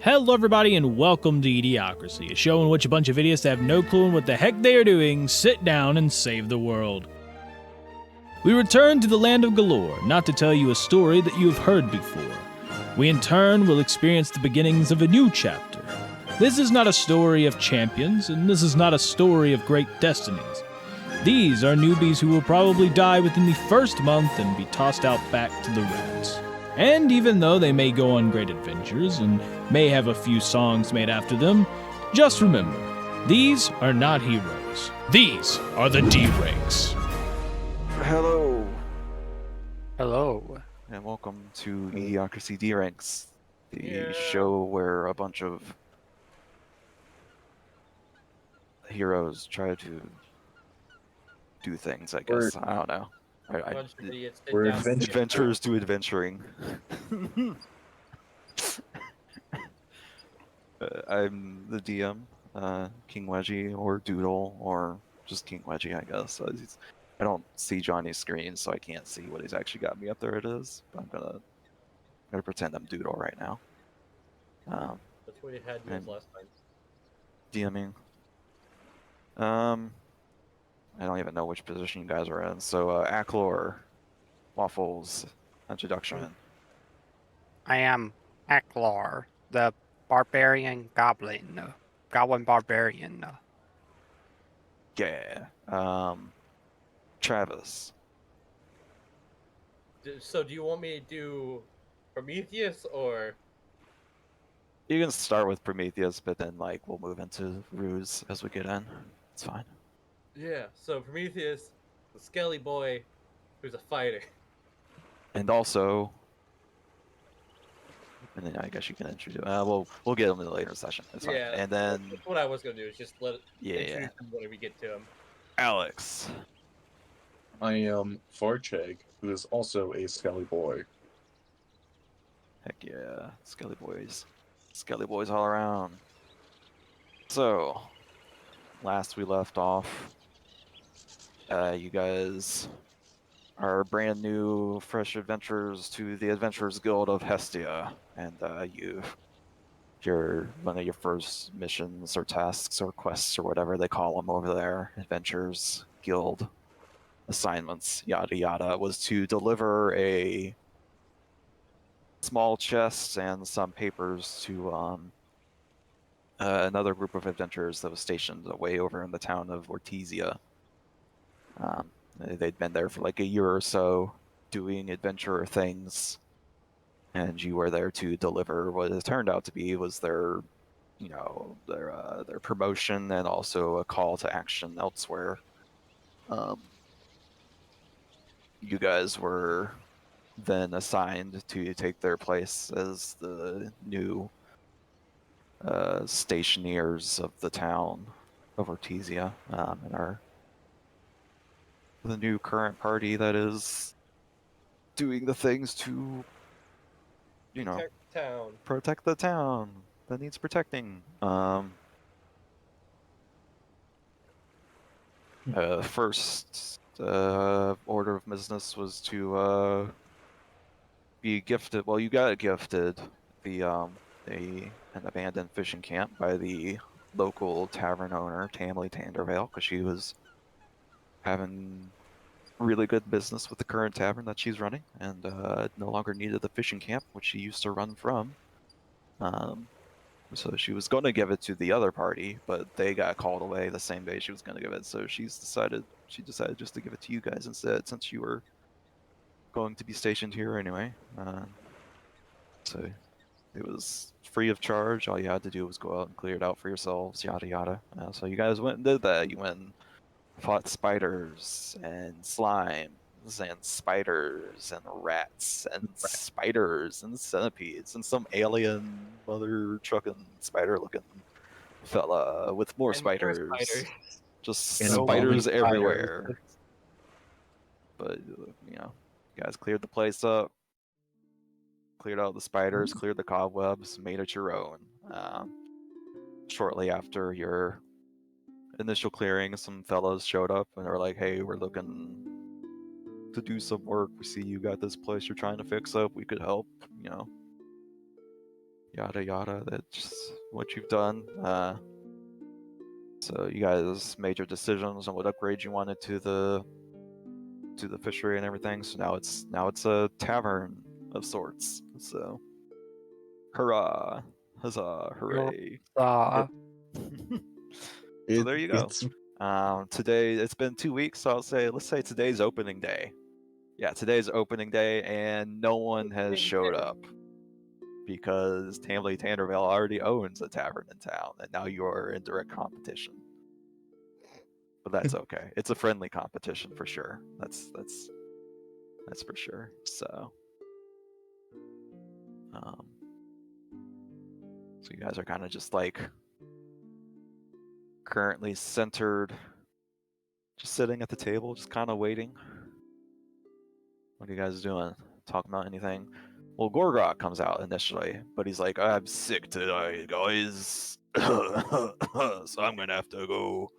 Hello everybody and welcome to eDIOCRACY, a show in which a bunch of idiots that have no clue in what the heck they are doing sit down and save the world. We return to the land of Galore, not to tell you a story that you have heard before. We in turn will experience the beginnings of a new chapter. This is not a story of champions, and this is not a story of great destinies. These are newbies who will probably die within the first month and be tossed out back to the rats. And even though they may go on great adventures and may have a few songs made after them, just remember, these are not heroes. These are the D-ranks. Hello, Hello. and welcome to eDIOCRACY D-Ranks, the show where a bunch of heroes try to do things, I guess. I don't know. We're adventurers. Adventurers do adventuring. I'm the DM, King Wedgie, or Doodle, or just King Wedgie, I guess. I don't see Johnny's screen, so I can't see what he's actually got me up there. It is, but I'm gonna pretend I'm Doodle right now. That's what you had and- last time. DMing. I don't even know which position you guys are in. So, Acklor, Waffles, introduction. I am Aklar, the barbarian goblin. Goblin barbarian. Yeah. Travis. So do you want me to do Prometheus or? You can start with Prometheus, but then we'll move into Ruse as we get in. It's fine. Yeah, so Prometheus, the skelly boy who's a fighter. And also, and then I guess you can introduce. We'll get him in the later session. It's fine. Yeah, And then that's what I was gonna do is just introduce yeah, him when we get to him. Alex. I am Farcheg, who is also a Skelly boy. Heck yeah, Skelly boys. Skelly boys all around. So, last we left off, you guys are brand new, fresh adventurers to the Adventurers Guild of Hestia, and you're one of your first missions or tasks or quests or whatever they call them over there, Adventurers Guild assignments, yada yada, was to deliver a small chest and some papers to another group of adventurers that was stationed way over in the town of Ortizia. They'd been there for like a year or so doing adventurer things, and you were there to deliver what it turned out to be was their promotion and also a call to action elsewhere. You guys were then assigned to take their place as the new stationers of the town of Ortizia, and are the new current party that is doing the things to, Protect town. protect the town that needs protecting. First order of business was to be gifted. Well, you got gifted an abandoned fishing camp by the local tavern owner, Tamley Tandervale, because she was having really good business with the current tavern that she's running, and no longer needed the fishing camp, which she used to run from. So she was going to give it to the other party, but they got called away the same day she was going to give it. So she decided just to give it to you guys instead, since you were going to be stationed here anyway. So it was free of charge. All you had to do was go out and clear it out for yourselves, yada yada. So you guys went and did that. You went and fought spiders and slimes and spiders and rats and spiders and centipedes and some alien mother trucking spider looking fella with more And spiders. Just And spiders evolving everywhere. But you guys cleared the place up, cleared out the spiders, cleared the cobwebs, made it your own. Shortly after your initial clearing, some fellows showed up and they were like, hey, we're looking to do some work. We see you got this place you're trying to fix up. We could help, you yada yada. That's what you've done. So you guys made your decisions on what upgrade you wanted to the fishery and everything. So now it's a tavern of sorts. So hurrah, huzzah, hooray! So there you go. It's Today it's been 2 weeks, so let's say today's opening day. Yeah, today's opening day, and no one has showed up because Tamley Tannerville already owns a tavern in town, and now you are in direct competition. But that's okay. It's a friendly competition for sure. That's for sure. So, so you guys are kind of just like currently centered, just sitting at the table, just kind of waiting. What are you guys doing? Talking about anything? Well, Gorgok comes out initially, but he's like, I'm sick today, guys. So I'm gonna have to go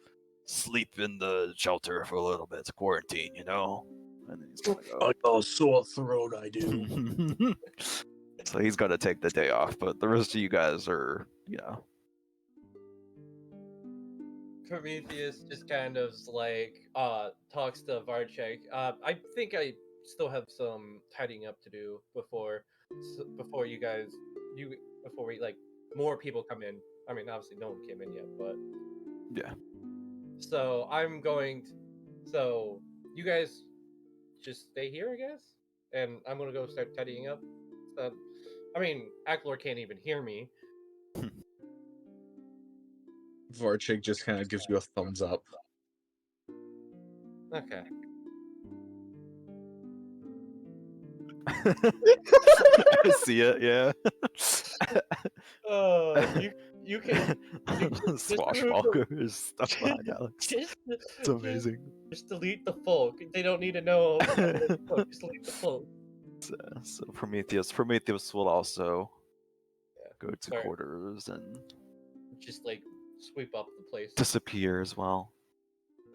sleep in the shelter for a little bit to quarantine, you know? And then he's gonna go. I got a sore throat. I do. So he's gonna take the day off, but the rest of you guys are, Prometheus just kind of like talks to Varchek. I think I still have some tidying up to do before you guys before we like more people come in. I mean, obviously no one came in yet, but yeah. so I'm going to, so you guys just stay here, I guess, and I'm gonna go start tidying up. So, I mean, Aklor can't even hear me. Varchik just kind of gives you a thumbs up. Okay. I see it, yeah. You can Swashbuckler is stuck behind Alex. It's amazing. Just delete the folk. They don't need to know. Just delete the folk. So Prometheus will also go to sorry. quarters and Just like sweep up the place. disappear as well.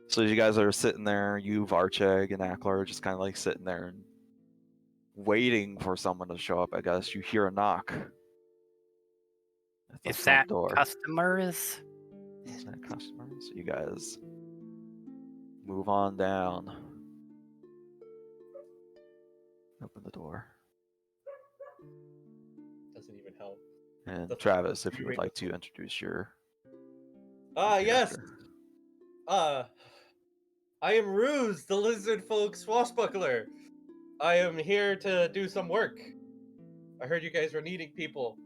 So you guys are sitting there, you, Varcheg, and Aklar are just kind of like sitting there and waiting for someone to show up. I guess you hear a knock at the Is front that door. customers? Is that customers? You guys move on down. Open the door. Doesn't even help. And The Travis, if you would viewing like the to introduce your yes. character. I am Ruse, the lizard folk swashbuckler. I am here to do some work. I heard you guys were needing people.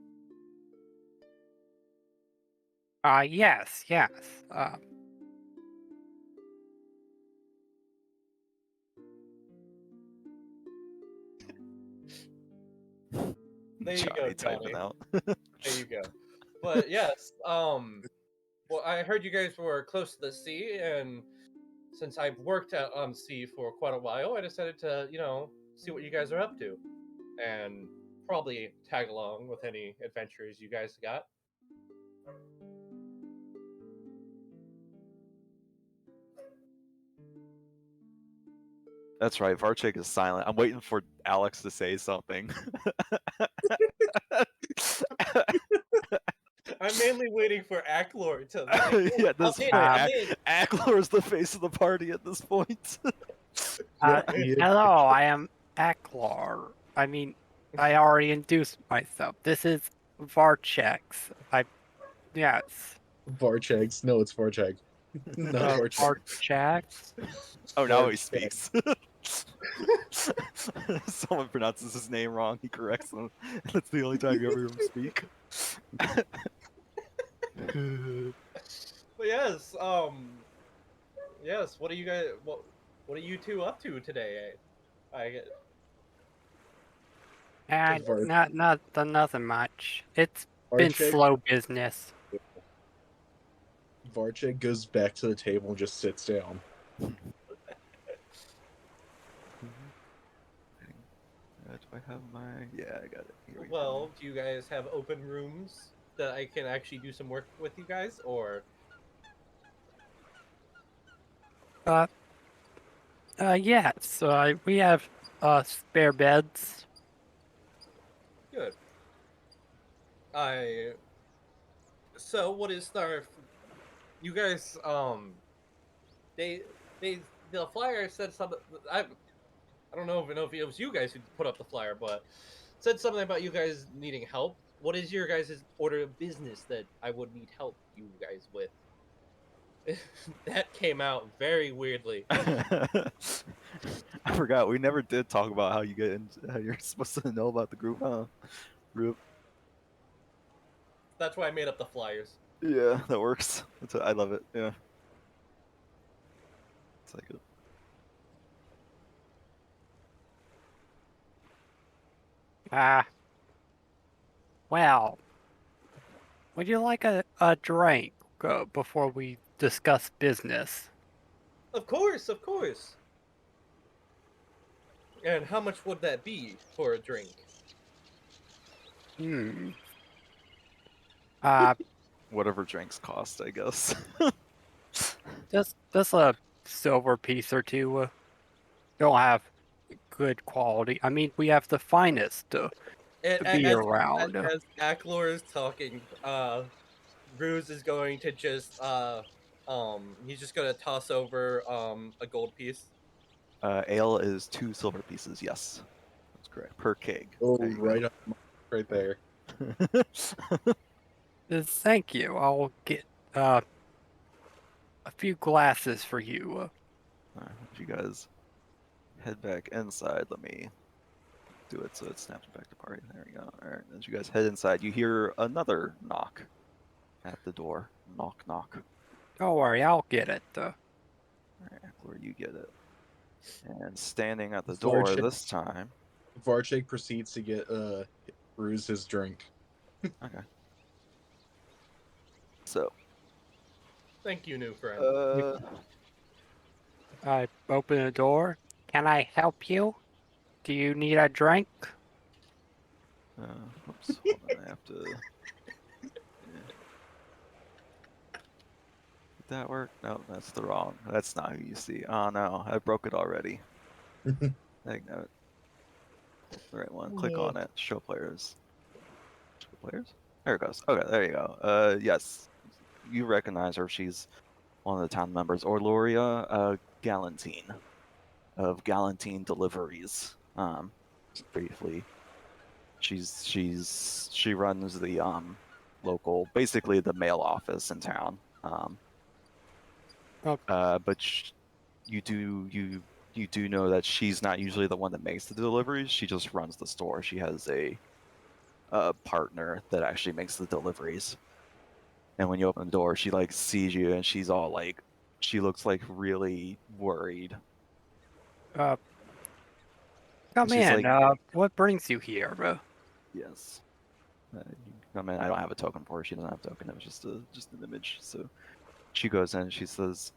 Yes. There you go, Johnny typing Johnny. out. There you go. But yes, well, I heard you guys were close to the sea, and since I've worked out on sea for quite a while, I decided to, see what you guys are up to, and probably tag along with any adventures you guys got. That's right, Varchik is silent. I'm waiting for Alex to say something. I'm mainly waiting for Aklor to. Yeah, this I'm in, point, I'm in. Aklor is the face of the party at this point. Hello, I am Aklor. I mean, I already introduced myself. This is Varchex. Yes. Varchegs. No, it's Varcheg. Not Varcheg. Varchex? Oh, now he Varcheg. speaks. Someone pronounces his name wrong, he corrects them. That's the only time you ever hear him speak. But yes, what are you guys? What are you two up to today? And nothing much. It's been Varcheg. slow business. Varcheg goes back to the table and just sits down. Do I have my? Yeah, I got it. Here we go. Well, do you guys have open rooms that I can actually do some work with you guys, or? Yes. We have spare beds. Good. I. So what is our? You guys, they, they, the flyer said something. I don't know if it was you guys who put up the flyer, but said something about you guys needing help. What is your guys' order of business that I would need help you guys with? That came out very weirdly. I forgot. We never did talk about how you get in, how you're supposed to know about the group, huh? Group. That's why I made up the flyers. Yeah, that works. I love it. Yeah. It's like it. Ah, well, would you like a drink before we discuss business? Of course, of course. And how much would that be for a drink? Hmm. Uh, Whatever drinks cost, I guess. just a silver piece or two. Don't have good quality. I mean, we have the finest And be around. as Aklor is talking, Ruse is going to just he's just gonna toss over a gold piece. Ale is 2 silver pieces. Yes, that's correct. Per keg. Oh, There you right, right there. go. Thank you. I'll get a few glasses for you. If you guys head back inside, let me do it so it snaps back to party. There we go. All right. As you guys head inside, you hear another knock at the door. Knock, knock. Don't worry, I'll get it. All right, where you get it. And standing at the door this time. Varchek proceeds to get Ruse his drink. Okay. So. Thank you, new friend. I open the door. Can I help you? Do you need a drink? Oops, hold on, I have to. Yeah. Did that work? No, that's the wrong. That's not who you see. Oh no, I broke it already. Take note. The right one. Click on it. Show players. Show players? There it goes. Okay, there you go. Yes, you recognize her. She's one of the town members. Orloria Galantine of Galantine Deliveries. Briefly, she runs the local, basically the mail office in town. But you do know that she's not usually the one that makes the deliveries. She just runs the store. She has a partner that actually makes the deliveries. And when you open the door, she like sees you and she's all like, she looks like really worried. Come She's in. like, What brings you here? yes. You can come in. I don't have a token for her. She doesn't have a token. It was just an image. So she goes in. She says,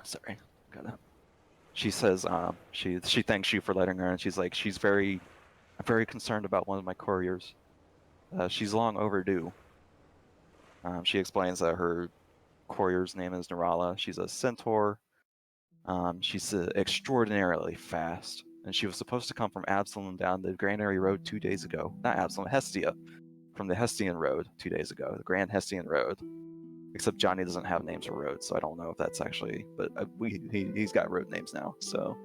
sorry, gotta. She says, she thanks you for letting her in. She's like, I'm very concerned about one of my couriers. She's long overdue. She explains that her courier's name is Narala. She's a centaur. She's extraordinarily fast, and she was supposed to come from Absalom down the Granary Road 2 days ago. Not Absalom, Hestia, from the Hestian Road 2 days ago, the Grand Hestian Road. Except Johnny doesn't have names for roads, so I don't know if that's actually. But he's got road names now, so.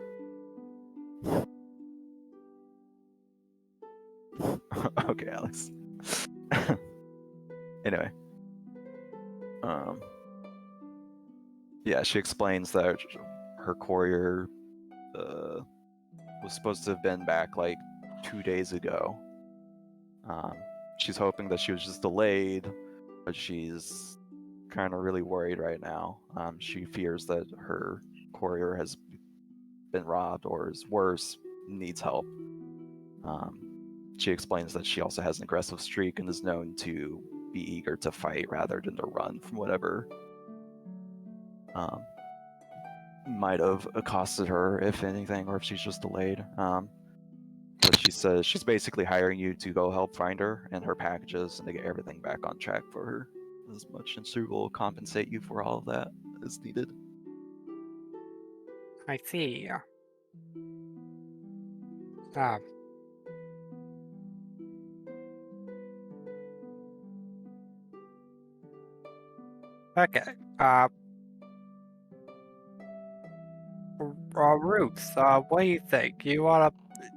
Okay, Alex. Anyway. Yeah, she explains that her courier was supposed to have been back like 2 days ago. She's hoping that she was just delayed, but she's kind of really worried right now. She fears that her courier has been robbed or is worse, needs help. She explains that she also has an aggressive streak and is known to be eager to fight rather than to run from whatever might have accosted her, if anything, or if she's just delayed. But she says she's basically hiring you to go help find her and her packages and to get everything back on track for her as much, and she will compensate you for all of that as needed. I see. Okay. Ruth, what do you think? You want to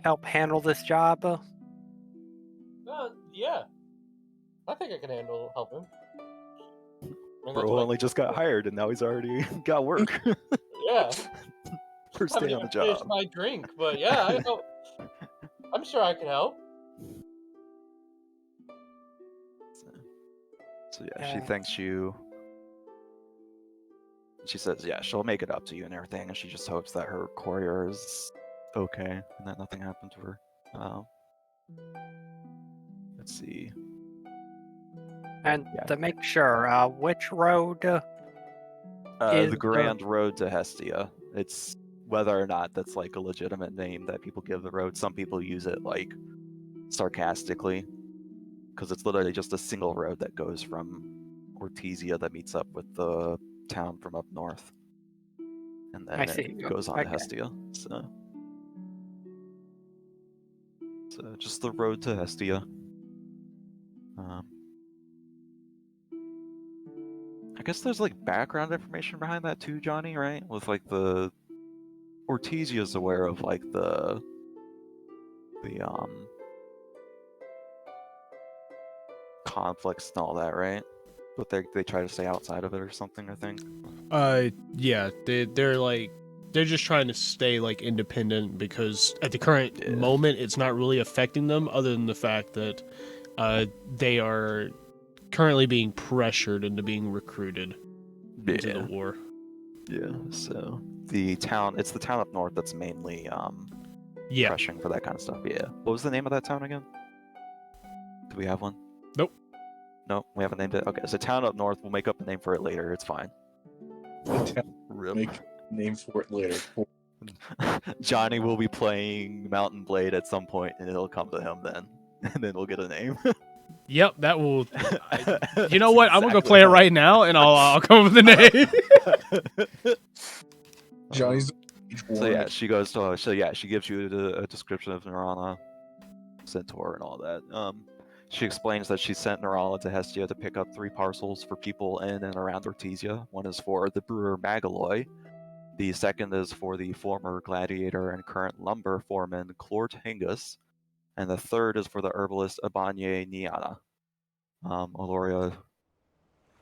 help handle this job? Yeah. I think I can help him. I mean, that's Bro what I only just got hired and now he's already got work. Yeah. First Haven't day on even the finished job. my drink, but yeah, I'm sure I can help. So yeah, she thanks you. She says, yeah, she'll make it up to you and everything, and she just hopes that her courier is okay and that nothing happened to her. Let's see. And Yeah. to make sure, which road is The Grand Road to Hestia. It's whether or not that's like a legitimate name that people give the road. Some people use it like sarcastically, because it's literally just a single road that goes from Ortizia that meets up with the town from up north, and then I see. it goes on Okay. to Hestia. So just the road to Hestia. I guess there's like background information behind that too, Johnny, right? With like the Ortisia's aware of like the conflicts and all that, right? But they try to stay outside of it or something, I think. Yeah, they're just trying to stay like independent because at the current moment it's not really affecting them, other than the fact that they are currently being pressured into being recruited into the war. Yeah. So it's the town up north that's mainly Yeah. pressuring for that kind of stuff. Yeah. What was the name of that town again? Do we have one? Nope. Nope, we haven't named it. Okay, so town up north. We'll make up a name for it later. It's fine. Rip. Make name for it later. Johnny will be playing Mountain Blade at some point, and it'll come to him then, and then we'll get a name. Yep, that will. You know what? I'm gonna go play it right now, and I'll come up with the name. Johnny's So yeah, she goes to. So yeah, she gives you a description of Nirana, Centaur, and all that. She explains that she sent Nirala to Hestia to pick up 3 parcels for people in and around Ortizia. One is for the brewer Magaloy. The second is for the former gladiator and current lumber foreman Clort Hingus. And the third is for the herbalist Abanye Niana. Aloria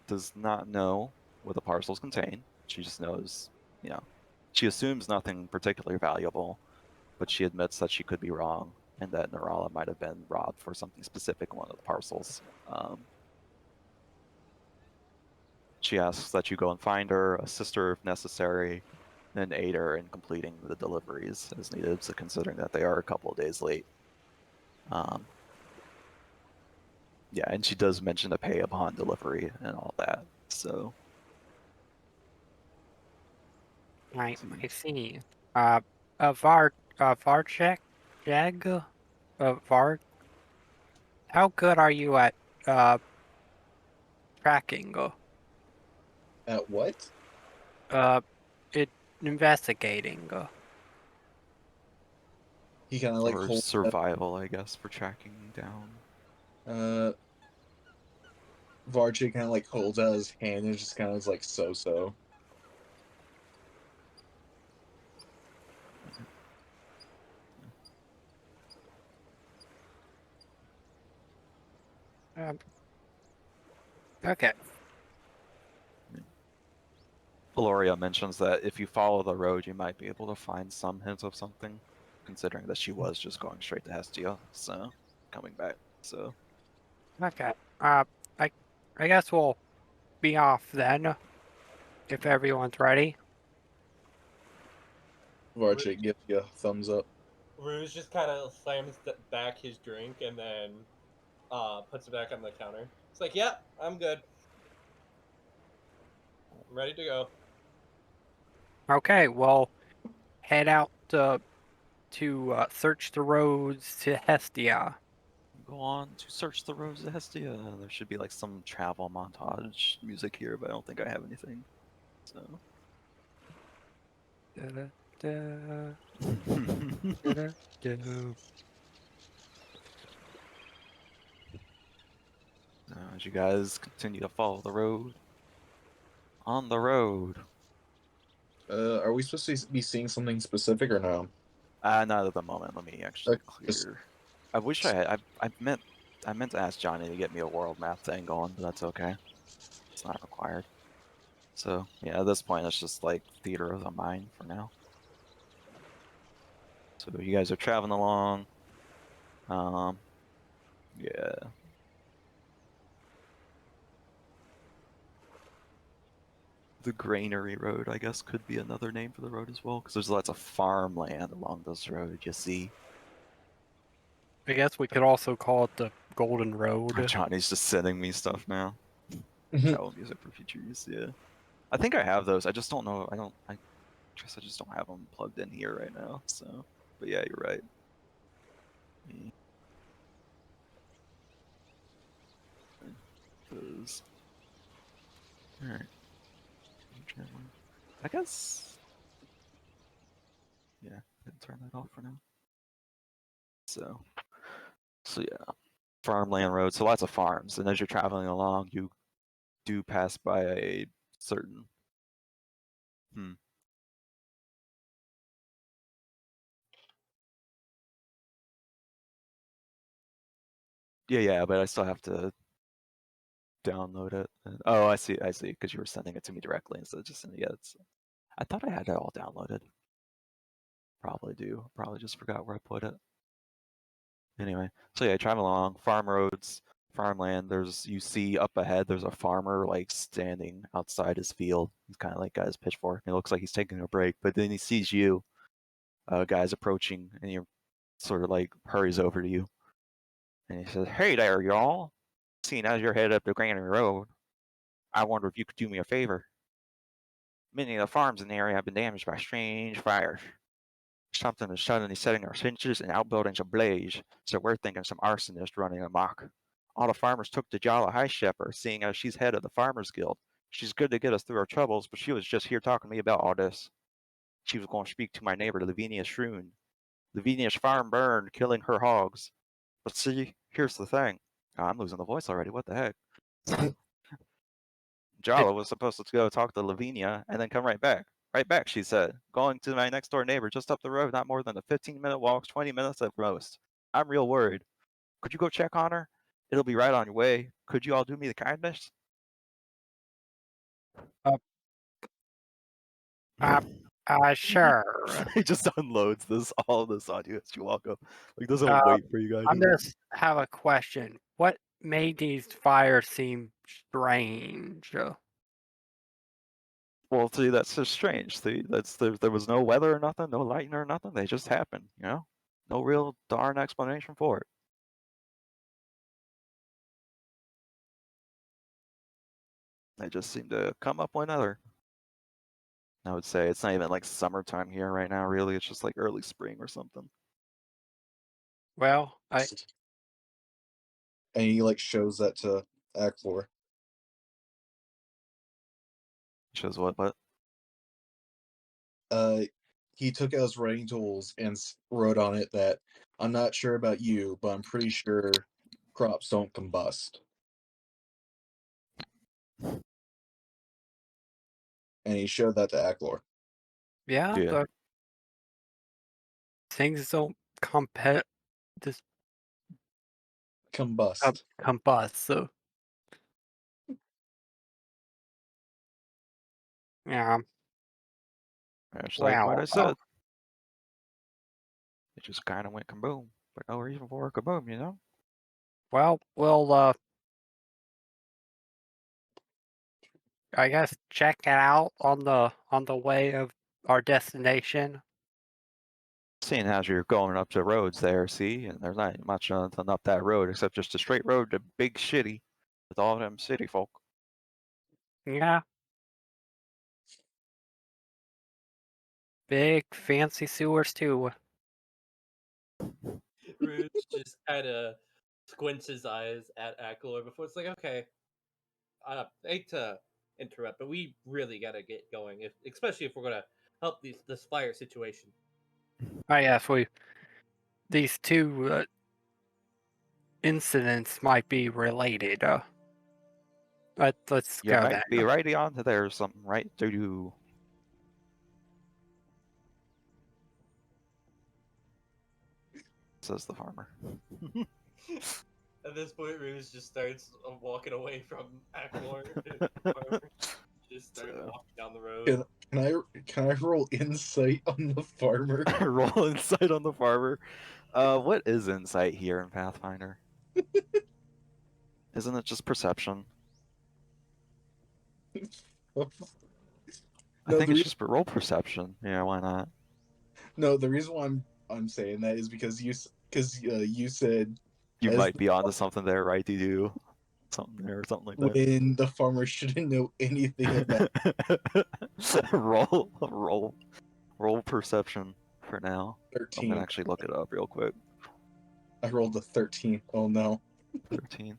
does not know what the parcels contain. She just knows, she assumes nothing particularly valuable, but she admits that she could be wrong, and that Nirala might have been robbed for something specific in one of the parcels. She asks that you go and find her, assist her if necessary, and aid her in completing the deliveries as needed, so considering that they are a couple of days late. Yeah, and she does mention to pay upon delivery and all that, so... I see. Varchek? Jag? Var? How good are you at, tracking? At what? Investigating. He kind of like or holds survival, I guess, for tracking down. Varchik kind of like holds out his hand and just kind of like so. Okay. Valoria mentions that if you follow the road, you might be able to find some hint of something, considering that she was just going straight to Hestia, so coming back. So Okay. I guess we'll be off then, if everyone's ready. Varchik gives you a thumbs up. Ruse just kind of slams back his drink and then puts it back on the counter. It's like, yeah, I'm good. I'm ready to go. Okay, well, head out to search the roads to Hestia. go on to search the roads of Hestia. There should be like some travel montage music here, but I don't think I have anything. So. As you guys continue to follow the road, on the road. Are we supposed to be seeing something specific or no? Not at the moment. Let me actually Just clear. I wish I had. I meant to ask Johnny to get me a world map thing going, but that's okay. It's not required. So yeah, at this point, it's just like theater of the mind for now. So you guys are traveling along. Yeah. The Granary Road, I guess, could be another name for the road as well, because there's lots of farmland along this road. You see. I guess we could also call it the Golden Road. Johnny's just sending me stuff now. Travel music for future use. Yeah. I think I have those. I just don't know. I guess I just don't have them plugged in here right now. So, but yeah, you're right. Those. All right. I guess. Yeah, I can turn that off for now. So yeah, farmland road. So lots of farms, and as you're traveling along, you do pass by a certain. Yeah, but I still have to download it. Oh, I see, because you were sending it to me directly instead of just sending it. I thought I had it all downloaded. Probably do. Probably just forgot where I put it. Anyway, so yeah, travel along farm roads, farmland. You see up ahead. There's a farmer like standing outside his field. He's kind of like got his pitchfork. It looks like he's taking a break, but then he sees you, guys approaching, and he sort of like hurries over to you, and he says, "Hey there, y'all. Seeing as you're headed up the Granary Road, I wonder if you could do me a favor. Many of the farms in the area have been damaged by strange fires. Something is suddenly setting our fences and outbuildings ablaze, so we're thinking some arsonist running amok. All the farmers took to Jala High Shepherd, seeing as she's head of the Farmers Guild. She's good to get us through our troubles, but she was just here talking to me about all this. She was going to speak to my neighbor, Lavinia Shroon. Lavinia's farm burned, killing her hogs. But see, here's the thing. Oh, I'm losing the voice already. What the heck? Jala was supposed to go talk to Lavinia and then come right back. Right back, she said. Going to my next door neighbor just up the road, not more than a 15-minute walk, 20 minutes at most. I'm real worried. Could you go check on her? It'll be right on your way. Could you all do me the kindness? Sure. He just unloads all this on you as you walk up. Like, doesn't Uh, wait for you guys. I just have a question. What made these fires seem strange? Well, see, that's just strange. See, there was no weather or nothing, no lightning or nothing. They just happened, you know? No real darn explanation for it. They just seem to come up whenever. I would say it's not even like summertime here right now, really. It's just like early spring or something. Well, and he like shows that to Aclor. Shows what? He took out his writing tools and wrote on it that I'm not sure about you, but I'm pretty sure crops don't combust. And he showed that to Aclor. yeah, Yeah. the things don't Combust. combust. So yeah. It's like what I Wow. said. It just kind of went kaboom, but no reason for a kaboom, you know? Well, we'll I guess check it out on the way of our destination. Seeing as you're going up the roads there, see, and there's not much nothing up that road except just a straight road to Big Shitty with all them city folk. Yeah. Big fancy sewers too. Rouge just kind of squints his eyes at Ackler before it's like, okay, I hate to interrupt, but we really got to get going, especially if we're going to help this fire situation. Oh yes, these two incidents might be related. Let's You go might then. be right onto there or something, right? Do you? Says the farmer. At this point, Ruse just starts walking away from Ackmore. Just started So- walking down the road. Can I roll insight on the farmer? Roll insight on the farmer. What is insight here in Pathfinder? Isn't it just perception? I No, think the it's re- just roll perception. Yeah, why not? No, the reason why I'm saying that is because you said You as might be onto something there, right? You do something there or something like that. when the farmer shouldn't know anything about. roll perception for now. I'm 13. gonna actually look it up real quick. I rolled a 13. Oh no. 13.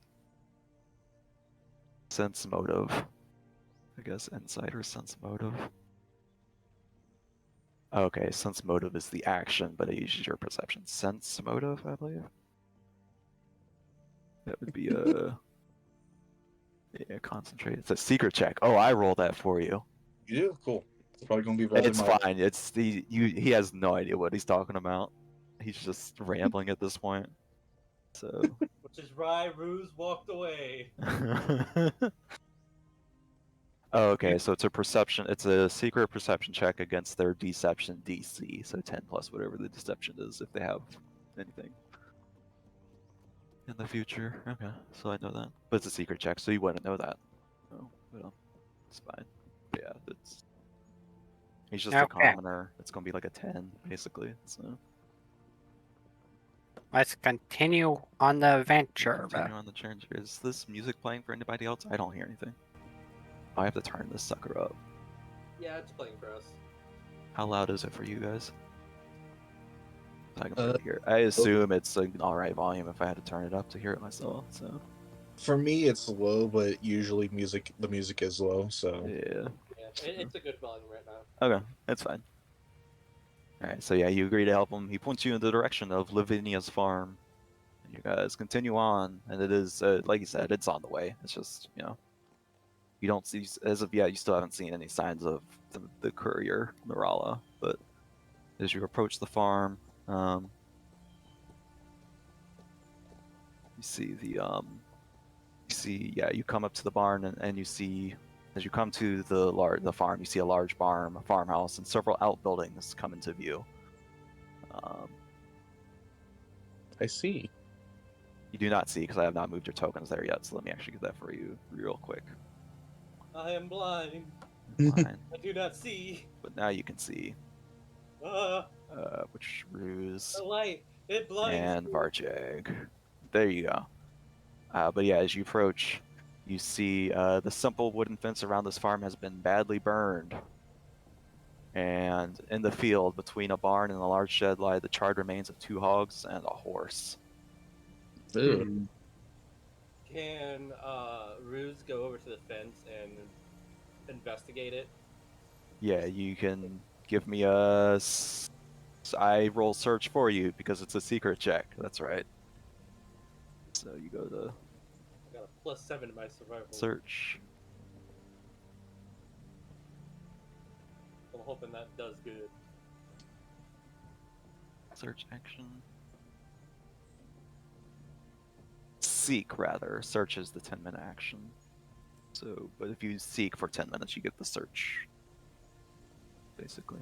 Sense motive. I guess insight or sense motive. Okay, sense motive is the action, but it uses your perception. Sense motive, I believe. That would be a yeah, concentrate. It's a secret check. Oh, I rolled that for you. You do? Cool. It's probably gonna be better It's than my fine. It's he has no idea what he's talking about. He's just rambling at this point. So Which is why Ruse walked away. oh, okay, so it's a perception. It's a secret perception check against their deception DC. So 10 plus whatever the deception is if they have anything in the future. Okay, so I know that, but it's a secret check, so you wouldn't know that. Oh, well, it's fine. But yeah, he's just a Okay. commoner. It's gonna be like a 10 basically. So Let's continue on the adventure. continue on the journey. Is this music playing for anybody else? I don't hear anything. I have to turn this sucker up. Yeah, it's playing for us. How loud is it for you guys? I can Uh, barely hear. I assume it's an alright volume if I had to turn it up to hear it myself. So For me, it's low, but usually the music is low. So yeah. Yeah, it's a good volume right now. Okay, that's fine. Alright, so yeah, you agree to help him. He points you in the direction of Lavinia's farm. And you guys continue on, and it is, like you said, it's on the way. It's just, you don't see, as of yet, you still haven't seen any signs of the courier, Narala. But as you approach the farm, you see you come up to the barn, and you see, as you come to the farm, you see a large barn, a farmhouse, and several outbuildings come into view. I see. You do not see, because I have not moved your tokens there yet, so let me actually get that for you real quick. I am blind. Fine. I do not see. But now you can see, which Ruse The light. It blinds. and Varjag. There you go. But yeah, as you approach, you see the simple wooden fence around this farm has been badly burned. And in the field, between a barn and a large shed, lie the charred remains of 2 hogs and a horse. Ew. Can Ruse go over to the fence and investigate it? Yeah, you can give me a. I roll search for you because it's a secret check. That's right. So you go to I got a +7 to my survival. search. I'm hoping that does good. Search action. Seek, rather. Search is the 10-minute action. So, but if you seek for 10 minutes, you get the search. Basically.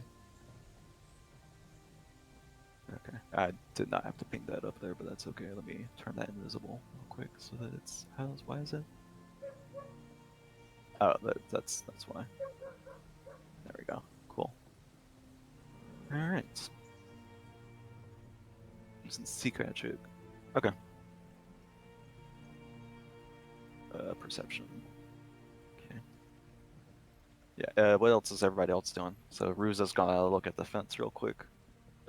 Okay. I did not have to ping that up there, but that's okay. Let me turn that invisible real quick so that it's. Why is it? Oh, that's why. There we go. Cool. Alright. Using secret attribute. Okay. Perception. Okay. Yeah, what else is everybody else doing? So Ruse is gonna look at the fence real quick.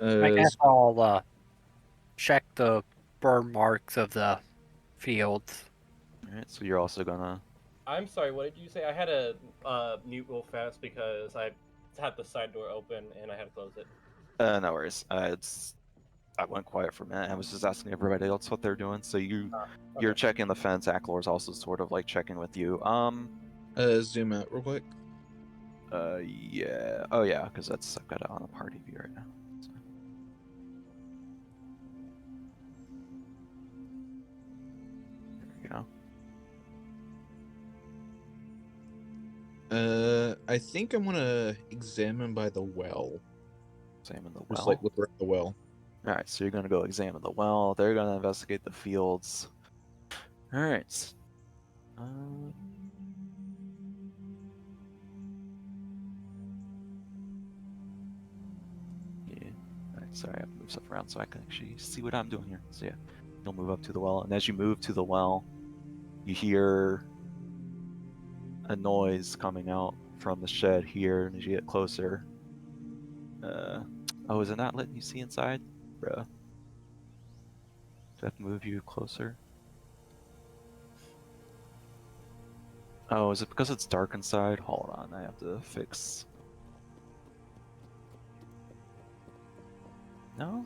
I guess I'll check the burn marks of the fields. Alright, so you're also gonna. I'm sorry, what did you say? I had to mute real fast because I had the side door open and I had to close it. No worries. I went quiet for a minute. I was just asking everybody else what they're doing. So you're Okay. checking the fence. Aklor's also sort of like checking with you. Zoom out real quick. Yeah. Oh yeah, because I've got it on a party view right now. So. There we go. I think I'm gonna examine by the well. Examine the Just well. like look around the well. All right, so you're gonna go examine the well. They're gonna investigate the fields. All right. Yeah. All right, sorry, I have to move stuff around so I can actually see what I'm doing here. So yeah, you'll move up to the well, and as you move to the well, you hear a noise coming out from the shed here, and as you get closer, oh, is it not letting you see inside, bruh? Do I have to move you closer? Oh, is it because it's dark inside? Hold on, I have to fix. No?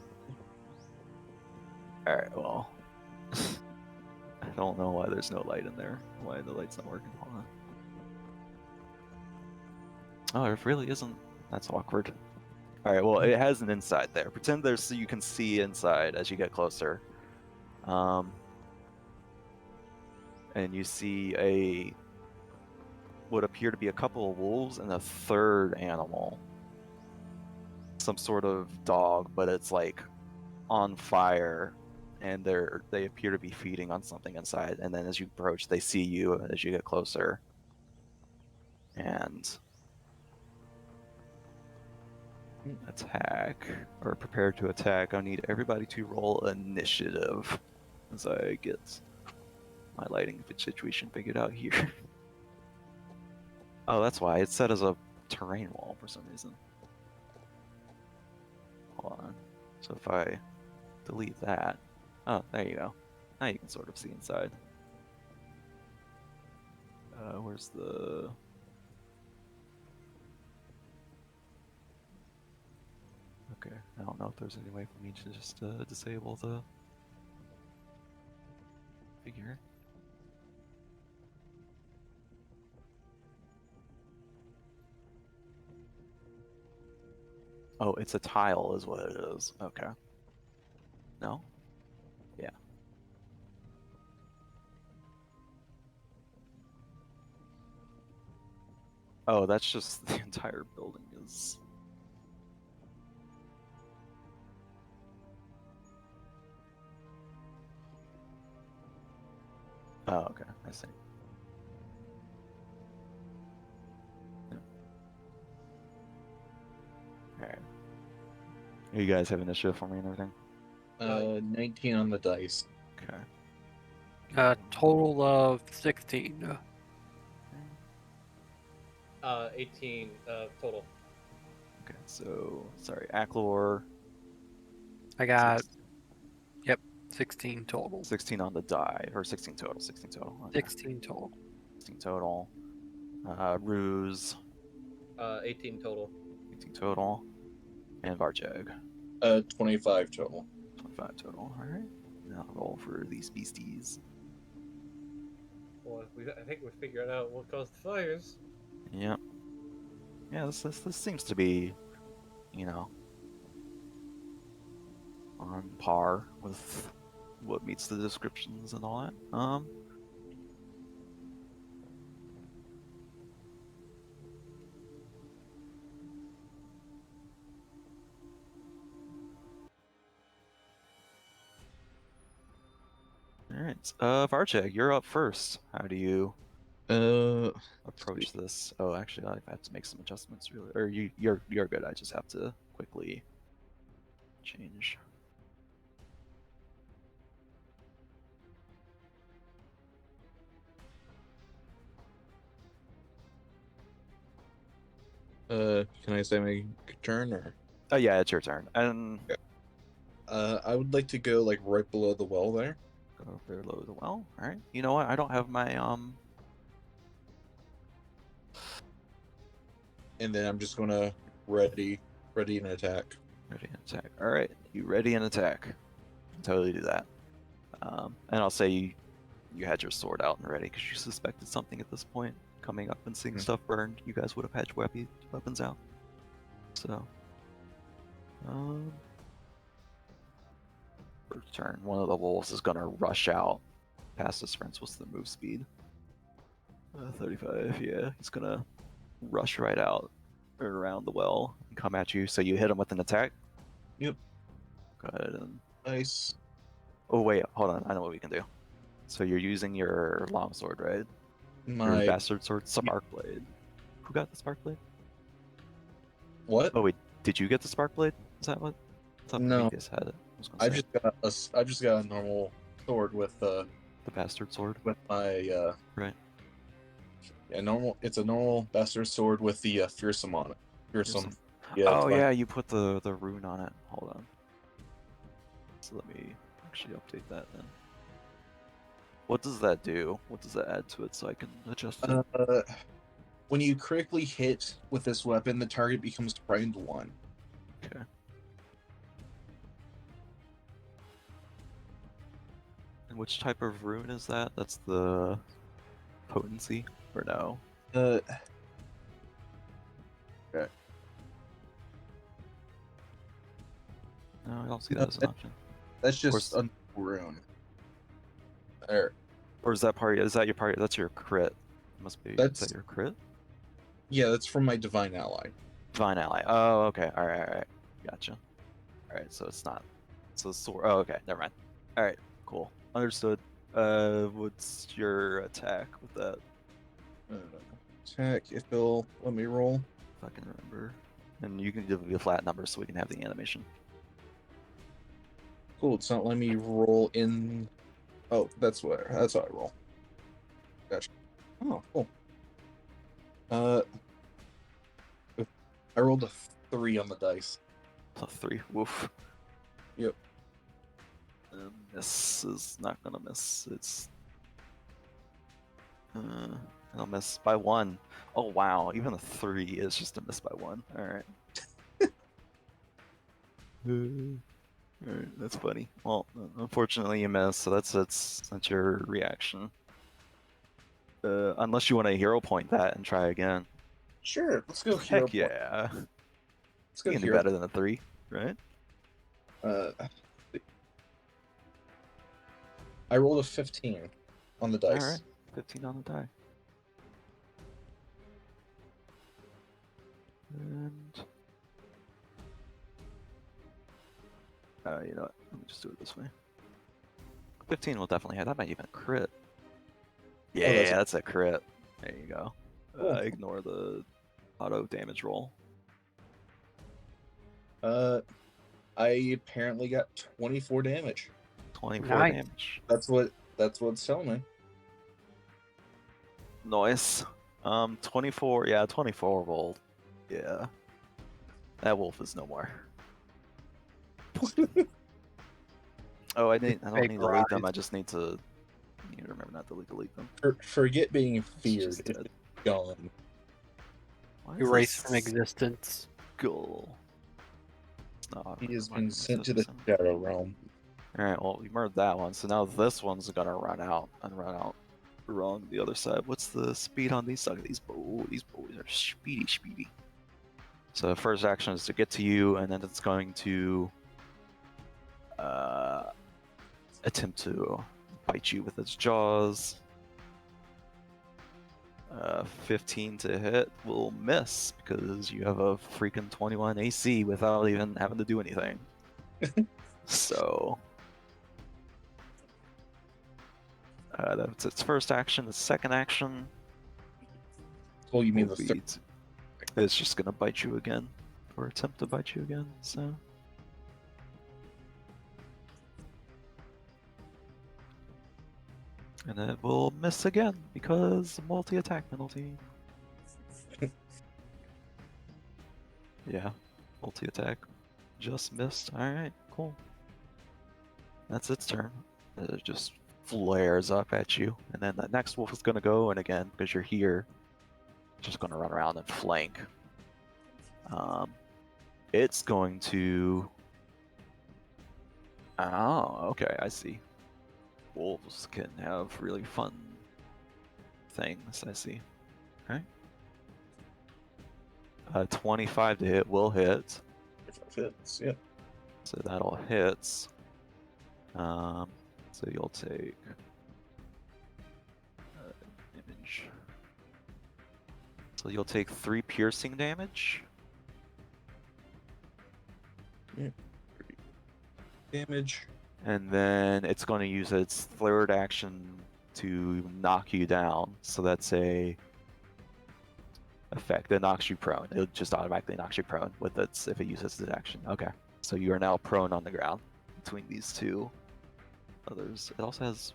Alright, well. I don't know why there's no light in there. Why the light's not working. Hold on. Oh, it really isn't. That's awkward. Alright, well, it has an inside there. Pretend there's so you can see inside as you get closer. And you see what appear to be a couple of wolves and a third animal. Some sort of dog, but it's like on fire, and they appear to be feeding on something inside. And then as you approach, they see you as you get closer. And attack, or prepare to attack. I need everybody to roll initiative as I get my lighting situation figured out here. Oh, that's why it's set as a terrain wall for some reason. Hold on. So if I delete that, oh, there you go. Now you can sort of see inside. Where's the... Okay, I don't know if there's any way for me to just disable the figure. Oh, it's a tile is what it is. Okay. No? Yeah. Oh, that's just the entire building is... Oh, okay, I see. Yeah. Alright. You guys have initiative for me and everything? 19 on the dice. Okay. Total of 16. 18 total. Okay, so, sorry, Aklor... I got 16 total. 16 on the die, or 16 total, 16 total. Okay. 16 total. 16 total. Ruse, 18 total. 18 total. And Varjag, 25 total. 25 total. Alright. Now roll for these beasties. Well, I think we figured out what caused the fires. Yep. Yeah, this seems to be, you know, on par with what meets the descriptions and all that. Alright, Varjag, you're up first. How do you approach this? Oh, actually, I have to make some adjustments. Really, or you're good. I just have to quickly change. Can I say my turn or? Oh yeah, it's your turn. And I would like to go like right below the well there. go below the well. All right. You know what? I don't have my And then I'm just gonna ready an attack. Ready and attack. All right, you ready and attack. Totally do that. And I'll say you had your sword out and ready because you suspected something at this point. Coming up and seeing stuff burned, you guys would have had your weapons out. So, first turn, one of the wolves is gonna rush out past his friends. What's the move speed? 35. Yeah, he's gonna rush right out or around the well and come at you. So you hit him with an attack. Yep. Go ahead and. Nice. Oh wait, hold on. I know what we can do. So you're using your longsword, right? Your My bastard sword, spark blade. Who got the spark blade? what? Oh wait, did you get the spark blade? Is that what? I thought No. Prometheus had it. I just got a normal sword with the bastard sword. my Right. yeah, normal. It's a normal bastard sword with the fearsome on it. Fearsome. Yeah. Oh it's yeah, you put the rune on it. Hold on. So let me actually update that then. What does that do? What does that add to it so I can adjust it? When you critically hit with this weapon, the target becomes frightened 1. Okay. And which type of rune is that? That's the potency, or no? Okay. No, I don't see that as an option. That's course. just a rune. There. Or is that part? Is that your part? That's your crit. Must be. Is That's that your crit? yeah. That's from my divine ally. Divine ally. Oh, okay. All right. Gotcha. All right. So it's not. So sword. Oh, okay. Never mind. All right. Cool. Understood. What's your attack with that? Attack. If it'll let me roll. If I can remember. And you can give me a flat number so we can have the animation. Cool. It's not letting me roll in. Oh, that's how I roll. Gotcha. Oh, cool. I rolled a 3 on the dice. So 3. Woof. Yep. Miss is not gonna miss. It's. I'll miss by 1. Oh wow! Even a 3 is just a miss by 1. All right. All right, that's funny. Well, unfortunately you missed, so that's your reaction. Unless you want to hero point that and try again. Sure. Let's go hero Heck point. yeah! Let's go You can do hero. better than a 3, right? I rolled a 15 on the dice. All right, 15 on the die. And you know what? Let me just do it this way. 15 will definitely hit. That might even crit. Yeah, that's a crit. There you go. Cool. Ignore the auto damage roll. I apparently got 24 damage. 24 Nice. damage. That's what's telling me. Nice. 24. Yeah, 24 will. Yeah. That wolf is no more. Oh, I don't need to delete them. I just need to remember not to delete them. Forget being feared. just It's dead. gone. Why is Erase this from existence. skull? It's not He has automatically been sent to the citizen. Shadow Realm. Alright, well, we murdered that one, so now this one's gonna run out wrong the other side. What's the speed on these? These boys are speedy. So the first action is to get to you, and then it's going to attempt to bite you with its jaws. 15 to hit will miss because you have a freaking 21 AC without even having to do anything. So that's its first action. The second action Well, you mean will the be third? it's just gonna bite you again, or attempt to bite you again. So. And it will miss again because multi-attack penalty. Yeah, multi-attack. Just missed. Alright, cool. That's its turn. It just flares up at you. And then the next wolf is gonna go, and again, because you're here, just gonna run around and flank. it's going to. Oh, okay, I see. Wolves can have really fun things. I see. Okay. 25 to hit will hit. If it fits, yeah. So that'll hit. So you'll take damage. So you'll take 3 piercing damage. Damage. And then it's going to use its third action to knock you down. So that's a effect that knocks you prone. It just automatically knocks you prone with its if it uses its action. Okay. So you are now prone on the ground between these two others. It also has.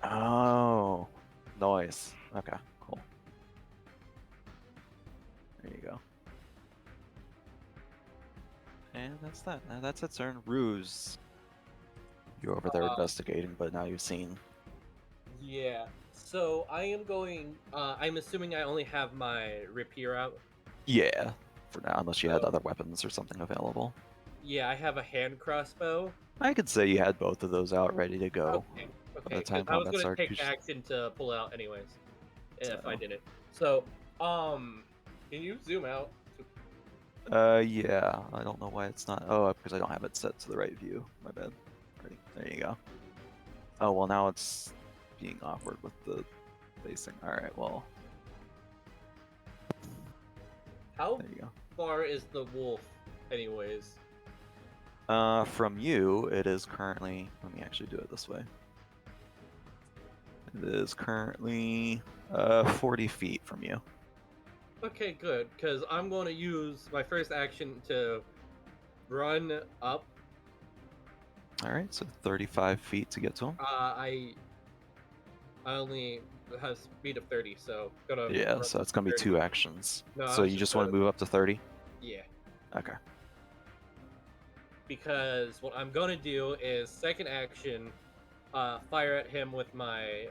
Oh, nice. Okay, cool. There you go. And that's that. Now that's its turn. Ruse. You're over there investigating, but now you've seen. Yeah. So I am going. I'm assuming I only have my rapier out. Yeah, for now, unless you had Oh. other weapons or something available. Yeah, I have a hand crossbow. I could say you had both of those out ready to go. Okay. By Okay. the 'Cause time I was combat gonna started, take 'cause- action to pull it out anyways, if I So. didn't. So, can you zoom out? Yeah. I don't know why it's not. Oh, because I don't have it set to the right view. My bad. Ready. There you go. Oh well, now it's being awkward with the facing. All right. Well, How there you go. far is the wolf, anyways? From you, it is currently. Let me actually do it this way. It is currently 40 feet from you. Okay, good, because I'm going to use my first action to run up. All right, so 35 feet to get to him. I only have speed of 30, so gonna. Yeah, run so it's gonna be 30. 2 actions. No, So I was you just just want to gonna- move up to 30? Yeah, Okay. because what I'm gonna do is second action, fire at him with my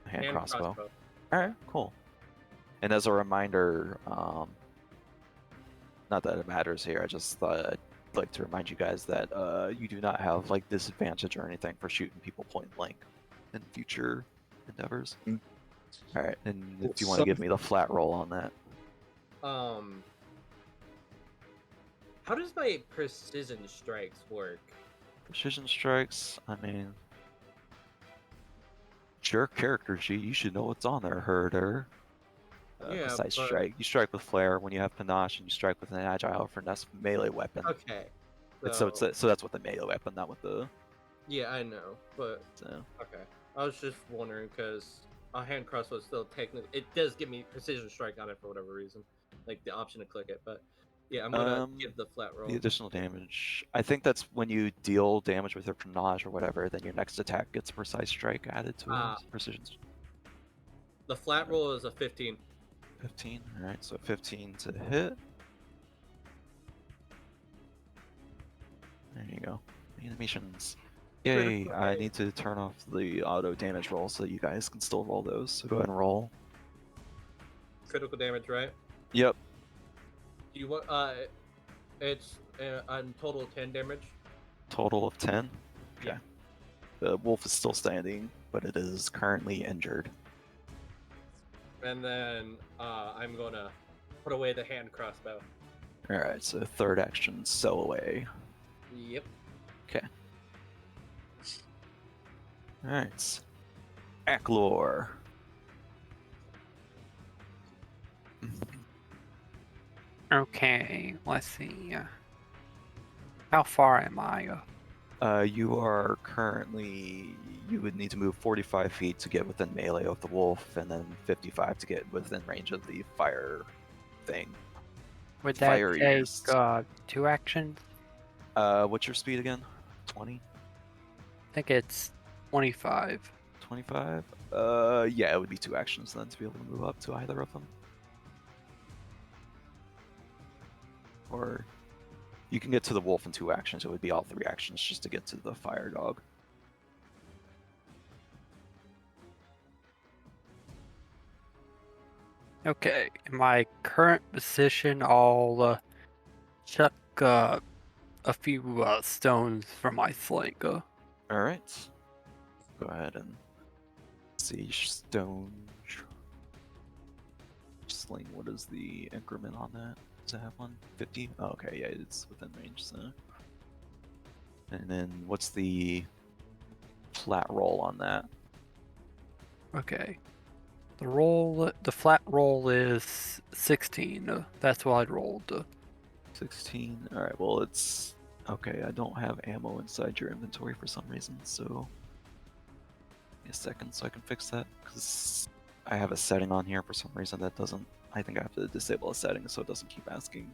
Hand hand crossbow. crossbow. All right, cool. And as a reminder, not that it matters here, I just thought I'd like to remind you guys that you do not have like disadvantage or anything for shooting people point blank in future endeavors. Mm. All right, and Well, if you want to give me the flat roll on that. How does my precision strikes work? Precision strikes, I mean, it's your character sheet, you should know what's on there, herder. Yeah, Precise but- strike. You strike with flair when you have panache, and you strike with an agile finesse melee weapon. Okay. So that's with the melee weapon, not with the. Yeah, I know, but So. okay. I was just wondering because a hand crossbow is still technically it does give me precision strike on it for whatever reason, like the option to click it. But yeah, I'm gonna give the flat roll. The additional damage. I think that's when you deal damage with your panache or whatever. Then your next attack gets precise strike added to it. Precision. The flat roll is a 15. 15. All right, so 15 to hit. There you go. Animations. Yay! Critical I hit. need to turn off the auto damage roll so you guys can still roll those. So go ahead and roll. Critical damage, right? Yep. Do you want it's on total 10 damage. Total of 10. Yeah. The wolf is still standing, but it is currently injured. And then I'm gonna put away the hand crossbow. All right, so third action, sew away. Yep. Okay. All right. Acklor. Okay, let's see. How far am I? You are currently. You would need to move 45 feet to get within melee of the wolf, and then 55 to get within range of the fire thing. Would that Fire take ears. 2 actions? What's your speed again? 20? I think it's 25. 25? Yeah, it would be 2 actions then to be able to move up to either of them. Or you can get to the wolf in 2 actions. It would be all 3 actions just to get to the fire dog. Okay, in my current position, I'll chuck a few stones from my sling. All right. Go ahead and see stone sling. What is the increment on that? Does it have one? 50? Oh, okay, yeah, it's within range. So, and then what's the flat roll on that? Okay. The flat roll is 16. That's what I rolled. 16. All right. Well, it's okay. I don't have ammo inside your inventory for some reason, so give me a second so I can fix that because I have a setting on here for some reason that doesn't. I think I have to disable a setting so it doesn't keep asking.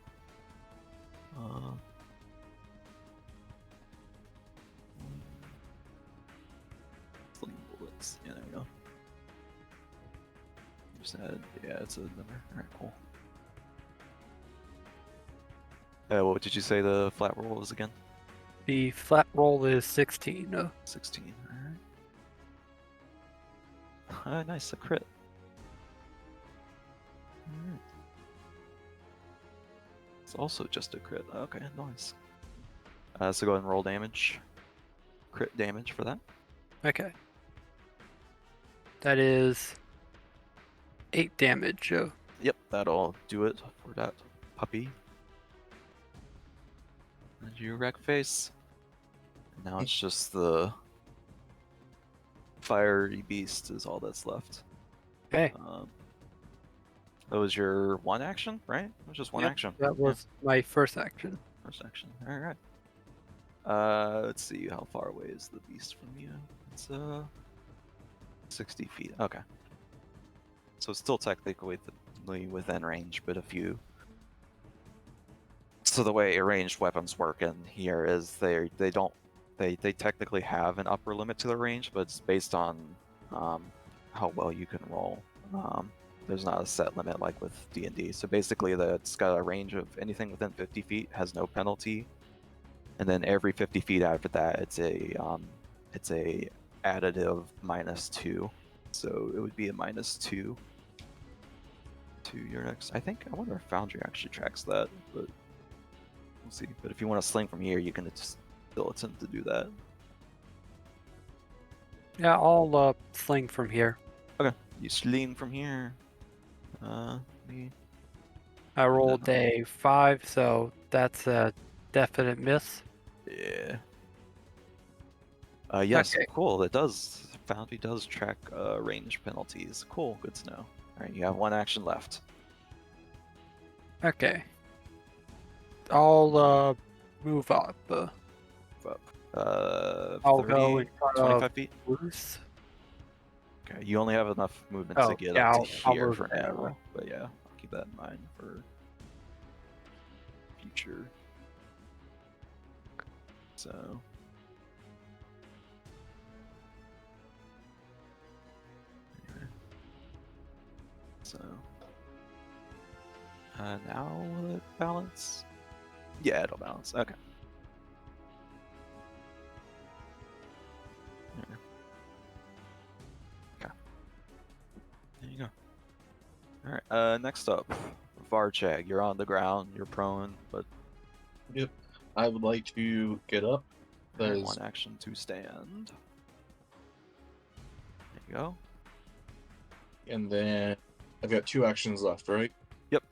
Sling bullets. Yeah, there we go. Just add, yeah, it's a number. All right, cool. What did you say the flat roll was again? The flat roll is 16. 16. All right. Nice, a crit. All right. It's also just a crit. Okay, nice. So go ahead and roll damage. Crit damage for that. Okay. That is 8 damage. Yep, that'll do it for that puppy. And you wreck face. And now it's just the fiery beast is all that's left. Okay. That was your one action, right? It was just one Yep, action. That was my first action. First action. Alright. Let's see, how far away is the beast from you? It's 60 feet. Okay. So it's still technically within range, but if you so the way ranged weapons work in here is they technically have an upper limit to the range, but it's based on how well you can roll. There's not a set limit like with D&D. So basically, it's got a range of anything within 50 feet has no penalty, and then every 50 feet after that, it's a additive -2. So it would be a -2 to your next. I wonder if Foundry actually tracks that, but we'll see. But if you want to sling from here, you can still attempt to do that. Yeah, I'll sling from here. Okay, you sling from here. Me. I rolled a 5, so that's a definite miss. Yeah. Yes, Okay. cool. It does. Foundry does track range penalties. Cool, good to know. All right, you have one action left. Okay. I'll move up. Up. I'll 30, go in front 25 of feet. Bruce. Okay, you only have enough movement to Oh, get yeah, up to I'll here move for there. now. But yeah, I'll keep that in mind for future. So. Anyway. So. Now will it balance? Yeah, it'll balance. Okay. There. Okay. There you go. Alright, next up, Varchag. You're on the ground, you're prone, but Yep. I would like to get up. alright, Because one action to stand. There you go. and then I've got 2 actions left, right? Yep.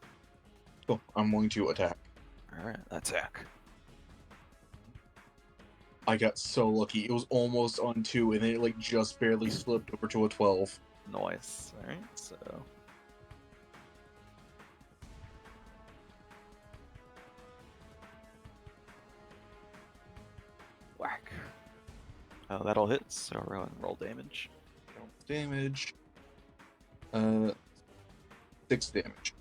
Cool. I'm going to attack. Alright, attack. I got so lucky. It was almost on 2, and then it like just barely slipped over to a 12. Nice. Alright, so. Whack. Oh, that'll hit, so roll damage. Damage. 6 damage.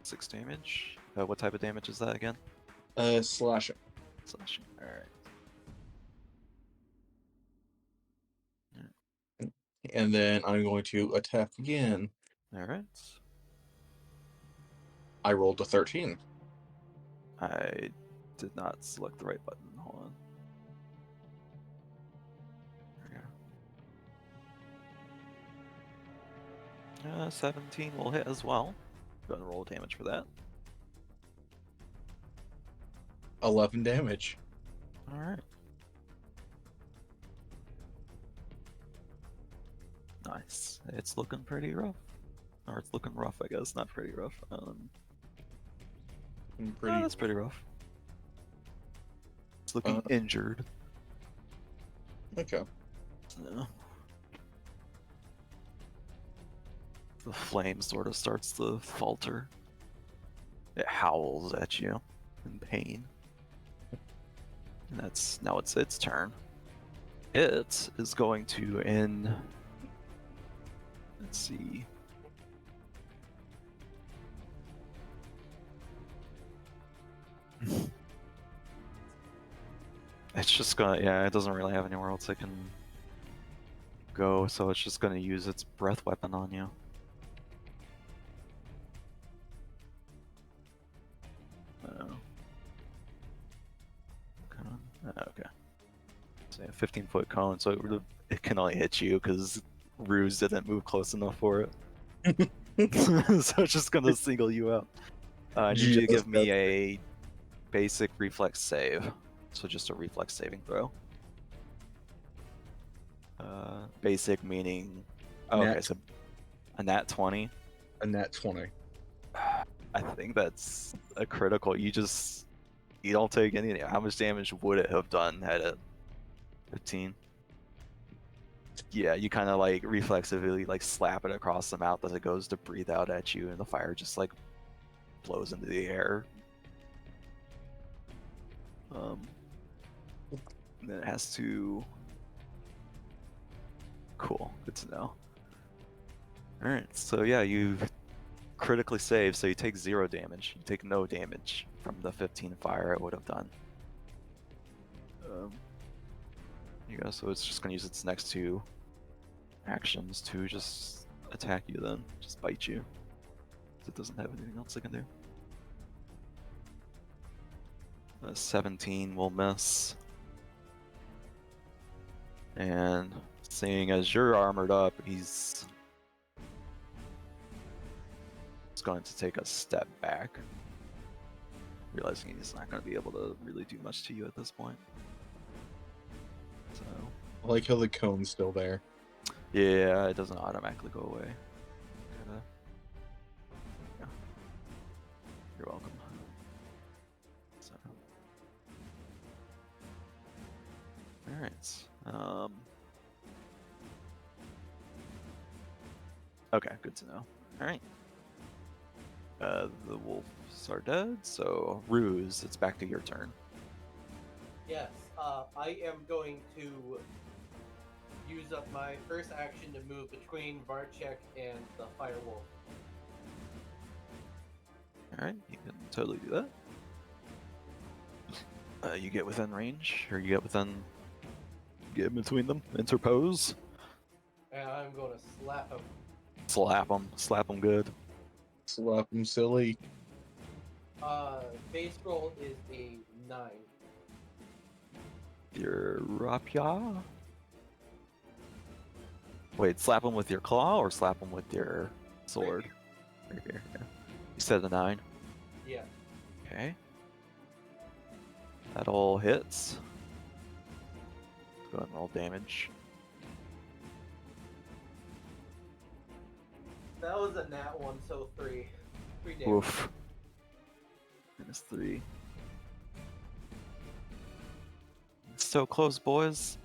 6 damage. What type of damage is that again? Slashing. Slashing. Alright. And then I'm going to attack again. Alright. I rolled a 13. I did not select the right button. Hold on. There we go. 17 will hit as well. Go ahead and roll damage for that. 11 damage. All right. Nice. It's looking pretty rough. Or it's looking rough, I guess. Not pretty rough. Pretty. That's pretty rough. It's looking injured. Okay. So, the flame sort of starts to falter. It howls at you in pain. And that's now it's its turn. It is going to end. Let's see. It's just gonna, yeah, it doesn't really have anywhere else it can go, so it's just gonna use its breath weapon on you. Okay. So yeah, 15-foot cone, so it can only hit you because Ruse didn't move close enough for it. So it's just gonna single you out. I need you to give me a basic reflex save. So just a reflex saving throw. Basic meaning... Oh, okay, so a nat 20. A nat 20. I think that's a critical. You don't take any... How much damage would it have done had it 15? Yeah, you kind of like reflexively like slap it across the mouth as it goes to breathe out at you, and the fire just like blows into the air. And then it has to... Cool, good to know. Alright, so yeah, you critically save, so you take 0 damage. You take no damage from the 15 fire it would have done. You go, so it's just gonna use its next 2 actions to just attack you then. Just bite you. It doesn't have anything else it can do. 17 will miss. And seeing as you're armored up, he's going to take a step back, realizing he's not going to be able to really do much to you at this point. So I like how the cone's still there. yeah, it doesn't automatically go away. Yeah. You're welcome. So. Alright. Okay, good to know. Alright. The wolves are dead, so Ruse, it's back to your turn. Yes, I am going to use up my first action to move between Varchek and the Firewolf. Alright, you can totally do that. You get within range, or you get in between them, interpose. And I'm going to slap him. Slap them good. Slap him silly. Base roll is a 9. Your rapia? Wait, slap him with your claw or slap him with your sword? Right here, yeah. You said a 9? Yeah. Okay. That all hits. Go ahead and roll damage. That was a nat 1, so 3. 3 damage. Woof. -3. So close, boys.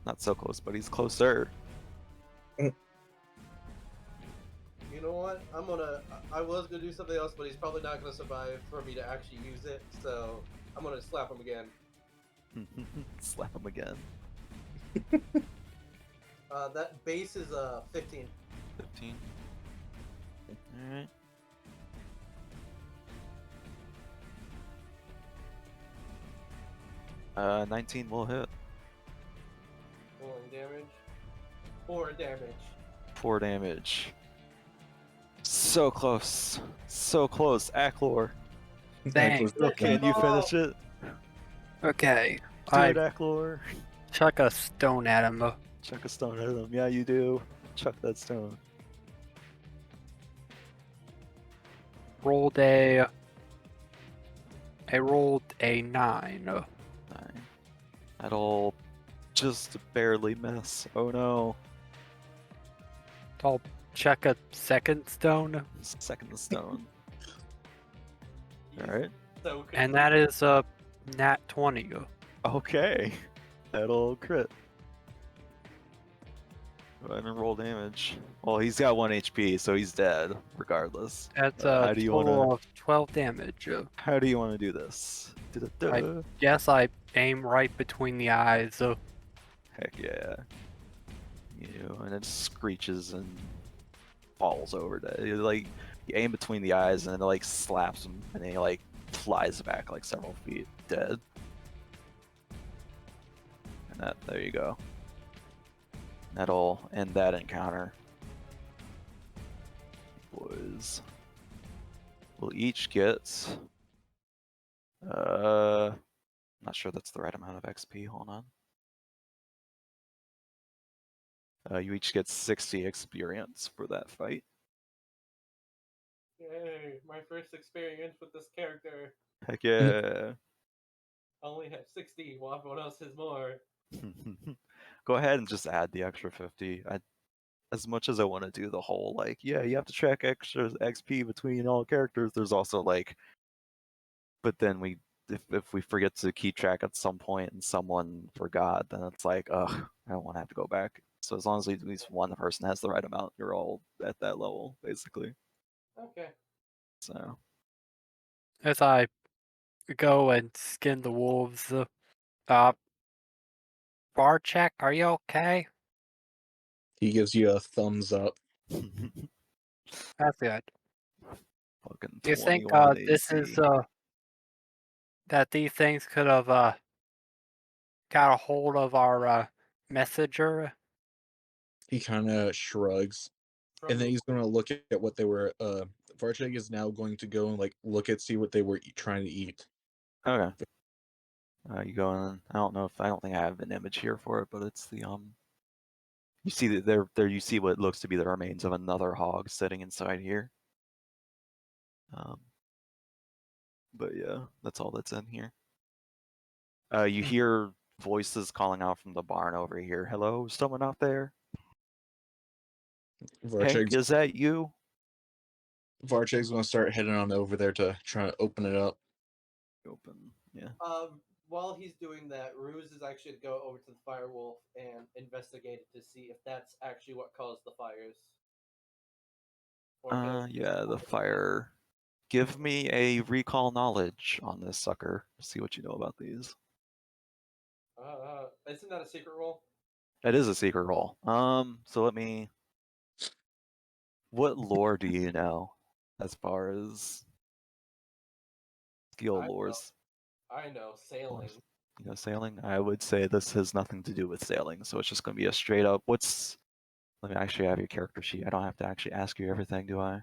Not so close, but he's closer. You know what? I was gonna do something else, but he's probably not gonna survive for me to actually use it, so I'm gonna slap him again. Slap him again. That base is 15. 15. Alright. Uh, 19 will hit. Rolling damage. 4 damage. 4 damage. So close. So close. Acklor. Dang. Can you finish it? Okay. Do I it, Acklor. chuck a stone at him. Chuck a stone at him. Yeah, you do. Chuck that stone. rolled a. I rolled a 9. 9. That'll just barely miss. Oh no. I'll check a second stone, Second stone. Alright. So and that is a nat 20. Okay. That'll crit. Go ahead and roll damage. Well, he's got 1 HP, so he's dead, regardless. That's how a do you total wanna- of 12 damage. How do you want to do this? Yes, I aim right between the eyes. Heck yeah. And it screeches and falls over dead. You aim between the eyes and it like slaps him and then he like flies back like several feet dead. And there you go. That'll end that encounter. Boys. We'll each get not sure that's the right amount of XP, hold on. You each get 60 experience for that fight. Yay, my first experience with this character. Heck yeah. I only have 60 while everyone else has more. Go ahead and just add the extra 50. As much as I want to do the whole you have to track extra XP between all characters, there's also but then if we forget to keep track at some point and someone forgot, then it's like, ugh, I don't want to have to go back. So as long as at least one person has the right amount, you're all at that level, basically. Okay. So As I go and skin the wolves, Barchek, are you okay? He gives you a thumbs up. fucking That's good. Do you think 21 this is AC. that these things could have got a hold of our messenger? He kind of shrugs, and then he's going to look at what they were. Varchek is now going to go and see what they were trying to eat. Okay. You go in. I don't think I have an image here for it, but it's the You see that there. You see what looks to be the remains of another hog sitting inside here. But yeah, that's all that's in here. You hear voices calling out from the barn over here. Hello, someone out there? Hank, Varchek's is that you? going to start heading on over there to try to open it up. Open. Yeah. While he's doing that, Ruse is actually to go over to the Firewolf and investigate it to see if that's actually what caused the fires. Or if it was just Yeah, the one- fire. Give me a recall knowledge on this sucker. See what you know about these. Isn't that a secret roll? That is a secret roll. So let me. What lore do you know, as far as skill I lores? I know, sailing. You know, sailing. I would say this has nothing to do with sailing, so it's just going to be a straight up. Let me actually have your character sheet. I don't have to actually ask you everything, do I?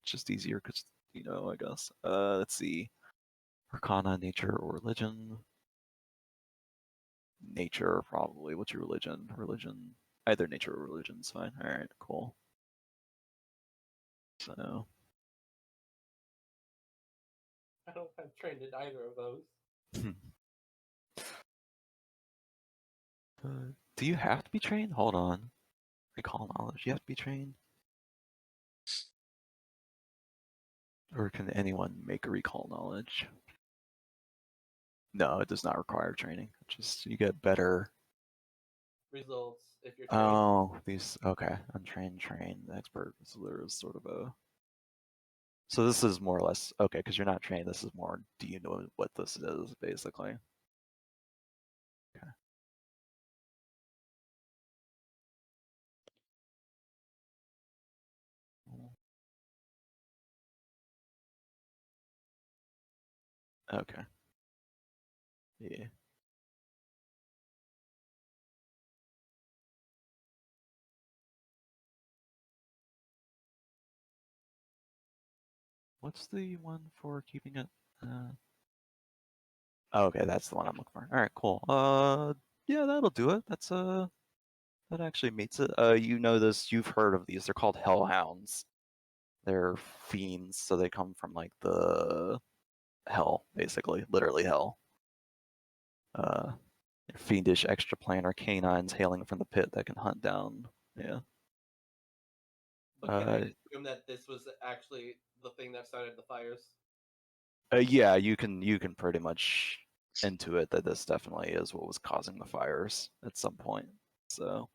It's just easier because I guess. Let's see. Arcana, nature, or religion. Nature, probably. What's your religion? Religion. Either nature or religion's fine. All right, cool. So. I don't have trained in either of those. Do you have to be trained? Hold on. Recall knowledge. You have to be trained? Or can anyone make a recall knowledge? No, it does not require training. Just you get better. Results if you're trained. Oh, these okay. Untrained, trained, expert. So there is sort of a. So this is more or less okay because you're not trained. This is more. Do you know what this is basically? Okay. Okay. Yeah. What's the one for keeping it? Okay, that's the one I'm looking for. All right, cool. Yeah, that'll do it. That actually meets it. You know this. You've heard of these. They're called hellhounds. They're fiends, so they come from like the hell, basically, literally hell. Fiendish extraplanar canines hailing from the pit that can hunt down. Yeah. But can I assume that this was actually the thing that started the fires? Yeah, you can pretty much intuit that this definitely is what was causing the fires at some point. So,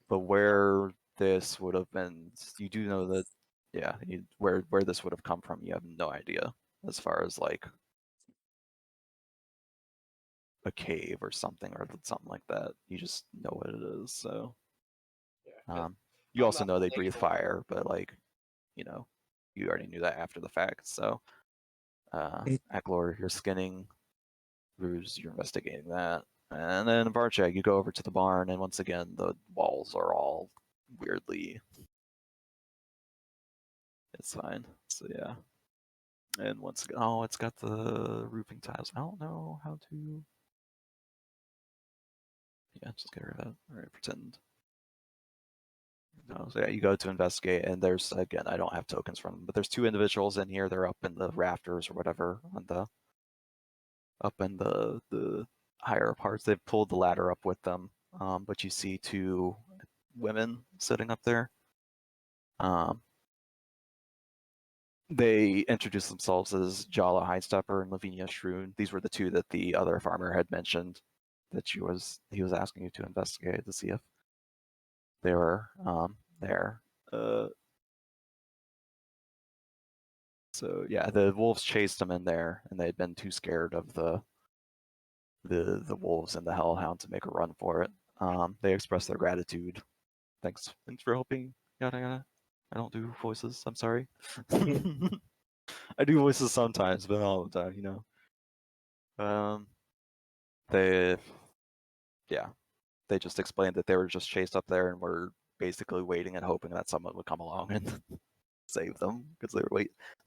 but where this would have been, you do know that, yeah, where this would have come from, you have no idea as far as like a cave or something like that. You just know what it is. So, Yeah. 'Cause you I'm also not know they thinking breathe fire, but like, you know, you already knew that after the fact. So, Aklor, you're skinning. Ruse, you're investigating that. And then Varchek, you go over to the barn, and once again, the walls are all weirdly. It's fine. So yeah. And once again, oh, it's got the roofing tiles. I don't know how to. Yeah, just get rid of that. All right, pretend. No, so yeah, you go to investigate, and there's again, I don't have tokens from them, but there's two individuals in here. They're up in the rafters or whatever on the up in the higher parts. They've pulled the ladder up with them, but you see two women sitting up there. They introduced themselves as Jala Hidestepper and Lavinia Shroon. These were the two that the other farmer had mentioned that he was asking you to investigate to see if they were there. So yeah, the wolves chased them in there, and they had been too scared of the wolves and the hellhound to make a run for it. They expressed their gratitude. Thanks for helping. Yada yada. I don't do voices. I'm sorry. I do voices sometimes, but not all the time, you know. They, yeah, they just explained that they were just chased up there and were basically waiting and hoping that someone would come along and save them because they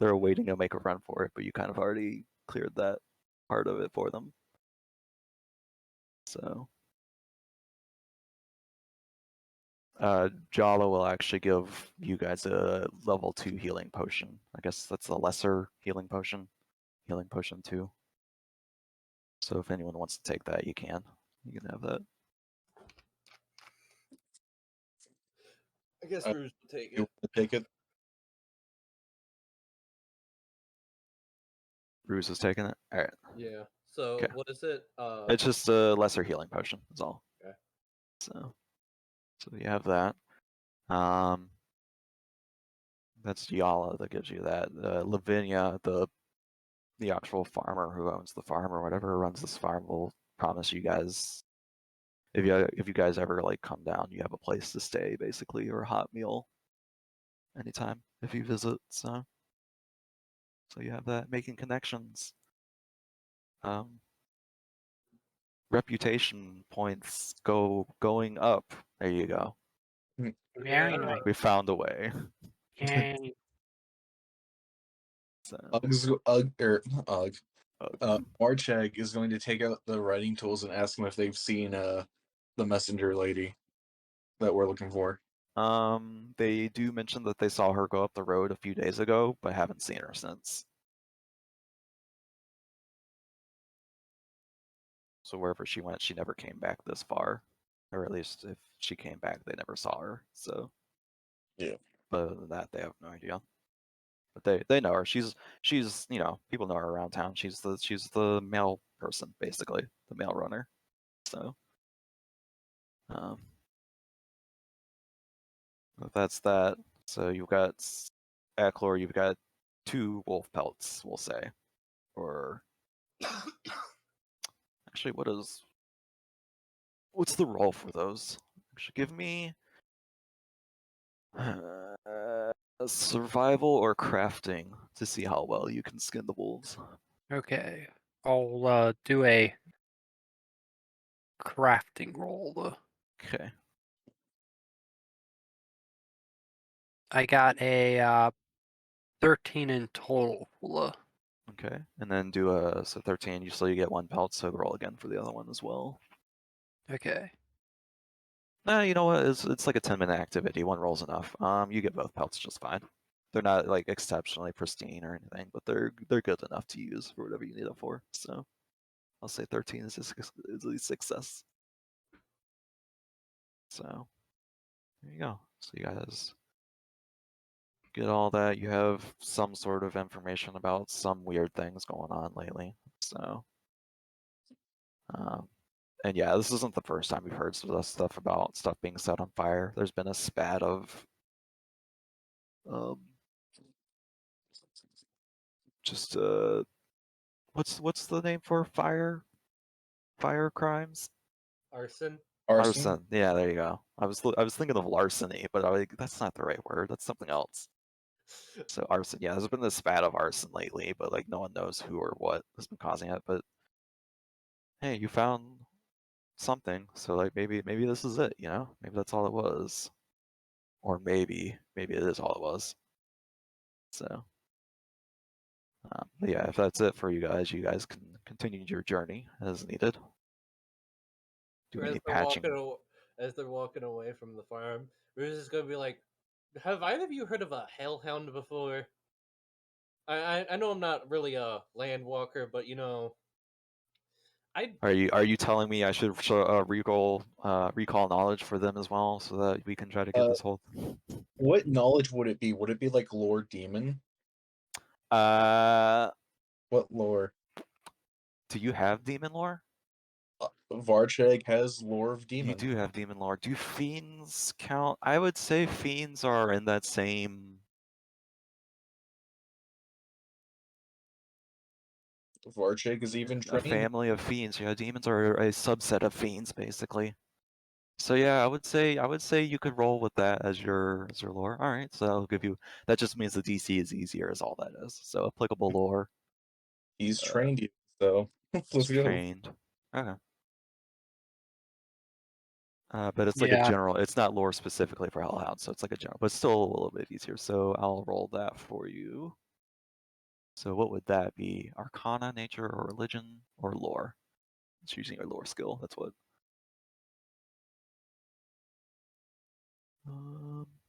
were waiting to make a run for it, but you kind of already cleared that part of it for them. So, Jala will actually give you guys a level 2 healing potion. I guess that's a lesser healing potion. Healing potion 2. So if anyone wants to take that, you can. You can have that. I guess Uh, Rouge will take You it. want to take it? Ruse is taking it. All right. Yeah. So Okay. what is it? It's just a lesser healing potion. That's all. Okay. So you have that. That's Yala that gives you that. Lavinia, the actual farmer who owns the farm or whatever runs this farm, will promise you guys if you guys ever like come down, you have a place to stay basically, or a hot meal anytime if you visit. So you have that, making connections. Reputation points going up. There you go. Very Yeah. nice. We found a way. Yay. So Marchek is going to take out the writing tools and ask them if they've seen the messenger lady that we're looking for. they do mention that they saw her go up the road a few days ago, but haven't seen her since. So wherever she went, she never came back this far, or at least if she came back, they never saw her. So Yeah. but other than that, they have no idea. But they know her. She's you know, people know her around town. She's the mail person, basically, the mail runner. So but that's that. So you've got Aklor, you've got 2 wolf pelts, we'll say. Or actually, what's the roll for those? Actually, give me survival or crafting to see how well you can skin the wolves. Okay. I'll do a crafting roll. Okay. I got a 13 in total. Okay. And then do a 13. You get 1 pelt, so roll again for the other one as well. Okay. Nah, you know what? It's like a 10-minute activity. One roll's enough. You get both pelts just fine. They're not like exceptionally pristine or anything, but they're good enough to use for whatever you need them for. So I'll say 13 is a success. So there you go. So you guys get all that. You have some sort of information about some weird things going on lately. So, and yeah, this isn't the first time we've heard stuff about stuff being set on fire. There's been a spat of just what's the name for fire crimes? Arson. Arson. Yeah, there you go. I was thinking of larceny, but that's not the right word. That's something else. So arson, yeah, there's been this spat of arson lately, but like no one knows who or what has been causing it. But hey, you found something, so like maybe this is it, you know? Maybe that's all it was, or maybe it is all it was. So, but yeah, if that's it for you guys can continue your journey as needed. Do As any they're patching? as they're walking away from the farm, Ruse is gonna be like, "Have either of you heard of a hellhound before? I know I'm not really a land walker, but you know, I Are you telling me I should recall knowledge for them as well, so that we can try to get this whole? What knowledge would it be? Would it be like lore demon? Uh, What lore? do you have demon lore? Varcheg has lore of demon. You do have demon lore. Do fiends count? I would say fiends are in that same. Varcheg is even A trained. family of fiends. Yeah, demons are a subset of fiends, basically. So yeah, I would say you could roll with that as your lore. All right, so I'll give you. That just means the DC is easier, is all that is. So applicable lore. He's trained you, so Is let's go. trained. Okay. But it's like a Yeah. general. It's not lore specifically for Hellhound, so it's like a general, but still a little bit easier. So I'll roll that for you. So what would that be? Arcana, nature, or religion, or lore? It's using your lore skill. That's what.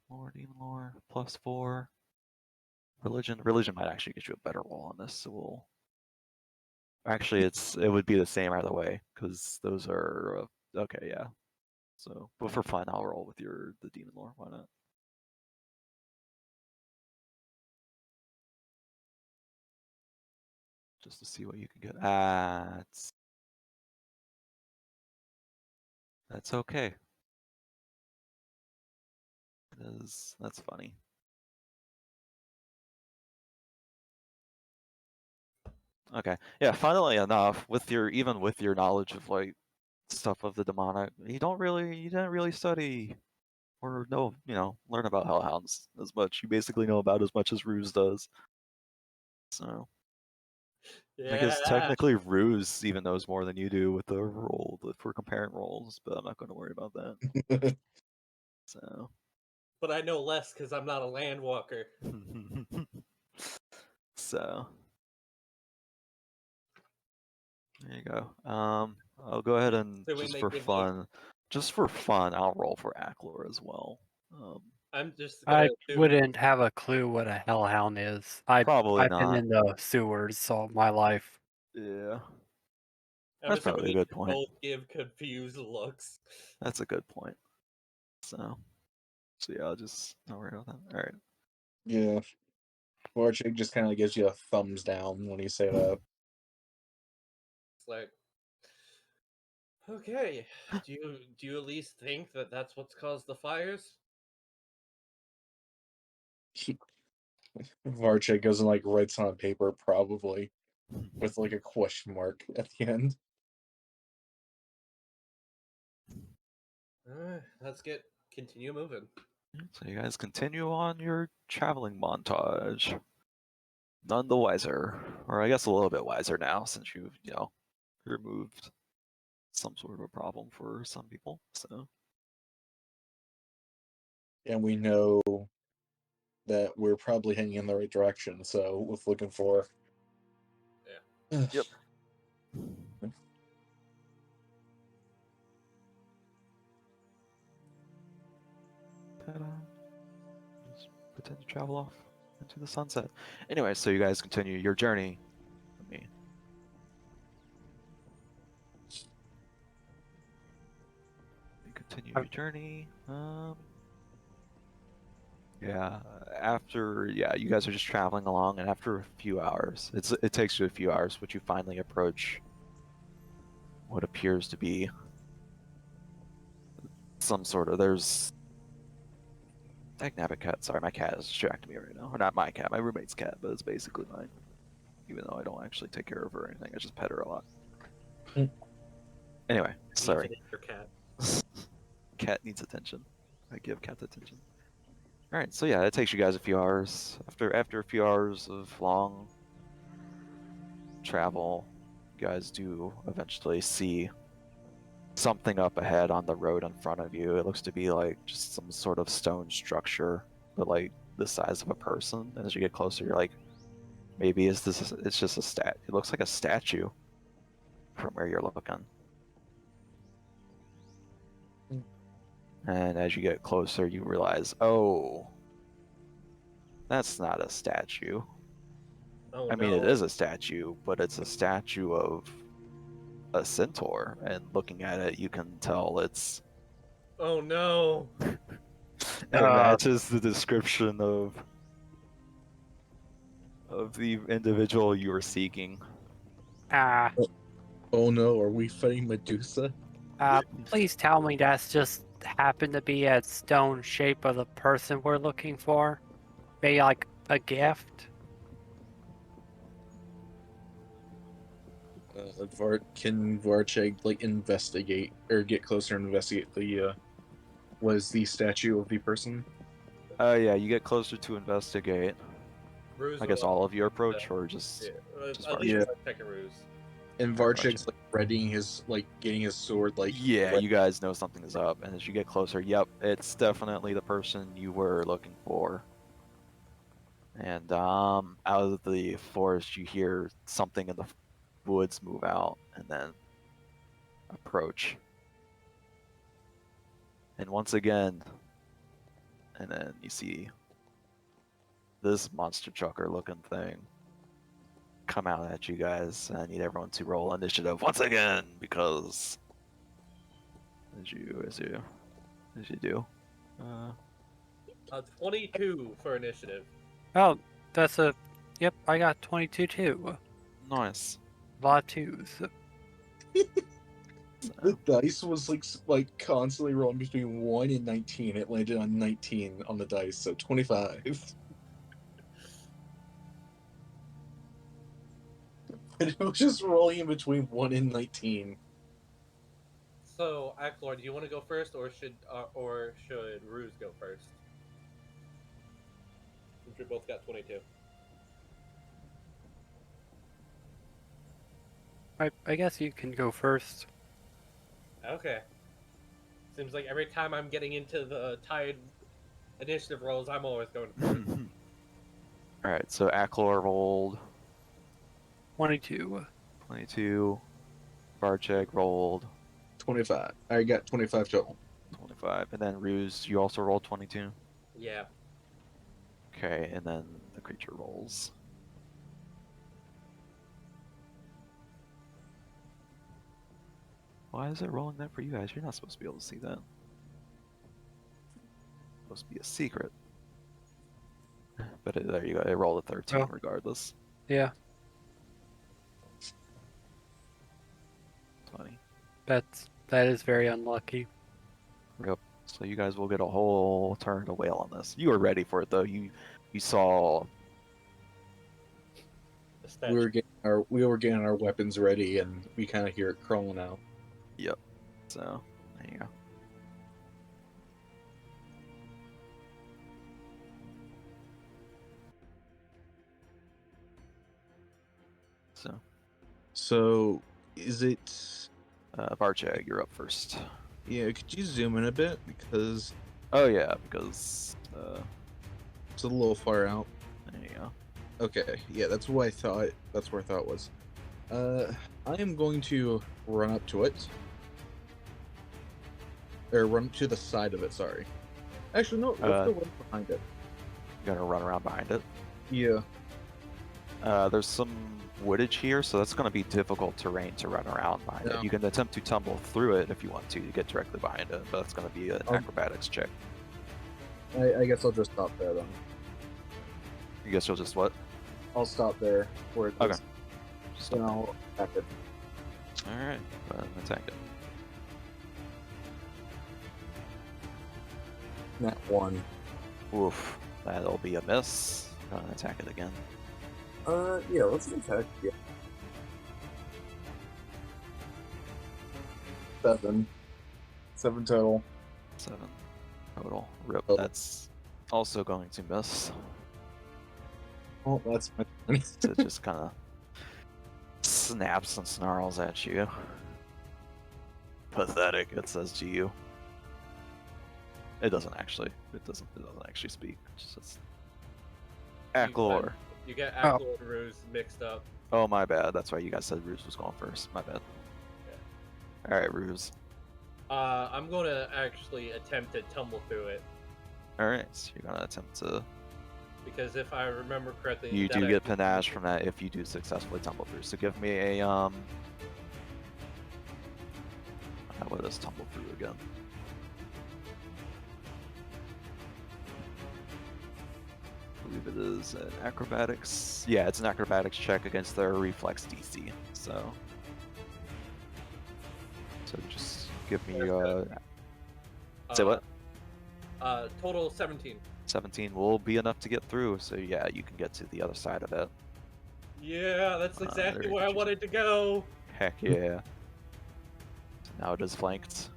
Lore, demon lore, +4. Religion might actually get you a better roll on this. So we'll. Actually, it would be the same either way because those are okay. Yeah. So, but for fun, I'll roll with the demon lore. Why not? Just to see what you can get. That's okay. That's funny. Okay. Yeah, funnily enough, even with your knowledge of like stuff of the demonic, you didn't really study or learn about hellhounds as much. You basically know about as much as Ruse does. So I guess yeah. technically Ruse even knows more than you do with the roll if we're comparing rolls, but I'm not going to worry about that. So. But I know less because I'm not a land walker. So there you go. I'll go ahead and So when just they for give fun, I'll roll for Acklor as well. I'm just gonna I assume wouldn't have a clue what a hellhound is. Probably I've been not. in the sewers all my life. Yeah, I'm that's assuming probably a they good point. both give confused looks. That's a good point. So yeah, I'll worry about that. All right. Yeah. Varcheg just kind of gives you a thumbs down when you say that. It's like, okay, do you at least think that that's what's caused the fires? Varcheg goes and like writes on a paper, probably, with like a question mark at the end. Let's continue moving. So you guys continue on your traveling montage. None the wiser, or I guess a little bit wiser now, since you've removed some sort of a problem for some people. So And we know that we're probably heading in the right direction, so with looking for. Yeah. Yep. and just pretend to travel off into the sunset. Anyway, so you guys continue your journey. Let me. You continue your journey. Yeah, you guys are just traveling along, and after a few hours, it takes you a few hours, but you finally approach what appears to be some sort of there's. Dagnabbit cat. Sorry, my cat is distracting me right now. Or not my cat, my roommate's cat, but it's basically mine. Even though I don't actually take care of her or anything, I just pet her a lot. Anyway, sorry. Your cat. Cat needs attention. I give cat attention. Alright, so yeah, it takes you guys a few hours. After a few hours of long travel, you guys do eventually see something up ahead on the road in front of you. It looks to be like just some sort of stone structure, but like the size of a person. And as you get closer, you're like, maybe it's just a stat. It looks like a statue from where you're looking. And as you get closer, you realize, oh, that's not a statue. Oh, I mean, no. it is a statue, but it's a statue of a centaur. And looking at it, you can tell it's. Oh, no. It matches the description of the individual you were seeking. Oh no, are we fighting Medusa? Please tell me that's just happened to be a stone shape of the person we're looking for. Maybe like a gift. Can Varcheg like investigate or get closer and investigate the was the statue of the person? Yeah, you get closer to investigate. Ruse I guess will- all of you approach, or just at Varcheg? least Yeah. take a ruse. And Varcheg's like readying his getting his sword yeah, ready. you guys know something is up, and as you get closer, yep, it's definitely the person you were looking for. And out of the forest, you hear something in the woods move out, and then approach. And once again, and then you see this monster trucker looking thing come out at you guys. I need everyone to roll initiative once again, because as you do. 22 for initiative. Oh, that's a. Yep, I got 22 too. Nice. A lot of twos. The dice was like constantly rolling between 1 and 19. It landed on 19 on the dice, so 25. And it was just rolling in between 1 and 19. So, Acklor, do you want to go first, or should Ruse go first? Since we both got 22. I guess you can go first. Okay. Seems like every time I'm getting into the tied initiative rolls, I'm always going first. Alright, so Acklor rolled 22. 22. Varcheg rolled 25. I got 25 total. 25. And then Ruse, you also rolled 22. Yeah. Okay, and then the creature rolls. Why is it rolling that for you guys? You're not supposed to be able to see that. It's supposed to be a secret. But there you go. It rolled a 13 Oh. regardless. Yeah, 20. that is very unlucky. Yep. So you guys will get a whole turn to wail on this. You were ready for it though. You saw. The statue. We were getting our weapons ready, and we kind of hear it crawling out. Yep. So there you go. So, is it? Varcheg, you're up first. Yeah, could you zoom in a bit because Oh yeah, because it's a little far out. there you go. Okay, yeah, that's what I thought. That's where I thought it was. I am going to run up to it, or run to the side of it. Sorry. Actually, no. Let's go right behind it. You're gonna run around behind it. Yeah. There's some woodage here, so that's gonna be difficult terrain to run around behind Yeah. it. You can attempt to tumble through it if you want to get directly behind it, but that's gonna be an acrobatics check. I guess I'll just stop there then. You guess you'll just what? I'll stop there where it's Okay. Just then I'll attack it. Alright, go ahead and attack it. That one. Oof, that'll be a miss. Go ahead and attack it again. Yeah, let's attack. Yeah. 7 total. 7 total. Rip, Oh. that's also going to miss. Oh, that's my turn. So it just kind of snaps and snarls at you. Pathetic, it says to you. It doesn't actually. It doesn't actually speak. It's just Acklor. You get Acklor and Ruse mixed up. Oh my bad. That's why you guys said Ruse was going first. My bad. All right, Ruse. I'm gonna actually attempt to tumble through it All right, so you're gonna attempt to. because if I remember correctly, You that do I- get panache from that if you do successfully tumble through. So give me a What is tumble through again? I believe it is an acrobatics. Yeah, it's an acrobatics check against their reflex DC. So just give me say what? Total 17. 17 will be enough to get through. So yeah, you can get to the other side of it. Yeah, that's exactly there where I you- wanted to go. Heck yeah. So now it is flanked.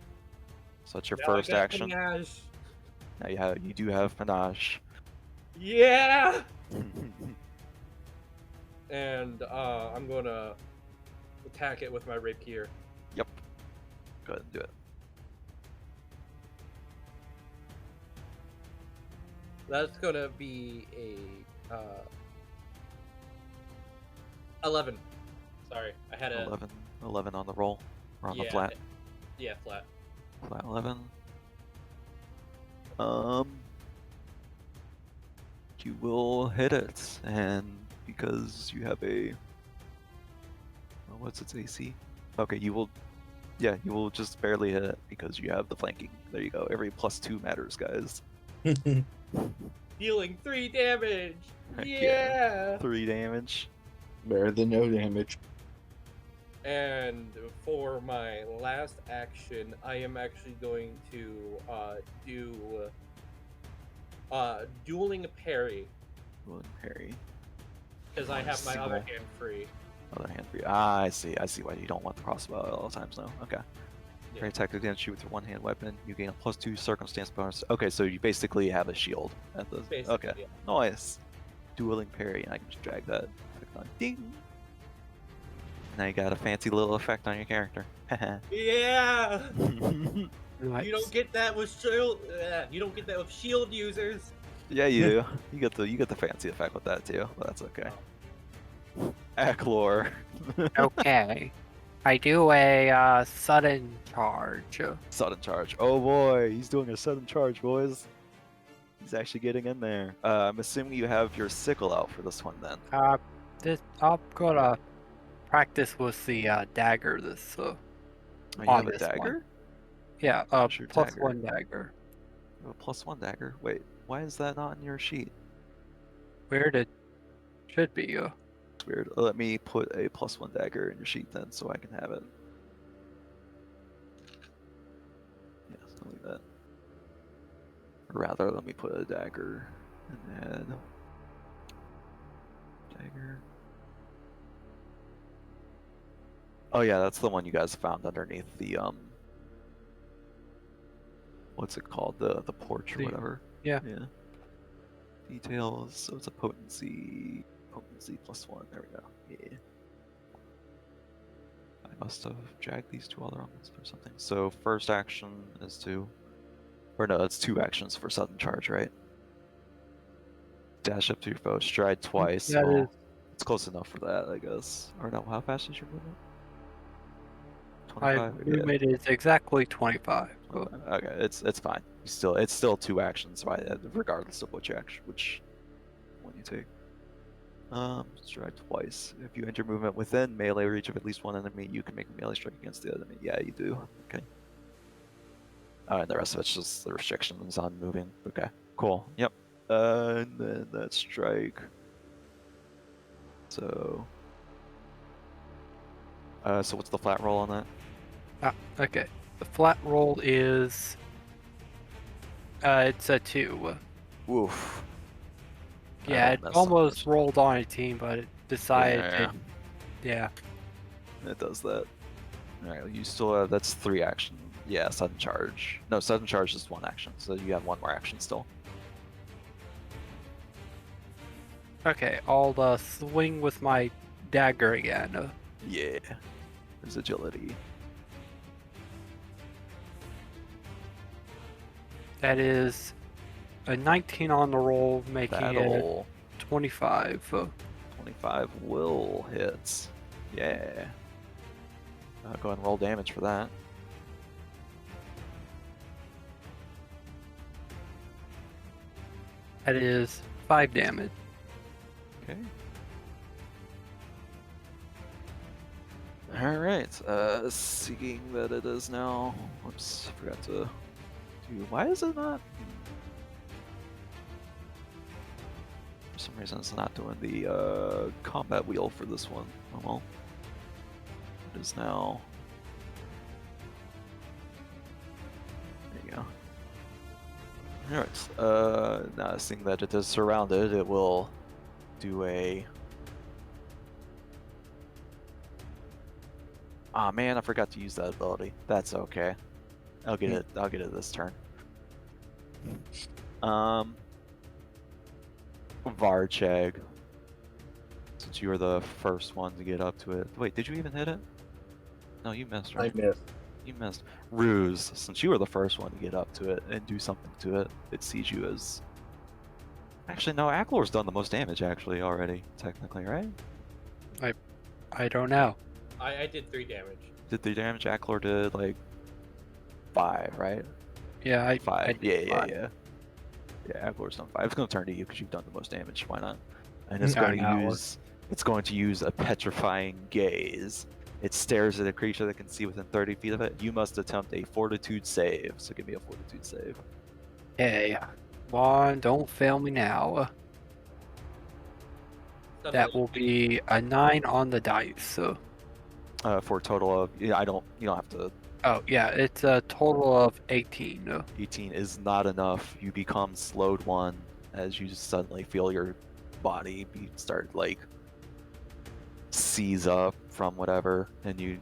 So that's your Now I first got action. panache. Now you do have panache. Yeah. And I'm gonna attack it with my rapier. Yep. Go ahead and do it. That's gonna be a 11. Sorry, I had a 11 on the roll. Or on the yeah, flat. Yeah, flat. Flat 11. You will hit it, and because you have a what's its AC? Okay, you will just barely hit it because you have the flanking. There you go. Every +2 matters, guys. Dealing 3 damage. Heck Yeah. 3 damage. Better than no damage. And for my last action, I am actually going to do dueling parry Will parry. because I have my other hand free. Other hand free. Ah, I see why you don't want the crossbow at all times now. Okay. Yeah. Parry attack against you with your one-hand weapon. You gain a +2 circumstance bonus. Okay, so you basically have a shield at the. Basically, Okay. yeah. Nice. Dueling parry, and I can just drag that effect on. Ding. Now you got a fancy little effect on your character. Yeah. Nice. You don't get that with shield. You don't get that with shield users. Yeah, you do. You get the fancy effect with that too. But that's okay. Acklor. Okay. I do a sudden charge. Sudden charge. Oh boy, he's doing a sudden charge, boys. He's actually getting in there. I'm assuming you have your sickle out for this one then. I'm gonna practice with the dagger. Oh, you on have a this one. dagger? Yeah, What's your plus dagger? 1 dagger. You have a +1 dagger? Wait, why is that not in your sheet? Weird. It should be. It's weird. Let me put a +1 dagger in your sheet then so I can have it. Yeah, something like that. Or rather, let me put a dagger and add dagger. Oh yeah, that's the one you guys found underneath the what's it called? The porch or The- whatever. yeah. Yeah. Details. So it's a potency +1. There we go. Yeah. I must have dragged these 2 other ones or something. So first action is to, or no, it's 2 actions for sudden charge, right? Dash up to your foe, stride twice. That well, is- It's close enough for that, I guess. Or no, how fast is your movement? My 25? Yeah. movement is exactly 25. Okay, it's fine. It's still 2 actions, right? Regardless of which one you take. Strike twice. If you enter movement within melee reach of at least one enemy, you can make a melee strike against the enemy. Yeah, you do. Okay. And the rest of it's just the restrictions on moving. Okay, cool. Yep. And then that strike. So. So what's the flat roll on that? Okay. The flat roll is. It's a 2. Woof. Yeah, That'll it mess up almost much. rolled on a team, but it decided Yeah. to. Yeah. It does that. Alright, you still have, that's 3 action. Yeah, sudden charge. No, sudden charge is 1 action, so you have 1 more action still. Okay, I'll swing with my dagger again. Yeah. There's agility. That is a 19 on the roll, making it That'll 25. 25 will hit. Yeah. Go ahead and roll damage for that. That is 5 damage. Okay. Alright, seeing that it is now. Whoops, forgot to do. Why is it not? For some reason, it's not doing the combat wheel for this one. Oh well. It is now. There you go. Alright, now seeing that it is surrounded, it will do a. Ah man, I forgot to use that ability. That's okay. I'll get it. I'll get it this turn. Varcheg. Since you were the first one to get up to it. Wait, did you even hit it? No, you missed, right? I missed. You missed. Ruse, since you were the first one to get up to it and do something to it, it sees you as. Actually, no, Aklor's done the most damage actually already, technically, right? I don't know. I did 3 damage. Did 3 damage? Aklor did like 5, right? Yeah, I 5. did Yeah. 5. Yeah, Aklor's done 5. It's gonna turn to you because you've done the most damage. Why not? And it's I going to know. use. It's going to use a petrifying gaze. It stares at a creature that can see within 30 feet of it. You must attempt a fortitude save. So give me a fortitude save. Hey, come on, don't fail me now. That will be a 9 on the dice. So. For a total of. Yeah, you don't have to. Oh, yeah, it's a total of 18. 18 is not enough. You become slowed 1 as you suddenly feel your body start like seize up from whatever, and you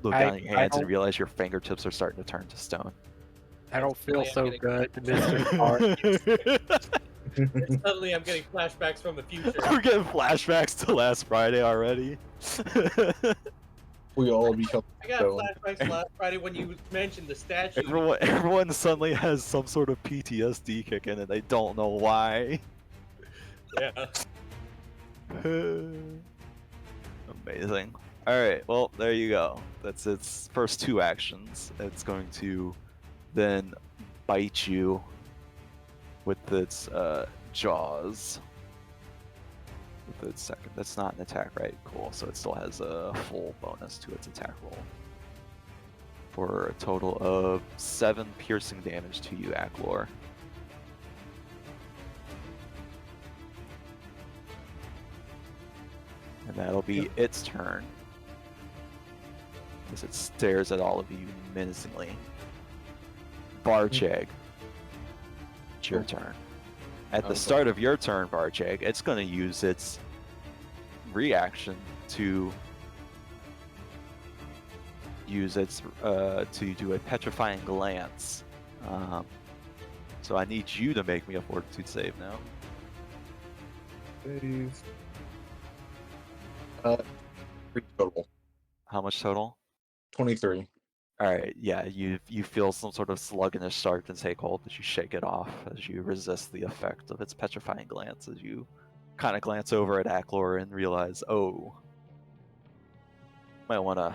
look down at your hands and realize your fingertips are starting to turn to stone. I don't feel so getting- good, Mr. Stark. Suddenly I'm getting flashbacks from the future. We're getting flashbacks to last Friday already. We all become I got stone. flashbacks last Friday when you mentioned the statue. Everyone suddenly has some sort of PTSD kick in and they don't know why. Yeah. Amazing. Alright, well, there you go. That's its first 2 actions. It's going to then bite you with its jaws. With its second. That's not an attack, right? Cool. So it still has a full bonus to its attack roll. For a total of 7 piercing damage to you, Aklor. And that'll be its turn. As it stares at all of you menacingly. Varcheg. It's your turn. At the start of your turn, Varcheg, it's going to use its reaction to use its to do a petrifying glance. So I need you to make me a fortitude save now. Save. 3 total. How much total? 23. All right, yeah, you feel some sort of sluggishness start to take hold, but you shake it off as you resist the effect of its petrifying glance. As you kind of glance over at Aklor and realize, oh, might want to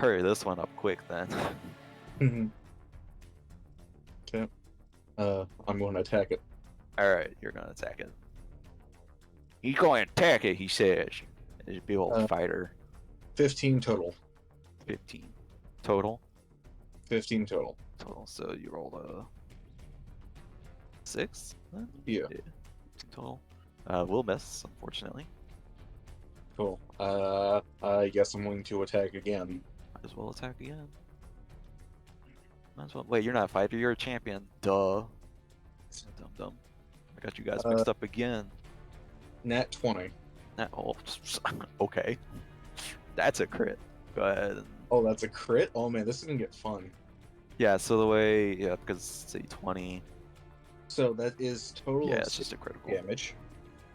hurry this one up quick then. Okay. I'm going to attack it. All right, you're gonna attack it. He's going to attack it. He says. He's a big old fighter. 15 total. 15 total. 15 total. Total. So you rolled a 6. Then? Yeah. 15 total. We'll miss, unfortunately. Cool. I guess I'm going to attack again. Might as well attack again. Might as well. Wait, you're not a fighter. You're a champion. Duh. Dumb. I got you guys mixed up again. Nat 20. Oh, okay. That's a crit. Go ahead. Oh, that's a crit? Oh man, this is gonna get fun. Yeah, so the way, because say 20. So that is total Yeah, of it's just a critical. damage.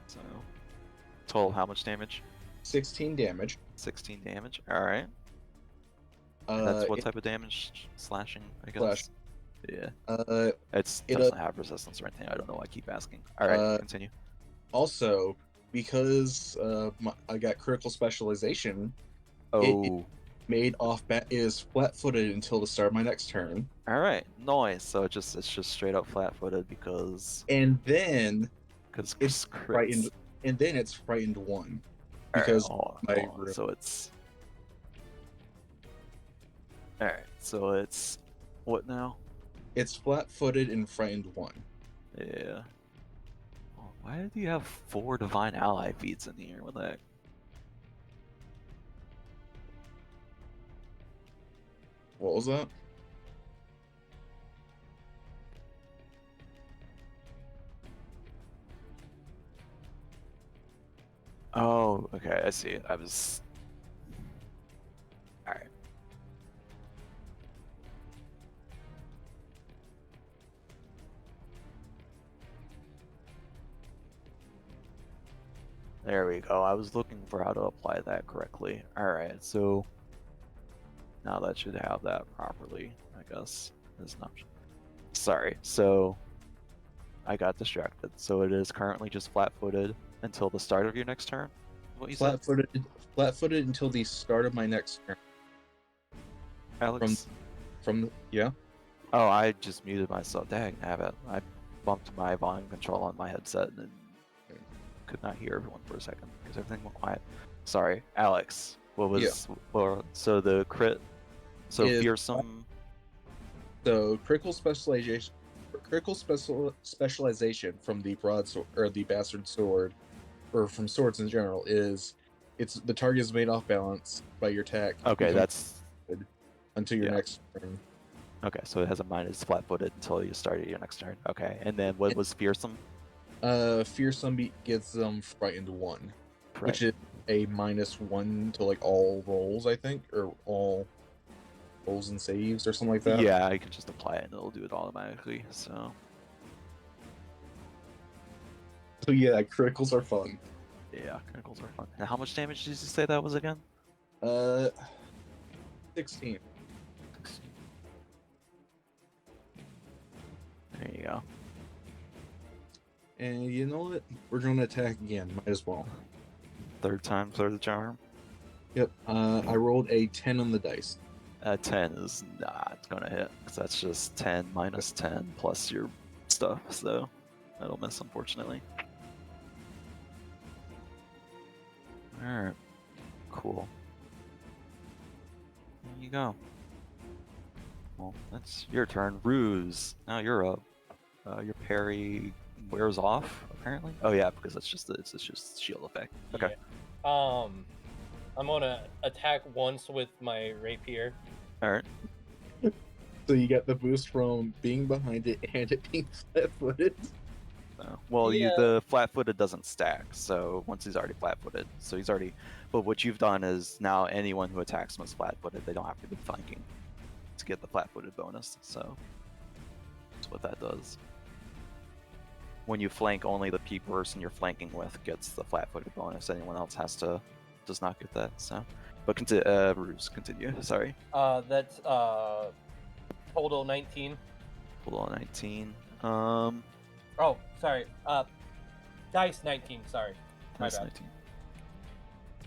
So, total how much damage? 16 damage. 16 damage. Alright. That's what type of damage? Slashing, I guess? Slash. Yeah. It doesn't have resistance or anything. I don't know. I keep asking. Alright, continue. Also, because I got critical specialization, Oh. made off bat is flat-footed until the start of my next turn, Alright, nice. So it's just straight up flat-footed because then it's frightened, crits. and then it's frightened 1 Alright, because hold on. So it's alright. So it's what now? it's flat-footed and frightened 1. Yeah. Oh, why do you have 4 divine ally feats in here? What the heck? What was that? Oh, okay, I see. I was. Alright. There we go. I was looking for how to apply that correctly. Alright, so. Now that should have that properly, I guess. Is an option. Sorry, so. I got distracted. So it is currently just flat-footed until the start of your next turn? What you said? Flat-footed until the start of my next turn. Alex? Yeah. Oh, I just muted myself. Dang, nabbit. I bumped my volume control on my headset and could not hear everyone for a second because everything went quiet. Sorry, Alex. What was so the crit? So fearsome. So critical specialization from the broadsword or the bastard sword, or from swords in general, is the target is made off balance by your attack. Okay, that's until your next turn. Okay, so it has a minus flat-footed until you start your next turn. Okay, and then what was fearsome? Fearsome gets them frightened 1, which is a -1 to like all rolls, I think, or all rolls and saves or something like that. Yeah, I can just apply it and it'll do it automatically. So yeah, criticals are fun. yeah, criticals are fun. And how much damage did you say that was again? 16. There you go. And you know what? We're going to attack again. Might as well. Third time's the charm. Yep. I rolled a 10 on the dice. 10 is not gonna hit because that's just 10 minus 10 plus your stuff, so that'll miss, unfortunately. Alright, cool. There you go. Well, that's your turn. Ruse, now you're up. Your parry wears off, apparently. Oh yeah, because it's just shield effect. Okay. Yeah. I'm gonna attack once with my rapier. Alright. So you get the boost from being behind it and it being flat-footed. Well, Yeah. the flat-footed doesn't stack, so once he's already flat-footed, so he's already. But what you've done is now anyone who attacks him is flat-footed. They don't have to be flanking to get the flat-footed bonus. So that's what that does. When you flank, only the person you're flanking with gets the flat-footed bonus. Anyone else does not get that. So, but Ruse, continue. Sorry. That's total 19. Total 19. Oh, sorry. Dice 19. Sorry. My Nice bad. 19.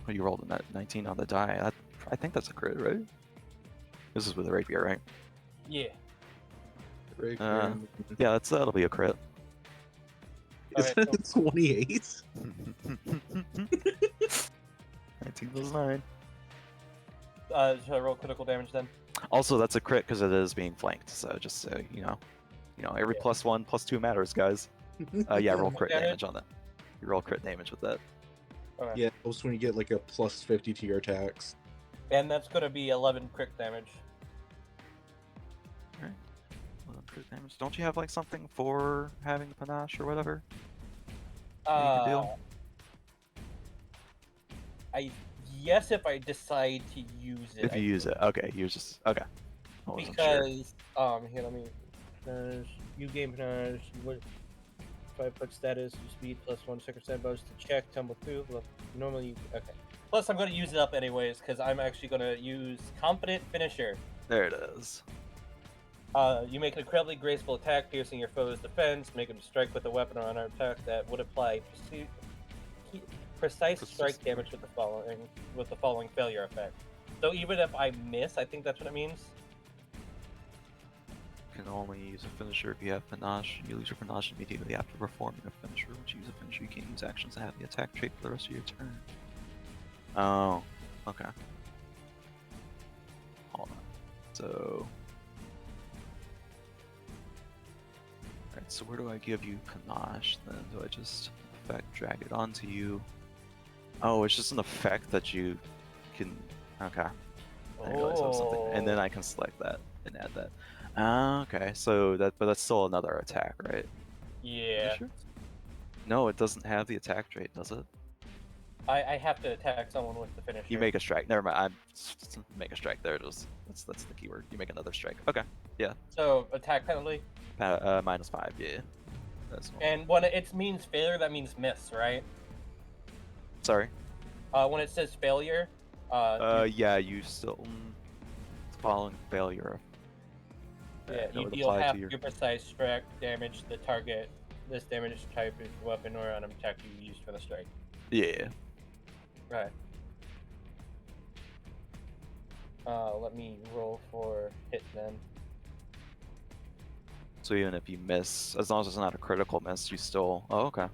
Oh, you rolled a 19 on the die. I think that's a crit, right? This is with a rapier, right? Yeah. Right Uh, here. Yeah, that'll be a crit. Is Alright, that 28? 19 plus 9. Should I roll critical damage then? Also, that's a crit because it is being flanked. So just so you know, every Yeah. +1, +2 matters, guys. Yeah, roll crit Damage? damage on that. You roll crit damage with that. Okay. Yeah, most when you get like a plus 50 to your attacks. And that's gonna be 11 crit damage. Well, crit damage. Don't you have like something for having panache or whatever? you can do? Yes, if I decide to use it. If you use it, okay. You're just okay. I wasn't sure. Because here, let me. You gain panache. What? If I put status, you speed +1 2% bonus to check, tumble through. Look, normally, okay. Plus, I'm going to use it up anyways because I'm actually going to use confident finisher. There it is. You make an incredibly graceful attack, piercing your foe's defense. Make him strike with a weapon or unarmed attack that would apply precise strike damage with the following failure effect. So even if I miss, I think that's what it means. You can only use a finisher if you have panache. You lose your panache immediately after performing a finisher. Once you use a finisher, you can't use actions that have the attack trait for the rest of your turn. Oh, okay. Hold on. So, alright. So where do I give you panache then? Do I just drag it onto you? Oh, it's just an effect that you can. Okay. I realize that was something, and then I can select that and add that. Okay, so but that's still another attack, right? Yeah. Sure? No, it doesn't have the attack trait, does it? I have to attack someone with the finisher. You make a strike. Never mind. Make a strike. There it is. That's the keyword. You make another strike. Okay. Yeah. So attack penalty. -5. Yeah. That's normal. And when it means failure, that means miss, right? Sorry. When it says failure, Yeah. You still following failure. you deal half your precise strike damage to the target. This damage type is weapon or an attack you used for the strike. Yeah. Right. Let me roll for hit then. So even if you miss, as long as it's not a critical miss, you still. Oh, okay.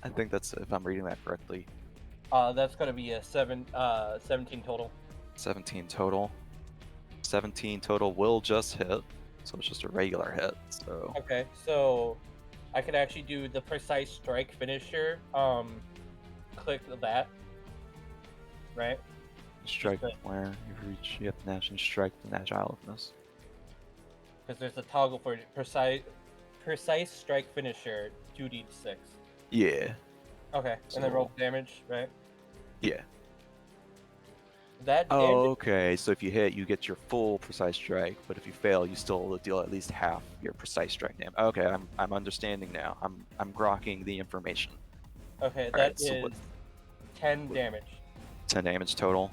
I think that's if I'm reading that correctly. That's gonna be a 17 total. 17 total. 17 total will just hit, so it's just a regular hit. So Okay, so I could actually do the precise strike finisher. Click that. Right. strike Okay. where you reach. You have to naturally strike with an agileness. Because there's a toggle for precise strike finisher 2d6. Yeah. Okay, and then roll damage, right? Yeah. That damage. Oh, okay. So if you hit, you get your full precise strike, but if you fail, you still deal at least half your precise strike damage. Okay, I'm understanding now. I'm grokking the information. Okay, All that right, so is 10 damage. 10 damage total.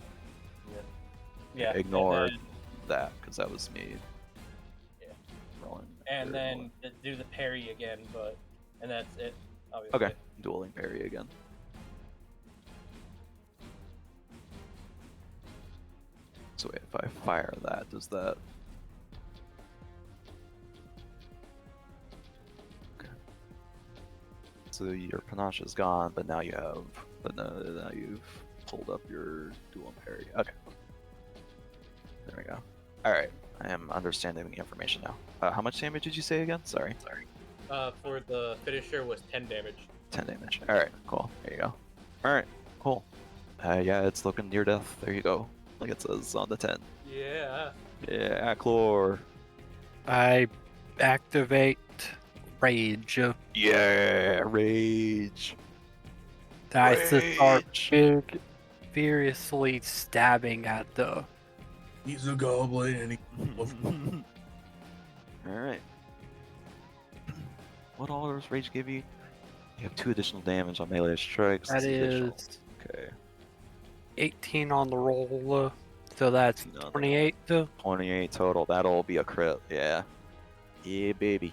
Yeah. Ignore that because that was me. Yeah. Rolling. And or then rolling. do the parry again, and that's it. Obviously. Okay, dueling parry again. So wait, if I fire that, does that? Okay. So your panache is gone, but now you have, now you've pulled up your dual parry. Okay. There we go. All right, I am understanding the information now. How much damage did you say again? Sorry. For the finisher was 10 damage. 10 damage. All right, cool. There you go. All right, cool. Yeah, it's looking near death. There you go. Like it says on the 10. Yeah. Yeah, Chlor. I activate Rage. Yeah, rage. I start Rage. furiously stabbing at the. He's a goblin and he. All right. What all does rage give you? You have 2 additional damage on melee strikes. That That's additional. is Okay. 18 on the roll, so that's 18 on the 28. 28 total. That'll be a crit. Yeah. Yeah, baby.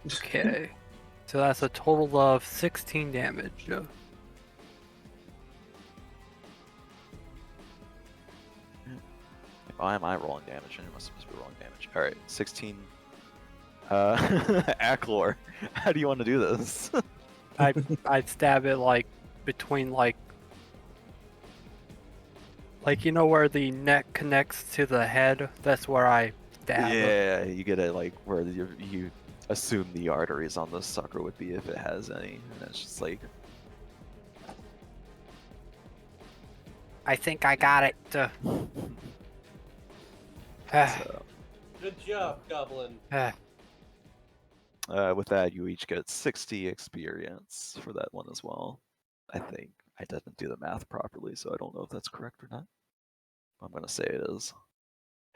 Okay, so that's a total of 16 damage. Why am I rolling damage? I must be rolling damage. All right, 16. Aclor, how do you want to do this? I'd stab it like between like you know where the neck connects to the head. That's where I stab. Yeah, you get it like where you assume the arteries on this sucker would be if it has any, and it's just like. I think I got it. So, Good job, Goblin. with that, you each get 60 experience for that one as well. I think I didn't do the math properly, so I don't know if that's correct or not. I'm gonna say it is.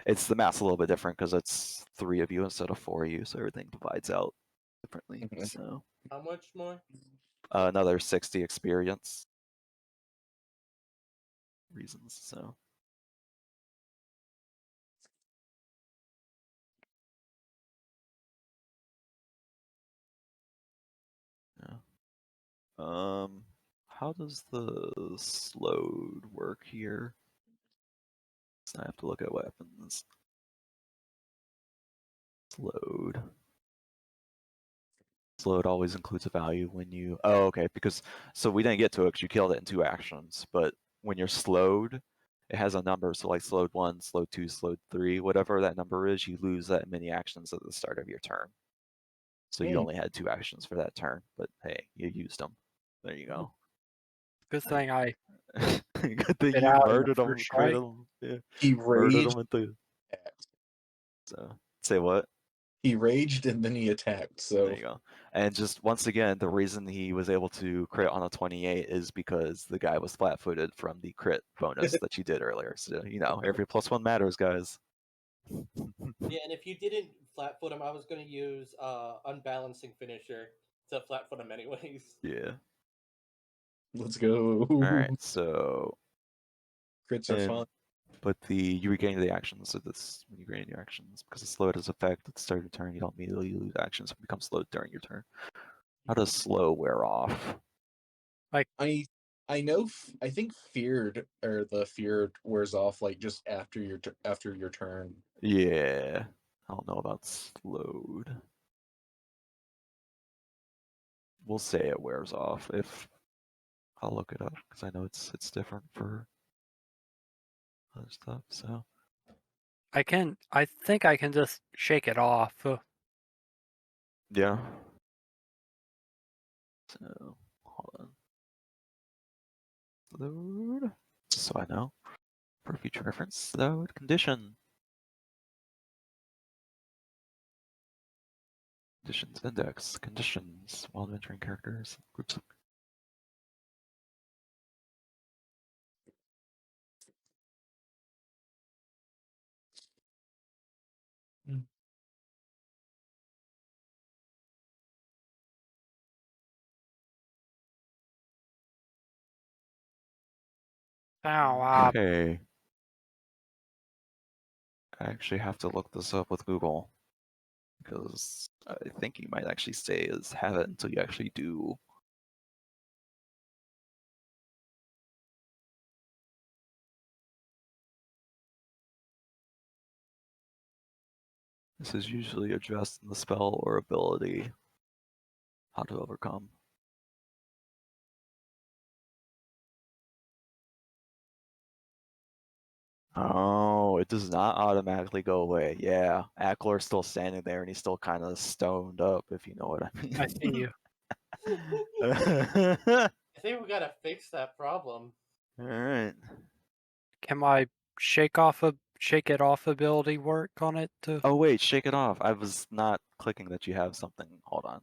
It's the math's a little bit different because it's 3 of you instead of 4 of you, so everything divides out differently. So How much more? another 60 experience reasons. So yeah. How does the slowed work here? So I have to look at weapons. Slowed. Slowed always includes a value when you. Oh, okay. Because so we didn't get to it because you killed it in 2 actions. But when you're slowed, it has a number. So like slowed 1, slowed 2, slowed 3, whatever that number is, you lose that many actions at the start of your turn. So you only had 2 actions for that turn. But hey, you used them. There you go. Good thing I Good thing it you out in the murdered him, first crit strike. him. Yeah. He Murdered raged. him with the. So say what? He raged and then he attacked. So There you go. And just once again, the reason he was able to crit on a 28 is because the guy was flat-footed from the crit bonus that you did earlier. So every +1 matters, guys. Yeah, and if you didn't flatfoot him, I was going to use unbalancing finisher to flatfoot him anyways. Yeah. let's go. All right. So, Crits are fun. but you regain the actions. So this when you regain your actions because it's slowed as effect at the start of your turn. You don't immediately lose actions. It becomes slowed during your turn. How does slow wear off? I know. I think feared or the feared wears off like just after your turn. Yeah. I don't know about slowed. We'll say it wears off. If I'll look it up because I know it's different for other stuff. So I think I can just shake it off. yeah. So hold on. Load. Just so I know. For future reference, load condition. Conditions index. Conditions. While entering characters. Groups. Ow, Okay. I actually have to look this up with Google. Because I think you might actually say is have it until you actually do. This is usually addressed in the spell or ability. How to overcome. Oh, it does not automatically go away. Yeah, Ackler's still standing there and he's still kind of stoned up, if you know what I mean. I see you. I think we got to fix that problem. Alright. Can my shake it off ability work on it too? Oh, wait, shake it off. I was not clicking that you have something. Hold on.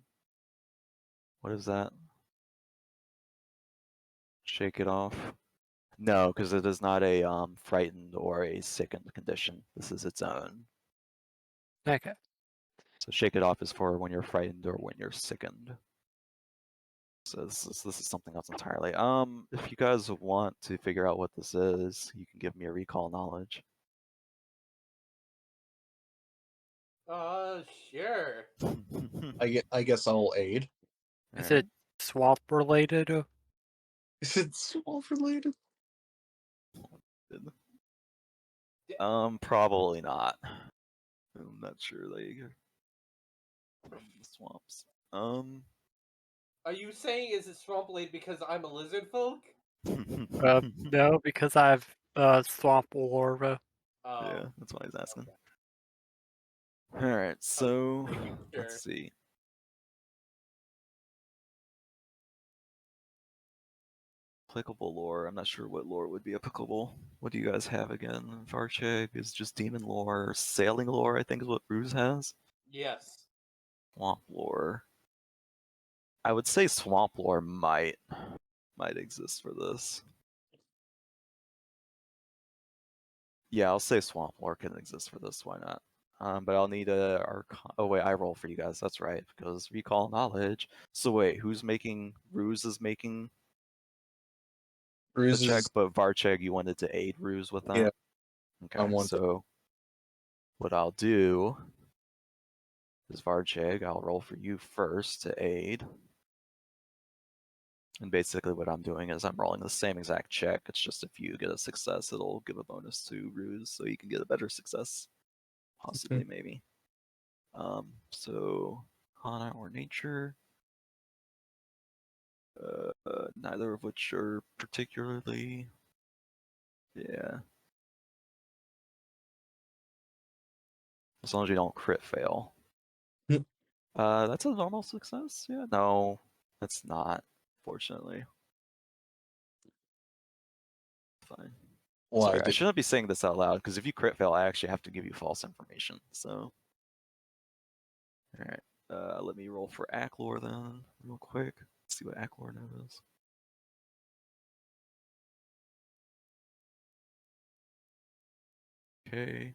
What is that? Shake it off? No, because it is not a frightened or a sickened condition. This is its own. Okay. So shake it off is for when you're frightened or when you're sickened. So this is something else entirely. If you guys want to figure out what this is, you can give me a recall knowledge. Sure. I guess I'll aid. Is it swamp related? Is it swamp related? Probably not. I'm not sure. Like from the swamps. Are you saying is it swamp blade because I'm a lizard folk? No, because I have swamp larva. Yeah, that's why he's asking. Okay. All right, so making sure. let's see. Applicable lore. I'm not sure what lore would be applicable. What do you guys have again? Varcheg is just demon lore. Sailing lore, I think, is what Ruse has. Yes. Swamp lore. I would say swamp lore might exist for this. Yeah, I'll say swamp lore can exist for this. Why not? But I'll need a oh wait, I roll for you guys. That's right, because recall knowledge. So wait, who's making? Ruse is making the Ruse check, is but Varcheg, you wanted to aid Ruse with that. Yeah, I Okay, want to. so what I'll do is Varcheg, I'll roll for you first to aid. And basically what I'm doing is I'm rolling the same exact check. It's just if you get a success, it'll give a bonus to Ruse, so you can get a better success. Possibly, maybe. So Hana or Nature. Neither of which are particularly. Yeah. As long as you don't crit fail. That's a normal success. Yeah. No, that's not. Fortunately. Fine. Well, Sorry, I shouldn't be saying this out loud because if you crit fail, I actually have to give you false information. So. All right. Let me roll for Acklor then, real quick. Let's see what Acklor knows. Okay.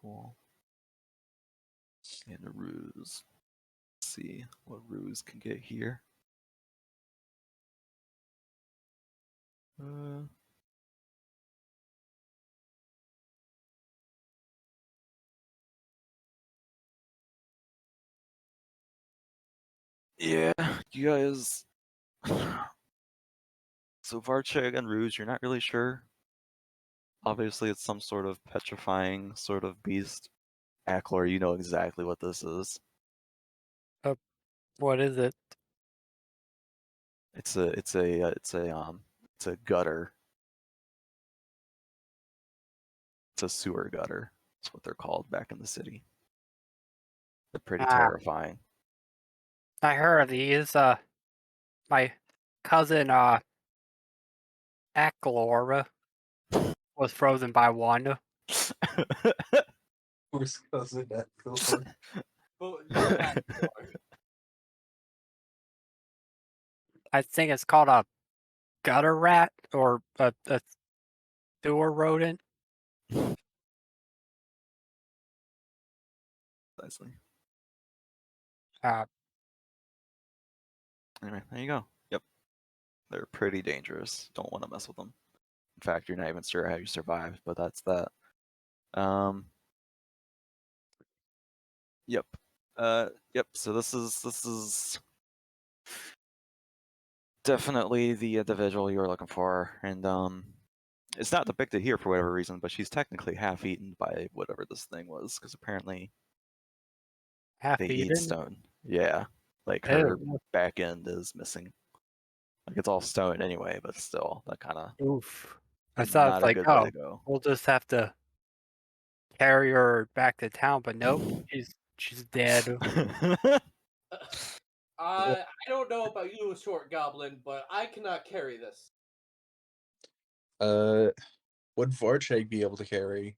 Cool. And a Ruse. Let's see what Ruse can get here. Yeah, you guys. So Varcheg and Ruse, you're not really sure. Obviously, it's some sort of petrifying sort of beast. Acklor, you know exactly what this is. What is it? It's a gutter. It's a sewer gutter. That's what they're called back in the city. They're pretty terrifying. I heard of these. My cousin Aklora was frozen by one. Where's cousin at? But you're at I think it's called a gutter rat or a sewer rodent. Precisely. Uh, Anyway, there you go. Yep. They're pretty dangerous. Don't want to mess with them. In fact, you're not even sure how you survived, but that's that. Yep. Yep. So this is definitely the individual you were looking for, and it's not depicted here for whatever reason, but she's technically half eaten by whatever this thing was, because apparently half they eat eaten. stone. Yeah, like her back end is missing. Like it's all stone anyway, but still, that kind of Oof. I thought not it's a like, good way oh, to go. we'll just have to carry her back to town, but nope, she's dead. I don't know about you, short goblin, but I cannot carry this. Would Varcheg be able to carry?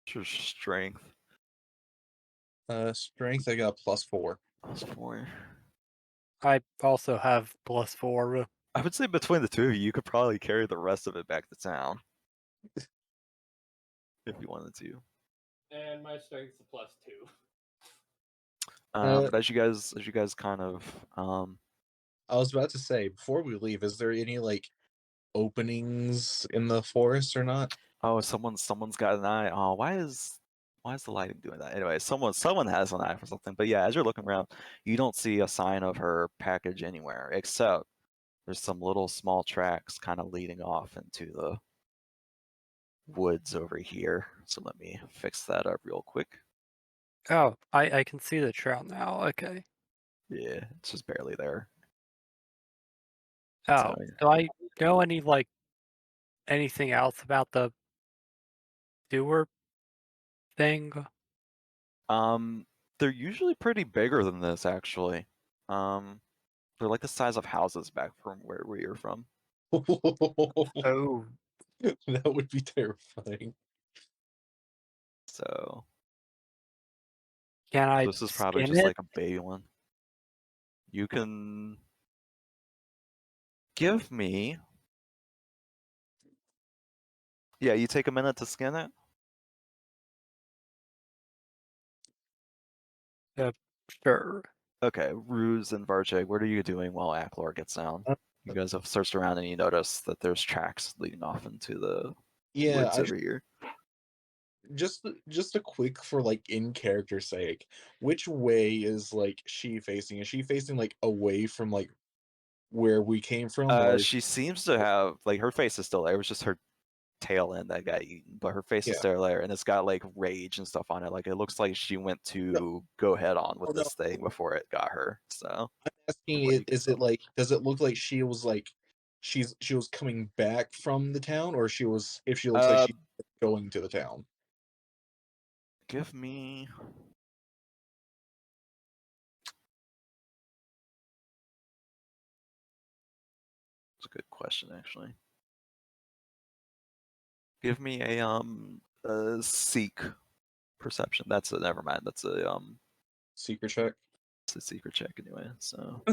Just strength. Strength, I got +4. +4. I also have +4. I would say between the two of you, you could probably carry the rest of it back to town. If you wanted to. And my strength's a +2. But as you guys kind of I was about to say, before we leave, is there any like openings in the forest or not? oh, someone's got an eye. Oh, why is the lighting doing that? Anyway, someone has an eye for something. But yeah, as you're looking around, you don't see a sign of her package anywhere except there's some little small tracks kind of leading off into the woods over here. So let me fix that up real quick. Oh, I can see the trail now. Okay. Yeah, it's just barely there. Oh, So, do I know anything else about the sewer thing? they're usually pretty bigger than this, actually. They're like the size of houses back from where you're from. Oh, That would be terrifying. So can I this is probably skin just it? like a baby one. You can give me. Yeah, you take a minute to skin it. Sure. Okay, Ruse and Varjay, what are you doing while Aklor gets down? You guys have searched around and you notice that there's tracks leading off into the Yeah, woods over here. just a quick for like in character sake. Which way is like she facing? Is she facing like away from like where we came from, or She seems to have like her face is still there. It was just her tail end that got eaten, but her face is Yeah. still there, and it's got like rage and stuff on it. Like it looks like she went to go head on with Oh, no. this thing before it got her. So asking what do it you can is tell? it like does it look like she was like she was coming back from the town, or she was if she looks like she's going to the town? Give me. It's a good question, actually. Give me a seek perception. That's a never mind. That's Secret check. it's a secret check anyway. So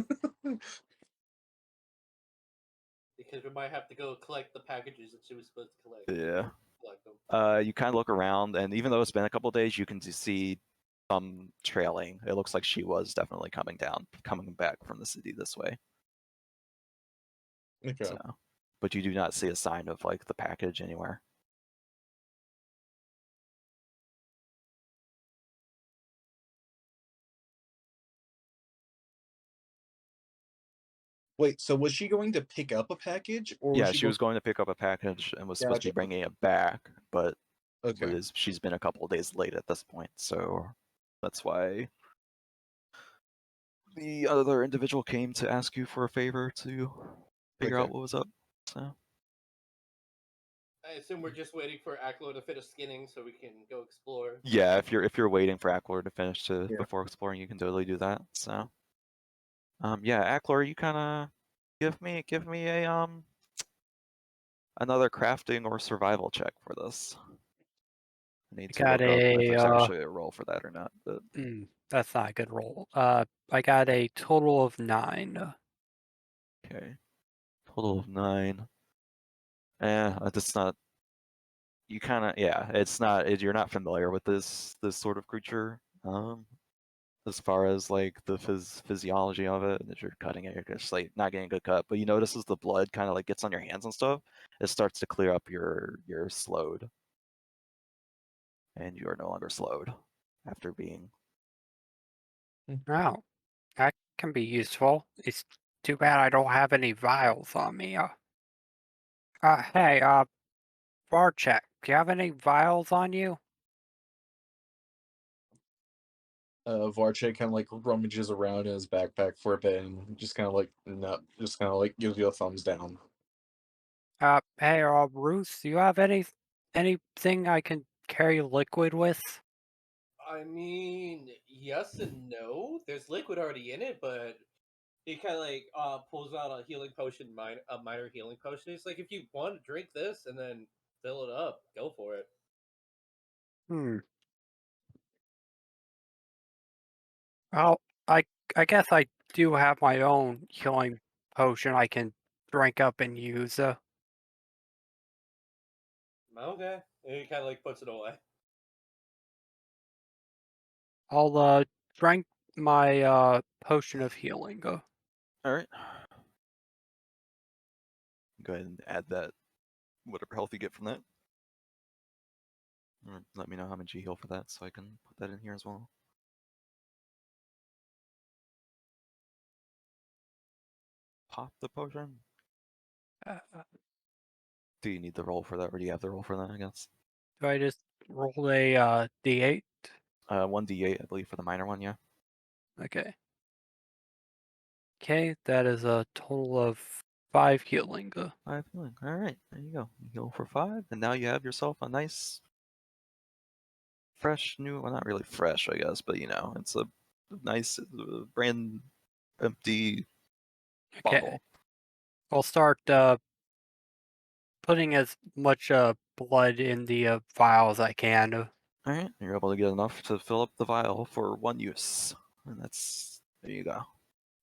Because we might have to go collect the packages that she was supposed to collect. yeah. Collect them. You kind of look around, and even though it's been a couple days, you can see some trailing. It looks like she was definitely coming back from the city this way. Okay. So, but you do not see a sign of like the package anywhere. Wait, so was she going to pick up a package, or was Yeah, she she going? was going to pick up a package and was supposed to Gotcha. be bringing it back, but Okay. she's been a couple of days late at this point, so that's why the other individual came to ask you for a favor to figure Okay. out what was up. So I assume we're just waiting for Aklo to finish skinning so we can go explore. yeah, if you're waiting for Aklor to finish Yeah. before exploring, you can totally do that. So yeah, Aklor, you kind of give me a another crafting or survival check for this. I need I to got look up if a there's actually a roll for that or not. But that's not a good roll. I got a total of 9. okay, total of 9. That's not. You kind of yeah. It's not. You're not familiar with this sort of creature. As far as like the physiology of it, and as you're cutting it, you're just like not getting a good cut. But you notice as the blood kind of like gets on your hands and stuff, it starts to clear up your slowed, and you are no longer slowed after being. Oh, that can be useful. It's too bad I don't have any vials on me. Hey, Varchek, do you have any vials on you? Varche kind of like rummages around in his backpack for a bit and just kind of like no, just kind of like gives you a thumbs down. Hey, Bruce, do you have anything I can carry liquid with? I mean, yes and no. There's liquid already in it, but he kind of like pulls out a healing potion, a minor healing potion. He's like, if you want to drink this and then fill it up, go for it. Hmm. Well, I I guess I do have my own healing potion I can drink up and use. Okay. And he kind of like puts it away. I'll drink my potion of healing. All right. Go ahead and add that whatever health you get from that. Or let me know how much you heal for that, so I can put that in here as well. pop the potion. Uh, Do you need the roll for that, or do you have the roll for that? I guess. do I just roll a d8? 1d8, I believe, for the minor one. Yeah. Okay. Okay, that is a total of 5 healing. 5 healing. All right, there you go. You heal for 5, and now you have yourself a nice, fresh new. Well, not really fresh, I guess, but it's a nice, brand empty Okay. bottle. I'll start putting as much blood in the vial as I can. All right, you're able to get enough to fill up the vial for 1 use, and there you go.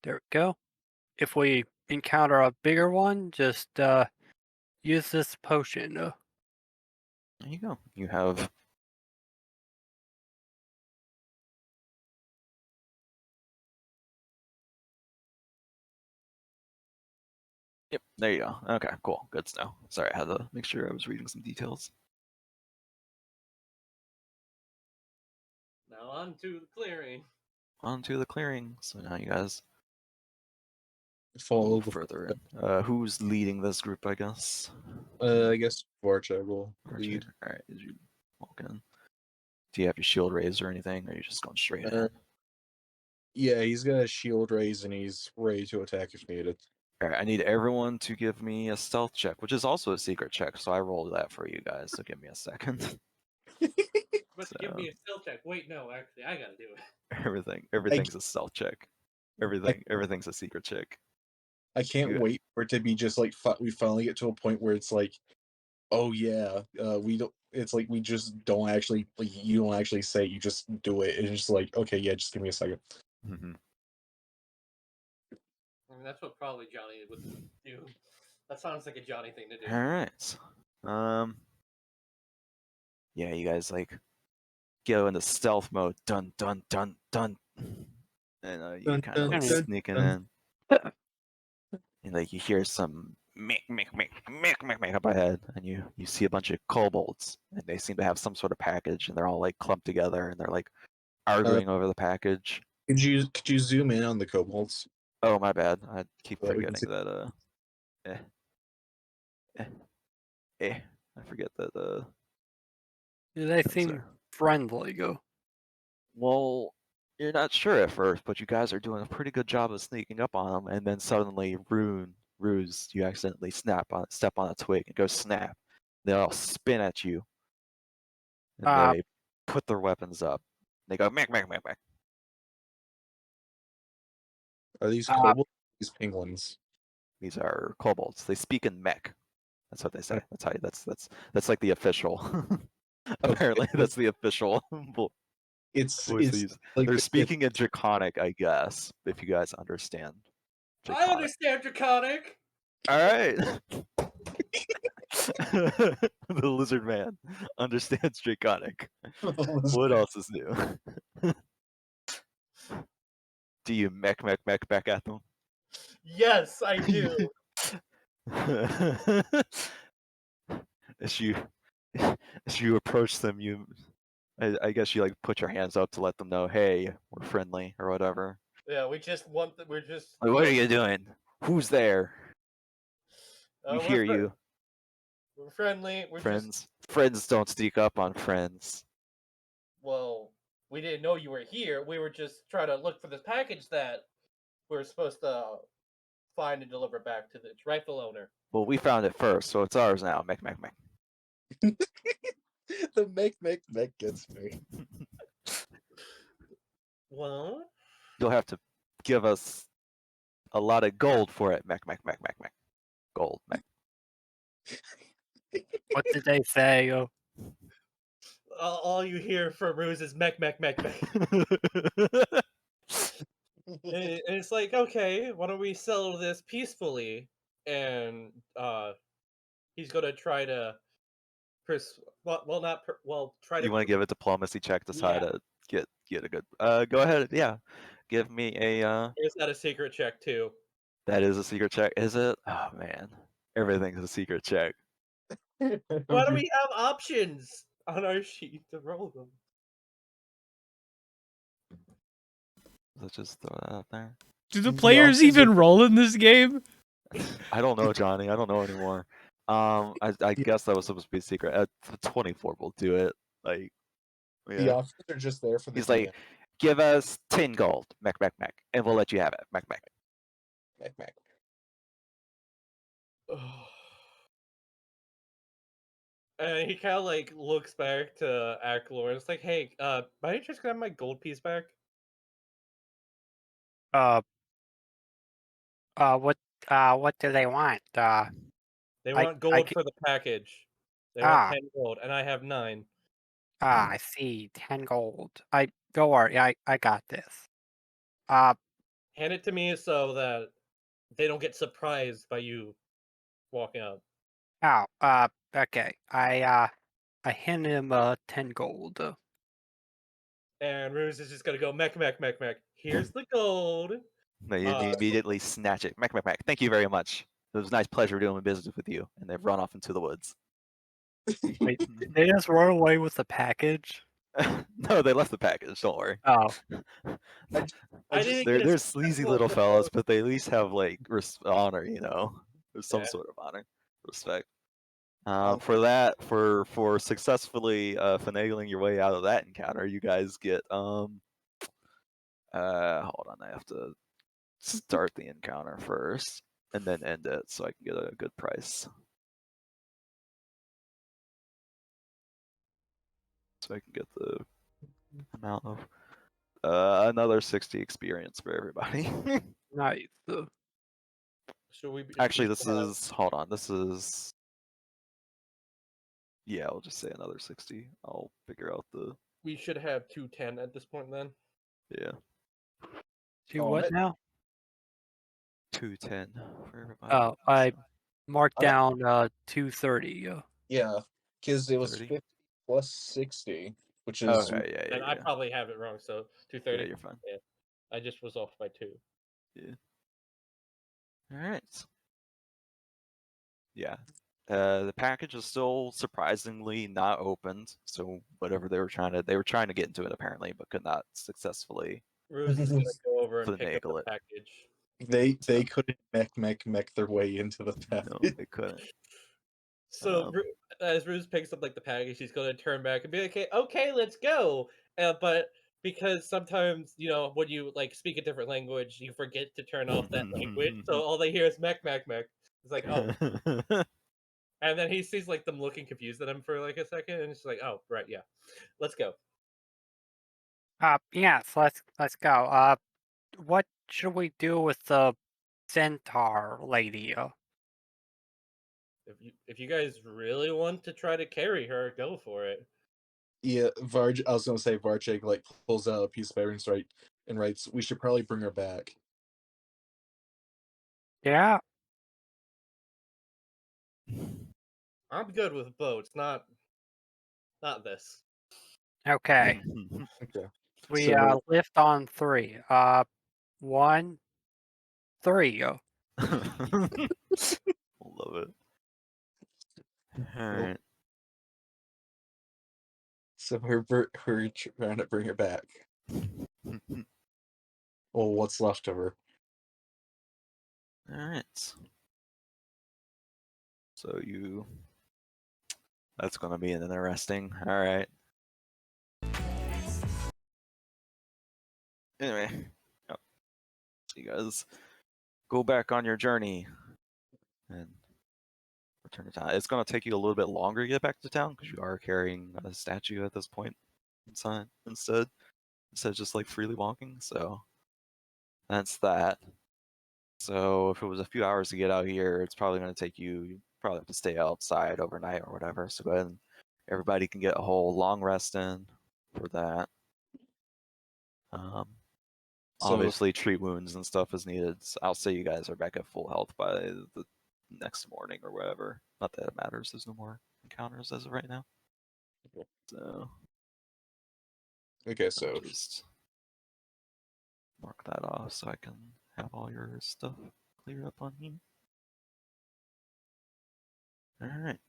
There we go. If we encounter a bigger one, just use this potion. There you go. You have. Yep, there you go. Okay, cool. Good to know. Sorry, I had to make sure I was reading some details. Now on to the clearing. On to the clearing. So now you guys Follow move further in. Who's leading this group, I guess? I guess Varchek will lead. Alright, as you walk in. Do you have your shield raised or anything, or are you just going straight in? Yeah, he's got a shield raise and he's ready to attack if needed. Alright, I need everyone to give me a stealth check, which is also a secret check, so I rolled that for you guys, so give me a second. But give me a stealth check. Wait, no, actually, I gotta do it. Everything's a stealth check. Everything's a secret check. I can't wait for it to be just like we finally get to a point where it's like, oh yeah, we don't. It's like we just don't actually you don't actually say, you just do it. It's just like, okay, yeah, just give me a second. Mm-hmm. I mean, that's what probably Johnny would do. That sounds like a Johnny thing to do. All right. Yeah, you guys go into stealth mode. Dun dun dun dun. And you kind of sneaking in. And you hear some mick up ahead, and you see a bunch of kobolds, and they seem to have some sort of package, and they're all clumped together, and they're arguing over the package. Could you zoom in on the kobolds? Oh, my bad. I keep So that we can forgetting that. I forget that. They seem friendly. Well, you're not sure at first, but you guys are doing a pretty good job of sneaking up on them, and then suddenly, Ruse, you accidentally step on a twig and go snap. They all spin at you, and they put their weapons up. They go mech. Are these kobolds? These penguins? These are kobolds. They speak in mech. That's what they say. That's like the official. Apparently, that's the official. It's like they're speaking in Draconic, I guess, if you guys understand. Draconic. I understand Draconic. All right. The lizard man understands Draconic. What else is new? Do you mech back at them? Yes, I do. As you approach them, I guess you put your hands up to let them know, hey, we're friendly or whatever. Yeah, we're just. What are you doing? Who's there? We hear you. We're friendly. We're Friends don't sneak up on friends. Well, we didn't know you were here. We were just trying to look for this package that we're supposed to find and deliver back to its rightful owner. Well, we found it first, so it's ours now. Mech. The mech gets me. Well, you'll have to give us a lot of gold for it. Mech. Gold, mech. What did they say? All you hear from Ruse is mech. And it's like, okay, why don't we settle this peacefully? And he's gonna try to try to. You want to give a diplomacy check to try to get a good. Go ahead. Yeah, give me a. Is that a secret check too? That is a secret check, is it? Oh man, everything's a secret check. Why do we have options on our sheet to roll them? Let's just throw that out there. Do the players even roll in this game? I don't know, Johnny. I don't know anymore. I guess that was supposed to be a secret. At 24, we'll do it. Like, The yeah. options are just there for the He's like, give us 10 gold, mech, and we'll let you have it, mech. Mac. And he kind of like looks back to Ackler and it's like, hey, by any chance can I have my gold piece back? What do they want? They I want gold for the package. They want Ah. 10 gold, and I have 9. I see. 10 gold. Don't worry. I got this. Hand it to me so that they don't get surprised by you walking up. Okay. I hand him 10 gold. And Ruse is just gonna go mech. Here's the gold. No, you immediately snatch it, mech. Thank you very much. It was a nice pleasure doing business with you. And they've run off into the woods. Wait, they just run away with the package? No, they left the package. Don't worry. Oh. I didn't get They're a sleazy successful little episode. fellas, but they at least have like honor, you know. There's some Yeah. sort of honor, respect. Oh. For successfully finagling your way out of that encounter, you guys get hold on, I have to start the encounter first and then end it so I can get a good price. So I can get the amount of another 60 experience for everybody. Nice. Should we be, Actually, we this should have- is hold on. This is yeah. I'll just say another 60. I'll figure out the we should have 210 at this point then. yeah Do what now? 210 for everybody. Oh, I marked I- down 230. Yeah, because it was 30? 50 plus 60, which is Okay, yeah, And I probably have it wrong, so 230. yeah, you're fine. Yeah. I just was off by 2. Yeah. All right. Yeah. The package is still surprisingly not opened. So whatever they were trying to get into it apparently, but could not successfully. Ruse is gonna go over and pick up Finagle the it. package. they couldn't mech their way into the package. No, they couldn't. So as Ruse picks up like the package, he's gonna turn back and be like, "Okay, let's go." But because sometimes when you like speak a different language, you forget to turn off that language, so all they hear is mech. It's like, oh, and then he sees like them looking confused at him for like a second, and it's like, oh, right, yeah, let's go. Yes, let's go. What should we do with the centaur lady? If you guys really want to try to carry her, go for it. Yeah, I was gonna say Varchek like pulls out a piece of paper and writes, "We should probably bring her back." Yeah. I'm good with boats, not this. Okay. Okay. We So- lift on 3. 1, 3. Love it. All right. So we're trying to bring her back. Well, what's left of her? All right. So that's going to be an interesting. All right. Anyway, so you guys go back on your journey and return to town. It's going to take you a little bit longer to get back to town because you are carrying a statue at this point instead of just like freely walking. So that's that. So if it was a few hours to get out here, it's probably going to take you probably have to stay outside overnight or whatever. So go ahead and everybody can get a whole long rest in for that. So Obviously, treat wounds and stuff as needed. So I'll say you guys are back at full health by the next morning or whatever. Not that it matters. There's no more encounters as of right now. Okay. So okay, I'll so just mark that off so I can have all your stuff cleared up on here. All right.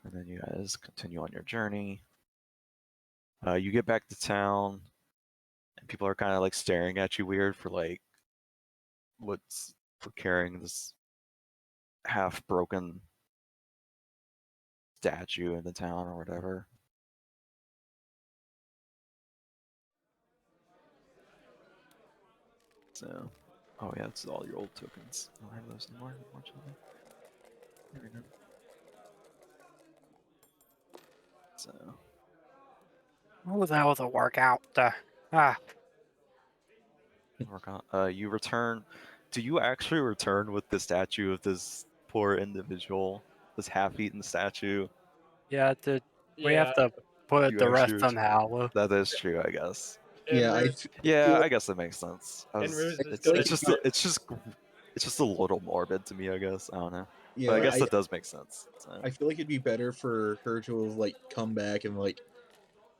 And then you guys continue on your journey. You get back to town, People are kind of like staring at you weird for like for carrying this half broken statue in the town or whatever. So, oh yeah, it's all your old tokens. I don't have those anymore, unfortunately. There we go. So, Oh, that was a workout. work on. You return. Do you actually return with the statue of this poor individual, this half-eaten statue? Yeah, we Yeah, have to put You the actually rest return. somehow. That is true, I guess. and Yeah, Ruse, Yeah, feel I guess that makes sense. and Ruse is It's gonna it's just try. it's just a little morbid to me, I guess. I don't know, but I yeah, guess that does make sense. So. I feel like it'd be better for her to have like come back and like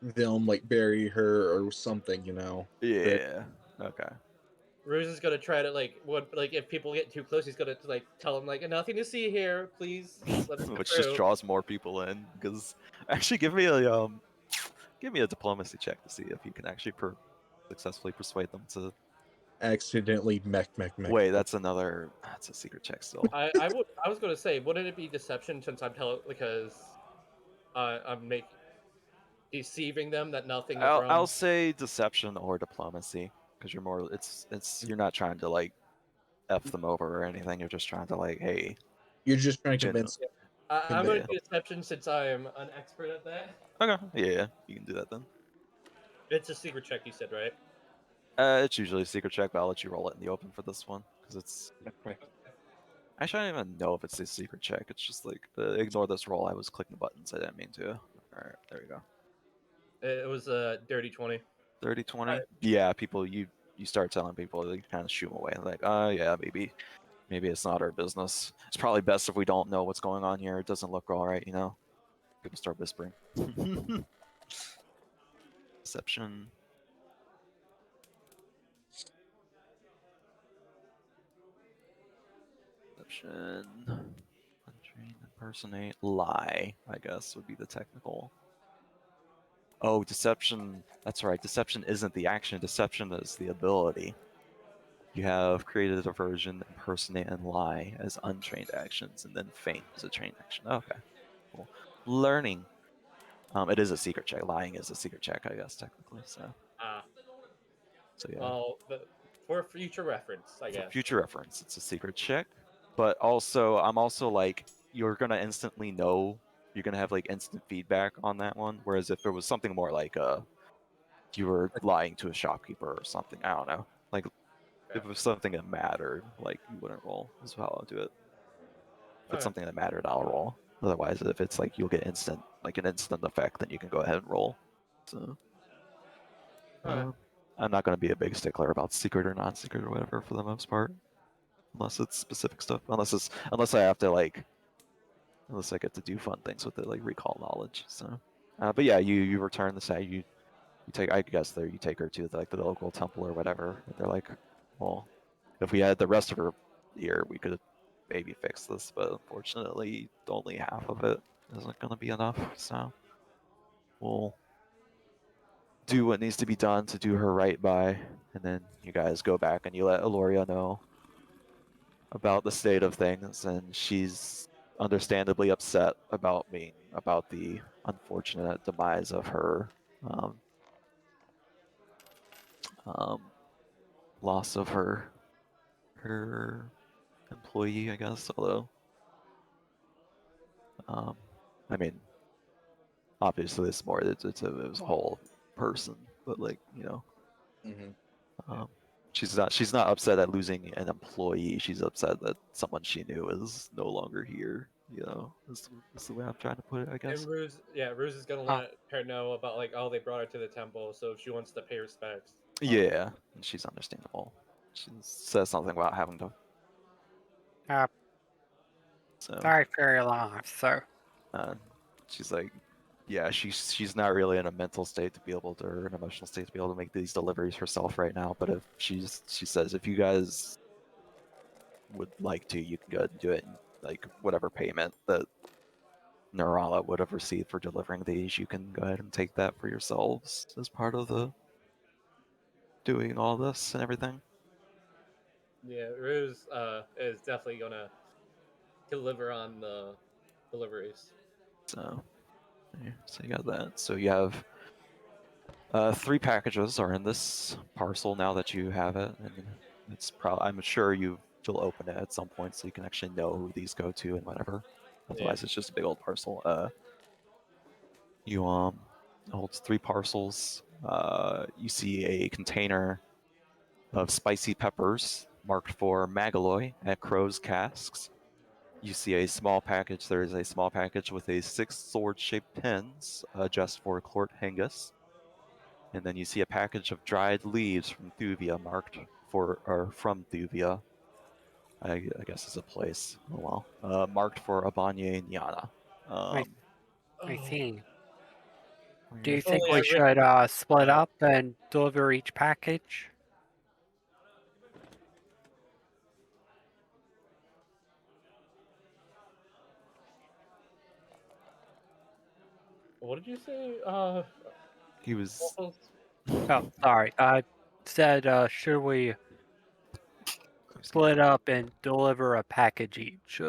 them like bury her or something, you know. Yeah. Okay. Ruse is gonna try to like if people get too close, he's gonna like tell them like nothing to see here. Please let us go Which just through. draws more people in. Because actually, give me a diplomacy check to see if you can actually successfully persuade them to. Accidentally mech. Wait, that's a secret check still. I was gonna say, wouldn't it be deception since because I'm deceiving them that nothing is I'll wrong. say deception or diplomacy because you're not trying to like f them over or anything. You're just trying to like, hey, You're just trying to genuine. convince I'm gonna Yeah. do deception since I'm an expert at that. Okay. Yeah, you can do that then. It's a secret check, you said, right? It's usually a secret check, but I'll let you roll it in the open for this one because it's. Actually, I don't even know if it's a secret check. It's just like ignore this roll. I was clicking buttons. I didn't mean to. All right, there we go. It was a dirty 20. 30, 20. Alright. Yeah, people. You start telling people, they kind of shoo them away. Like, yeah, maybe it's not our business. It's probably best if we don't know what's going on here. It doesn't look all right, you know. People start whispering. Deception. Deception. Untrained, impersonate, lie. I guess would be the technical. Oh, deception. That's right. Deception isn't the action. Deception is the ability. You have created a version, impersonate, and lie as untrained actions, and then feint is a trained action. Okay, cool. Learning. It is a secret check. Lying is a secret check, I guess, technically. So yeah. Well, for future reference, I For guess. future reference, it's a secret check. But also, I'm also like, you're gonna instantly know. You're gonna have like instant feedback on that one. Whereas if it was something more like you were lying to a shopkeeper or something, I don't know. Like if it was something that mattered, like you wouldn't roll. Is how I'll do it. If it's Alright. something that mattered, I'll roll. Otherwise, if it's like you'll get an instant effect, then you can go ahead and roll. So Alright. I'm not going to be a big stickler about secret or non-secret or whatever for the most part, unless it's specific stuff. Unless I have to unless I get to do fun things with it, like recall knowledge. So, but yeah, you return the site. You take, I guess you take her to the local temple or whatever. And they're like, well, if we had the rest of her here, we could maybe fix this, but unfortunately, only half of it isn't going to be enough. So we'll do what needs to be done to do her right by, and then you guys go back and you let Aloria know about the state of things, and she's understandably upset about the unfortunate demise of her loss of her employee, I guess. Although, I mean, obviously, it's more. It was a whole person, but like Yeah. she's not upset at losing an employee. She's upset that someone she knew is no longer here. Is the way I'm trying to put it, I guess. And Ruse is gonna let her know about like, oh, they brought her to the temple, so if she wants to pay respects. Yeah, and she's understandable. She says something about having to. So. Sorry for your loss, so. She's like, yeah, she's not really in a mental state to be able to, or an emotional state to be able to make these deliveries herself right now. But if she says, if you guys would like to, you can go ahead and do it. And, like whatever payment that Nirala would have received for delivering these, you can go ahead and take that for yourselves as part of the doing all this and everything. Yeah, Ruse is definitely gonna deliver on the deliveries. So, yeah, so you got that. So you have 3 packages are in this parcel now that you have it, and it's probably I'm sure you'll open it at some point so you can actually know who these go to and whatever. Otherwise, it's just a big old parcel. You holds 3 parcels. You see a container of spicy peppers marked for Magaloy at Crow's Casks. You see a small package. There is a small package with a 6 sword-shaped pins, just for Clort Hengist. And then you see a package of dried leaves from Thuvia marked for, or from Thuvia. I guess is a place. Oh well. Marked for Abanye and Yana. I see. Do you If only think I we written. should split uh, up and deliver each package? What did you say? He was. Waffles? Oh, sorry. I said, should we split up and deliver a package each?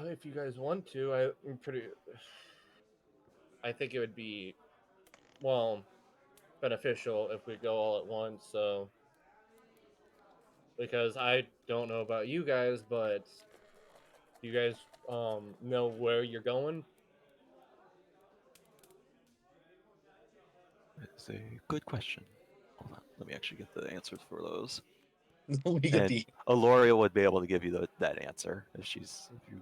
If you guys want to, I'm pretty. I think it would be, well, beneficial if we go all at once. So, because I don't know about you guys, but you guys know where you're going. It's a good question. Hold on. Let me actually get the answers for those. Let me get And the Aloria would be able to give you that answer if you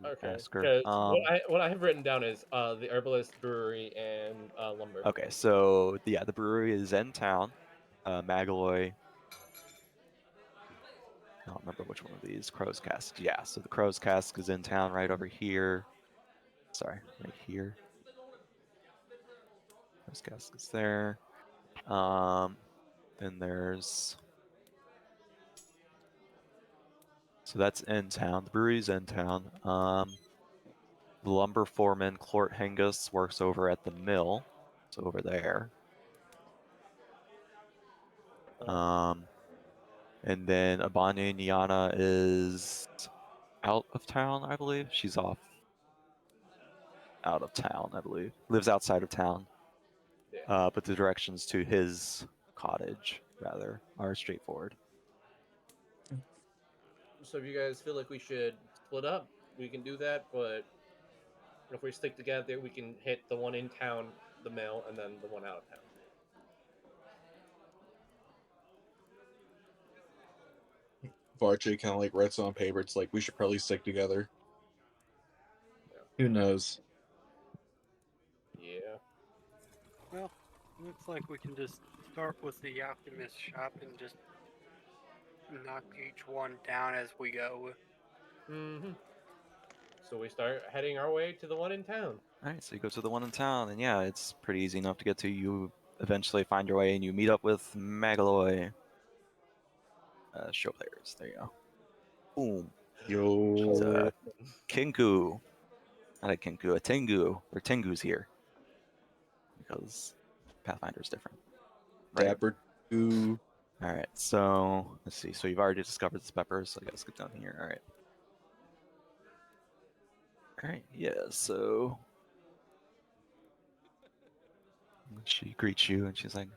Okay, ask her. because what I have written down is the herbalist brewery and lumber. Okay, so yeah, the brewery is in town. Magaloy. I don't remember which one of these. Crow's Cask. Yeah, so the Crow's Cask is in town right over here. Sorry, right here. Crow's Cask is there. Then there's. So that's in town. The brewery's in town. The lumber foreman, Clort Hengist, works over at the mill. It's over there. And then Abane Nyana is out of town, I believe. She's off out of town, I believe. Lives outside of town. Yeah. But the directions to his cottage, rather, are straightforward. So if you guys feel like we should split up, we can do that. But if we stick together, we can hit the one in town, the mill, and then the one out of town. Varche kind of like writes on paper. It's like we should probably stick together. Who knows? Yeah. Well, looks like we can just start with the alchemist shop and just knock each one down as we go. Mm-hmm. So we start heading our way to the one in town. Alright, so you go to the one in town, and yeah, it's pretty easy enough to get to. You eventually find your way, and you meet up with Magaloy. Show players, there you go. Boom. She's Yo, Kinku. Not a Kinku, a Tengu. Or Tengu's here. Because Pathfinder's different. Right. Dapper Goo. Alright, so let's see. So you've already discovered the peppers, so I gotta skip down here. Alright. Alright, yeah, so she greets you and she's like,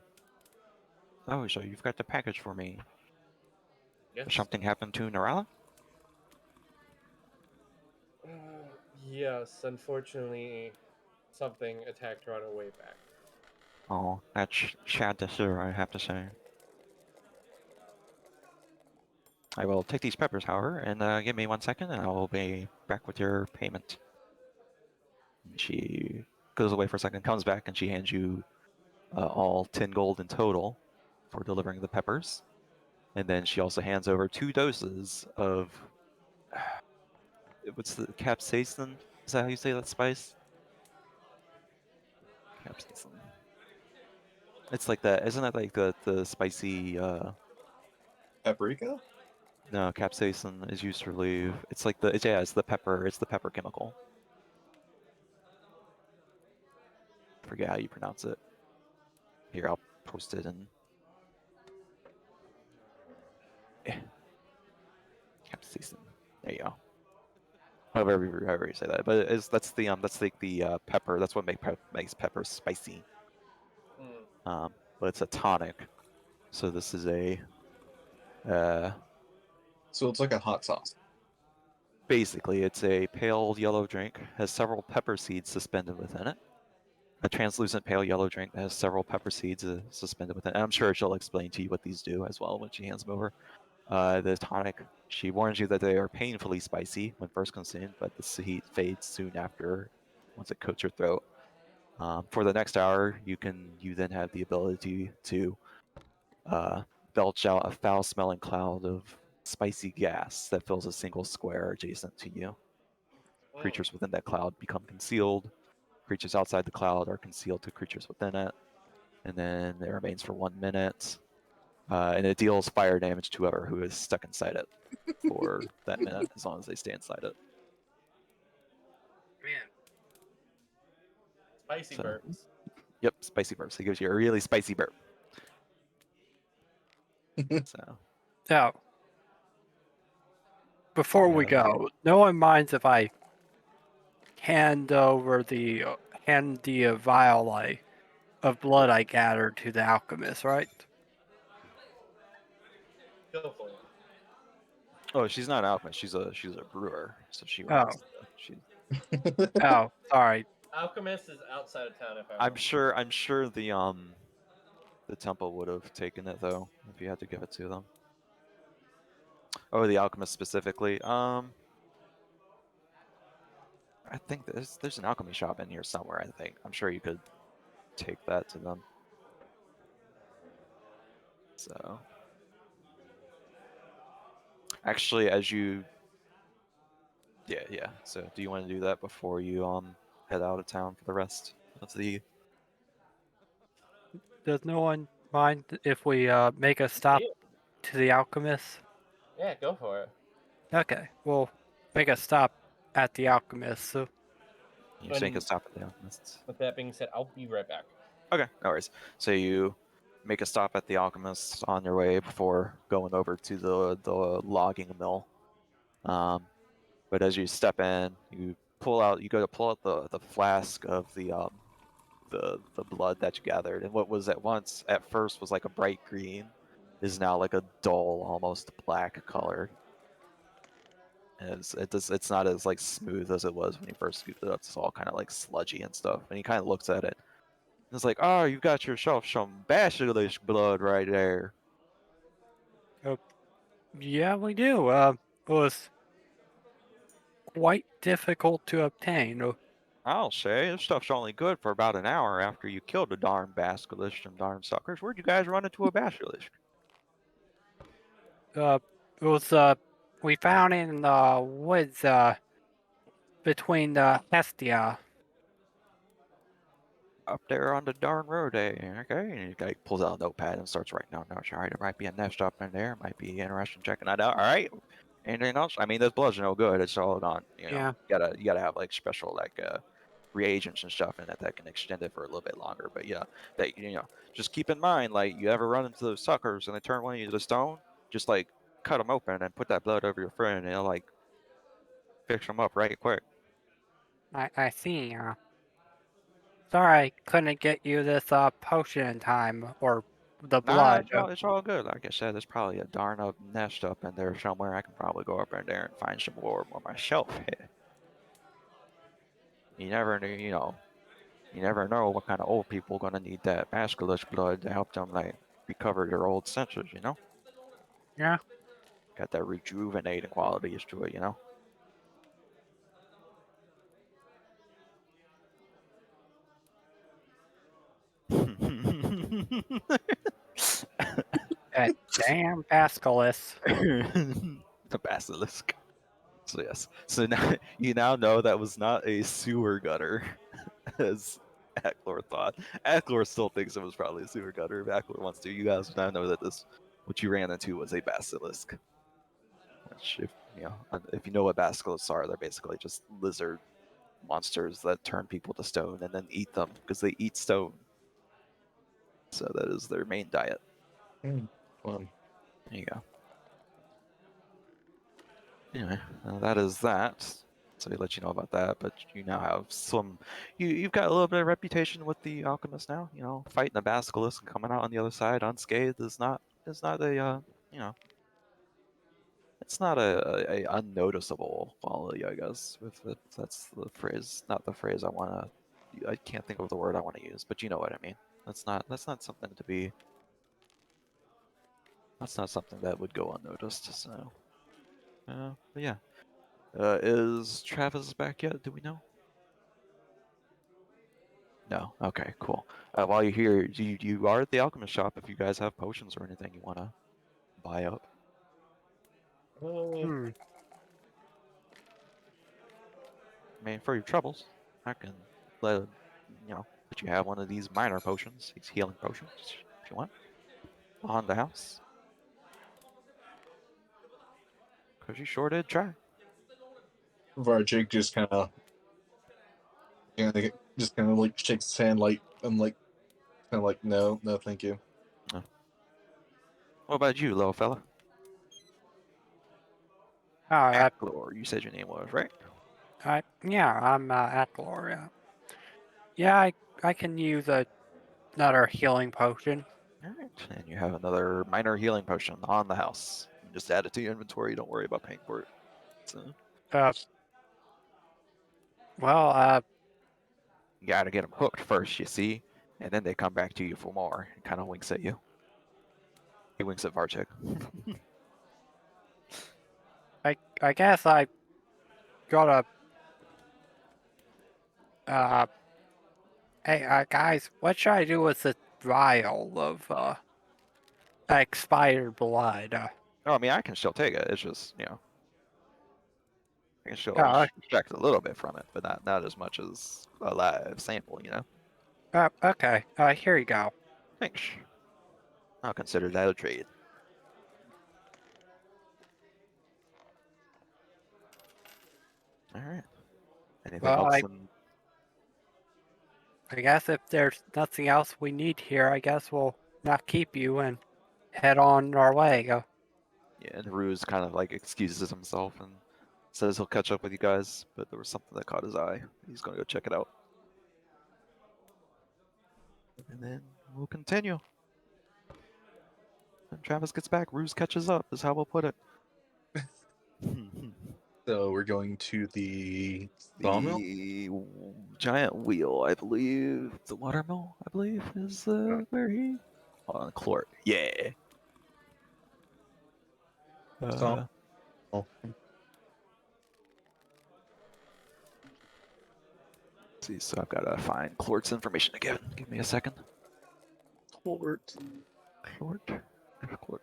oh, so you've got the package for me. Yes. Did something happen to Narala? Yes, unfortunately, something attacked her on her way back. Oh, that's sad to hear, I have to say. I will take these peppers, however, and give me 1 second, and I will be back with your payment. She goes away for a second, comes back, and she hands you all 10 gold in total for delivering the peppers. And then she also hands over 2 doses of what's the capsaicin? Is that how you say that spice? Capsaicin. It's like that, isn't it like the spicy Paprika? no, capsaicin is used to relieve. It's like the yeah, it's the pepper chemical. Forget how you pronounce it. Here, I'll post it in. Camp season. There you go. However you say that, but that's the pepper. That's what makes pepper spicy. Mm. But it's a tonic. So this is a So it's like a hot sauce. basically it's a pale yellow drink, has several pepper seeds suspended within it. A translucent pale yellow drink that has several pepper seeds suspended within it. And I'm sure she'll explain to you what these do as well when she hands them over. The tonic, she warns you that they are painfully spicy when first consumed, but the heat fades soon after once it coats your throat. For the next hour, you then have the ability to belch out a foul-smelling cloud of spicy gas that fills a single square adjacent to you. Creatures within that cloud become concealed. Creatures outside the cloud are concealed to creatures within it. And then it remains for 1 minute. And it deals fire damage to whoever who is stuck inside it for that minute, as long as they stay inside it. Man. Spicy So- burps. Yep, spicy burps. It gives you a really spicy burp. So Now, before we Yeah. go, no one minds if I hand the vial of blood I gathered to the alchemist, right? Go for it. oh, she's not an alchemist. She's a brewer. So she Oh. runs. Oh, sorry. Alchemist is outside of town if I I'm remember. sure the temple would have taken it though if you had to give it to them. Oh, the alchemist specifically. I think there's an alchemy shop in here somewhere. I think I'm sure you could take that to them. So actually, yeah. So do you want to do that before you head out of town for the rest of the? Does no one mind if we make a stop to the alchemist? Yeah, go for it. Okay, we'll make a stop at the alchemist. So, You think And- a stop at the alchemists. With that being said, I'll be right back. Okay, no worries. So you make a stop at the alchemist on your way before going over to the logging mill. But as you step in, you go to pull out the flask of the blood that you gathered, and what was at first was like a bright green, is now like a dull, almost black color. And it's not as like smooth as it was when you first scooped it up. It's all kind of like sludgy and stuff. And he kind of looks at it. And it's like, oh, you got yourself some basilisk blood right there. yeah, we do. It was quite difficult to obtain. I'll say this stuff's only good for about an hour after you killed the darn basilisk and darn suckers. Where'd you guys run into a basilisk? It was we found it in the woods between the Hestia. Up there on the darn road, eh? Okay. And he like pulls out a notepad and starts writing down notes. All right, there might be a nest up in there. Might be interesting checking that out. All right. Anything else? I mean, this blood's no good. It's all gone. Yeah. You gotta have like special like reagents and stuff in it that can extend it for a little bit longer. But yeah, just keep in mind, like you ever run into those suckers and they turn one of you to stone, just like cut them open and put that blood over your friend, and it'll like fix them up right quick. I see. Sorry I couldn't get you this potion in time, or the Nah, blood. it's all good. Like I said, there's probably a darn up nest up in there somewhere. I can probably go up in there and find some more myself. You never knew, you never know what kind of old people gonna need that basilisk blood to help them like recover their old senses. Yeah. Got that rejuvenating qualities to it. That damn basilisk. The basilisk. So yes. So now you now know that was not a sewer gutter, as Aklor thought. Aklor still thinks it was probably a sewer gutter. If Aklor wants to, you guys now know that what you ran into was a basilisk. Which, if you know what basilisks are, they're basically just lizard monsters that turn people to stone and then eat them because they eat stone. So that is their main diet. Fun. There you go. Anyway, that is that. So we let you know about that, but you now have some. You've got a little bit of reputation with the alchemist now. You know, fighting a basilisk and coming out on the other side unscathed is not a you know, it's not a unnoticeable quality, I guess. If that's the phrase, not the phrase I can't think of the word I want to use, but you know what I mean. That's not something to be. That's not something that would go unnoticed. So, but yeah. Is Travis back yet? Do we know? No. Okay, cool. While you're here, you are at the alchemist shop. If you guys have potions or anything you want to buy up. Hmm. I mean, for your troubles, I can let let you have one of these minor potions, these healing potions, if you want, on the house. Cause you sure did try. Varjik just kind of, just kind of like shakes his hand, like I'm like, kind of like, no, no, thank you. What about you, little fella? Oh, Glor, you said your name was, right? yeah, I'm Atlor. Yeah, I can use another healing potion. Alright, and you have another minor healing potion on the house. You just add it to your inventory, don't worry about paying for it. So, Uh, well, you gotta get them hooked first, you see? And then they come back to you for more. And kind of winks at you. He winks at Varchek. I guess I gotta. Hey, guys, what should I do with this vial of expired blood? Oh, I mean, I can still take it. It's just, I can still Uh, extract a little bit from it, but not as much as a live sample, okay. Here you go. Thanks. I'll consider that a trade. Alright. Anything Well, else? I guess if there's nothing else we need here, I guess we'll not keep you and head on our way. Yeah, and Ruse kind of like excuses himself and says he'll catch up with you guys, but there was something that caught his eye. He's gonna go check it out. And then we'll continue. When Travis gets back, Ruse catches up, is how we'll put it. So we're going to the sawmill. The giant wheel, I believe. The watermill, I believe, is where he. Hold on, Clort. Yeah. Sawmill. See, so I've got to find Clort's information again. Give me a second. Clort. Clort. Clort.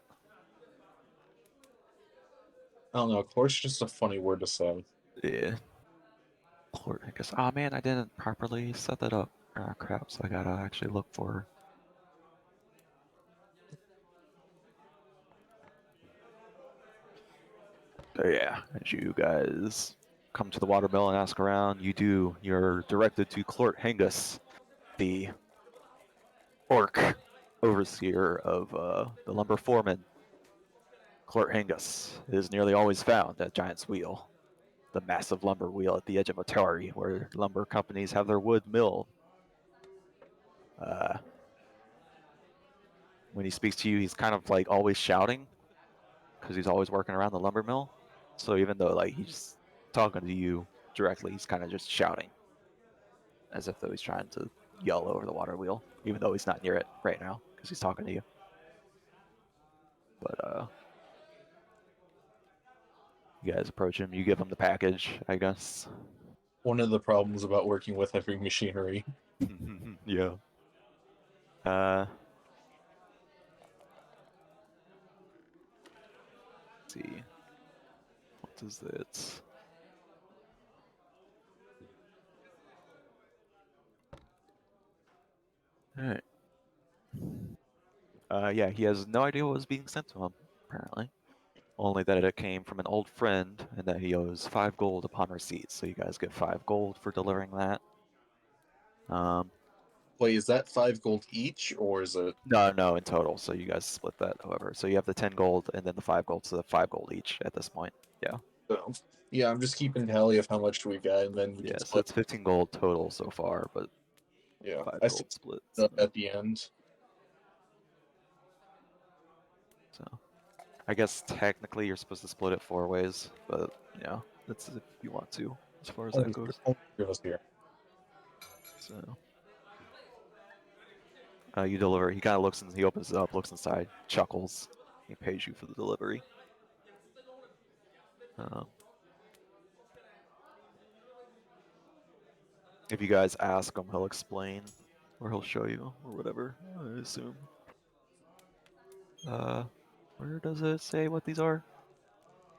I don't know. Clort's just a funny word to say. Yeah. Clort, I guess. Oh man, I didn't properly set that up. Ah, crap. So I gotta actually look for. So yeah, as you guys come to the watermill and ask around, you're directed to Clort Hengus, the orc overseer of the lumber foreman. Clort Hengus is nearly always found at Giant's Wheel, the massive lumber wheel at the edge of Atari, where lumber companies have their wood milled. When he speaks to you, he's kind of like always shouting, because he's always working around the lumber mill. So even though like he's talking to you directly, he's kind of just shouting, as if though he's trying to yell over the water wheel, even though he's not near it right now, because he's talking to you. But you guys approach him, you give him the package, I guess. One of the problems about working with heavy machinery. Yeah. Let's see. What is it? Alright. Yeah, he has no idea what was being sent to him, apparently. Only that it came from an old friend and that he owes 5 gold upon receipt. So you guys get 5 gold for delivering that. Wait, is that 5 gold each, or is it? No, in total. So you guys split that, however. So you have the 10 gold and then the 5 gold, so the 5 gold each at this point. Yeah. So, yeah, I'm just keeping tally of how much we got, and then we Yeah, can so split. that's 15 gold total so far, but Yeah, 5 I see gold split. at the end. So I guess technically you're supposed to split it 4 ways, but yeah, that's if you want to, as far as that goes. Only 3 of us here. So you deliver. He kind of looks and he opens it up, looks inside, chuckles. He pays you for the delivery. If you guys ask him, he'll explain, or he'll show you, or whatever. I assume. Where does it say what these are?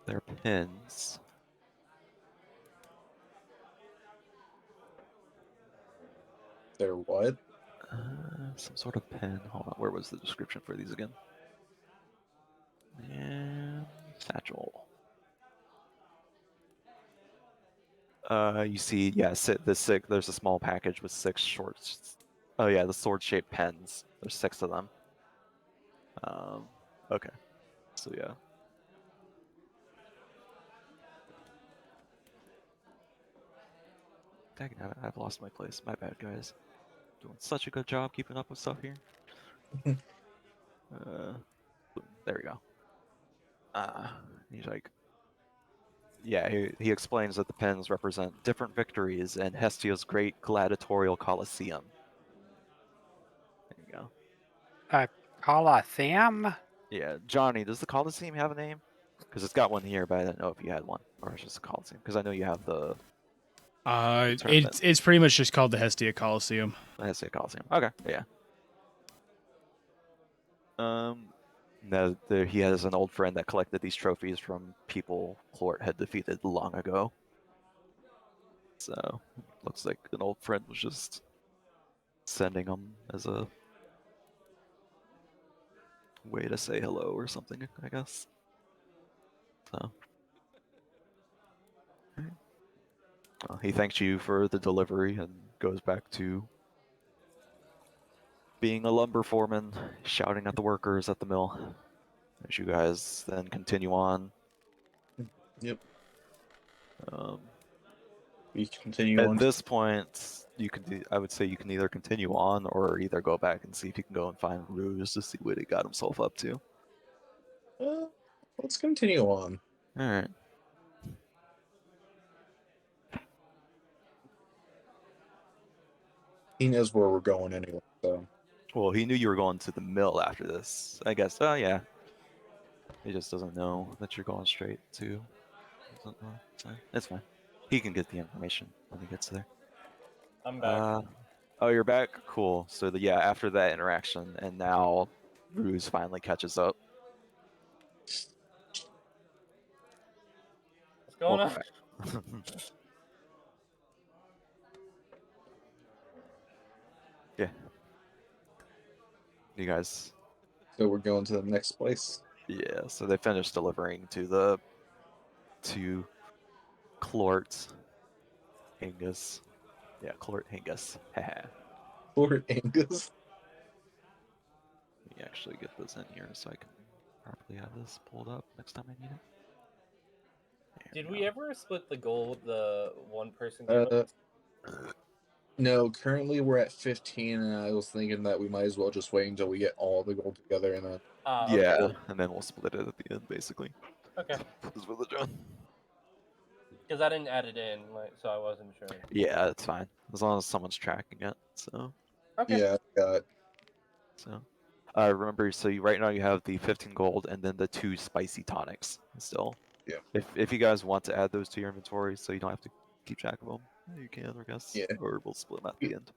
They're pins. They're what? Some sort of pin. Hold on, where was the description for these again? And satchel. You see, yeah, there's a small package with 6 short. Oh yeah, the sword-shaped pens. There's 6 of them. Okay, so yeah. Dang, I've lost my place. My bad, guys. Doing such a good job keeping up with stuff here. There we go. He's like, yeah, he explains that the pens represent different victories in Hestia's great gladiatorial Colosseum. There you go. Coliseum? Yeah, Johnny, does the Colosseum have a name? Because it's got one here, but I didn't know if you had one, or it's just a Colosseum. Because I know you have the tournament. It's pretty much just called the Hestia Coliseum. The Hestia Colosseum. Okay, yeah. No, he has an old friend that collected these trophies from people Clort had defeated long ago. So, looks like an old friend was just sending them as a way to say hello or something, I guess. So, well, he thanks you for the delivery and goes back to being a lumber foreman, shouting at the workers at the mill. As you guys then continue on. Yep. Um, We continue on. At this point, I would say you can either continue on or either go back and see if you can go and find Ruse to see what he got himself up to. Let's continue on. All right. He knows where we're going anyway, so. Well, he knew you were going to the mill after this. I guess. Oh yeah. He just doesn't know that you're going straight to. So it's fine. He can get the information when he gets there. I'm back. Oh, you're back? Cool. So yeah, after that interaction, and now Ruse finally catches up. What's going on? Yeah. You guys. So we're going to the next place. Yeah. So they finished delivering to Clort Angus. Yeah, Clort Angus. Haha. Lord Angus. Let me actually get this in here so I can properly have this pulled up next time I need it. Did we ever split the gold the one person gave us? No, currently we're at 15, and I was thinking that we might as well just wait until we get all the gold together and then. Yeah, Okay. and then we'll split it at the end, basically. Okay. Is what they're doing. Because I didn't add it in, so I wasn't sure. Yeah, it's fine as long as someone's tracking it. So. Okay. Yeah, got. So. Remember, so right now you have the 15 gold and then the 2 spicy tonics still. Yeah. If you guys want to add those to your inventory, so you don't have to keep track of them, you can, I guess. Yeah. Or we'll split them at the end.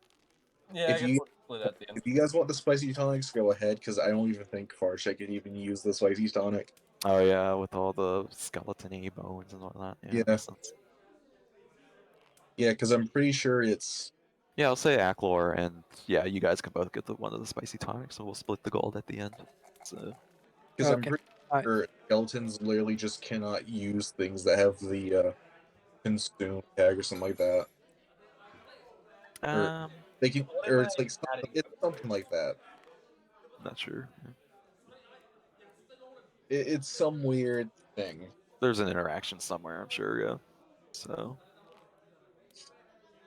Yeah, I guess we'll split at the end. If you guys want the spicy tonics, go ahead, because I don't even think Farshek could even use the spicy tonic. Oh yeah, with all the skeleton-y bones and whatnot. Yeah. Yeah. Yeah, because I'm pretty sure it's. Yeah, I'll say Aclor, and yeah, you guys can both get one of the spicy tonics, so we'll split the gold at the end. So. Because I'm Okay. pretty sure skeletons literally just cannot use things that have the consume tag or something like that. They can, or it's like it's something like that. I'm not sure. It's some weird thing. There's an interaction somewhere, I'm sure, yeah. So,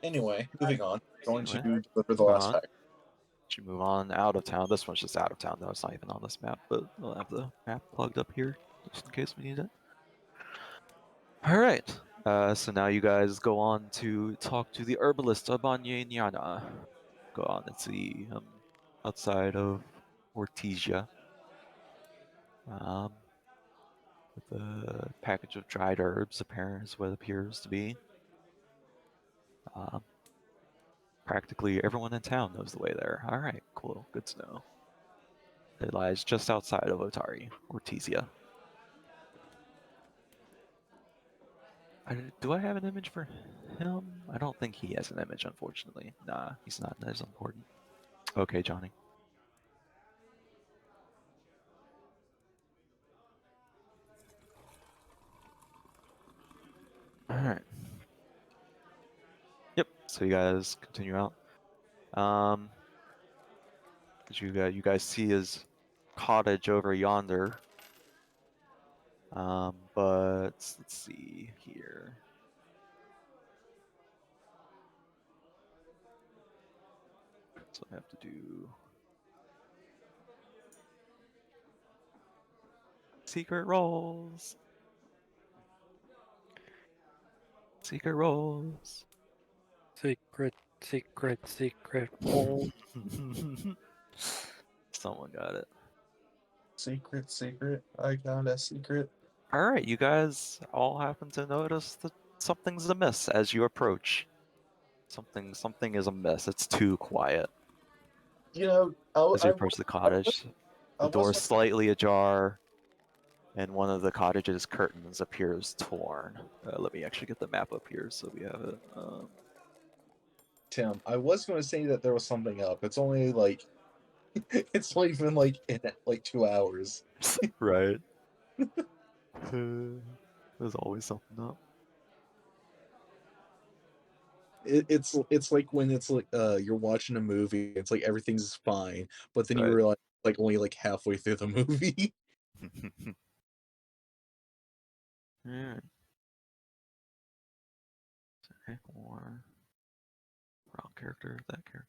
Anyway, moving on. Going to Anyway, deliver the moving last on. pack. Should move on out of town. This one's just out of town, though. It's not even on this map, but we'll have the map plugged up here just in case we need it. Alright, so now you guys go on to talk to the herbalist Abanyanyana. Go on and see outside of Ortizia. With a package of dried herbs, apparently is what it appears to be. Practically everyone in town knows the way there. Alright, cool, good to know. It lies just outside of Ortizia. Do I have an image for him? I don't think he has an image, unfortunately. Nah, he's not as important. Okay, Johnny. Alright. Yep, so you guys continue out. You guys see his cottage over yonder. But let's see here. So I have to do secret rolls. Secret rolls. Secret, secret, secret hole. Someone got it. Secret, secret. I got a secret. Alright, you guys all happen to notice that something's amiss as you approach. Something is amiss. It's too quiet. You know, As you approach the cottage, the door is slightly ajar, and one of the cottage's curtains appears torn. Let me actually get the map up here so we have it. Tim, I was going to say that there was something up. It's only like, it's only been like in like 2 hours. Right. There's always something up. It's like when it's like you're watching a movie. It's like everything's fine, but then you Right. realize like only like halfway through the movie. Alright. Or wrong character, that character.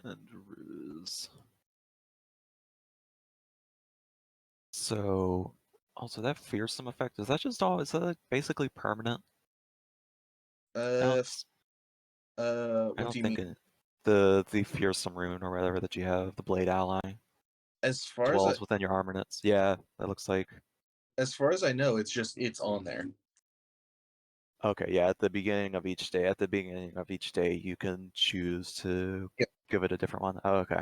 And ruse. So, also that fearsome effect, is that just all, is that like basically permanent? Alex? I What don't do you think mean? the fearsome rune or whatever that you have, the blade ally, As far as dwells within your armaments. Yeah, that looks like. I know, it's on there. Okay, yeah, at the beginning of each day, you can choose to Yep. give it a different one. Oh, okay.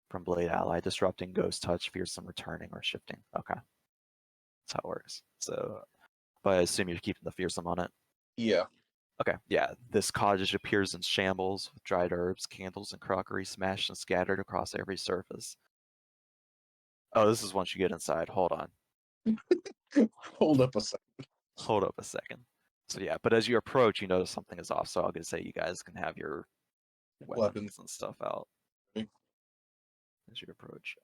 From blade ally, disrupting, ghost touch, fearsome, returning, or shifting. Okay, that's how it works. So, but I assume you're keeping the fearsome on it. Yeah. Okay, yeah. This cottage appears in shambles, with dried herbs, candles, and crockery smashed and scattered across every surface. Oh, this is once you get inside. Hold on. Hold up a second. Hold up a second. So yeah, but as you approach, you notice something is off. So I'll just say you guys can have your weapons and stuff out Okay. as you approach.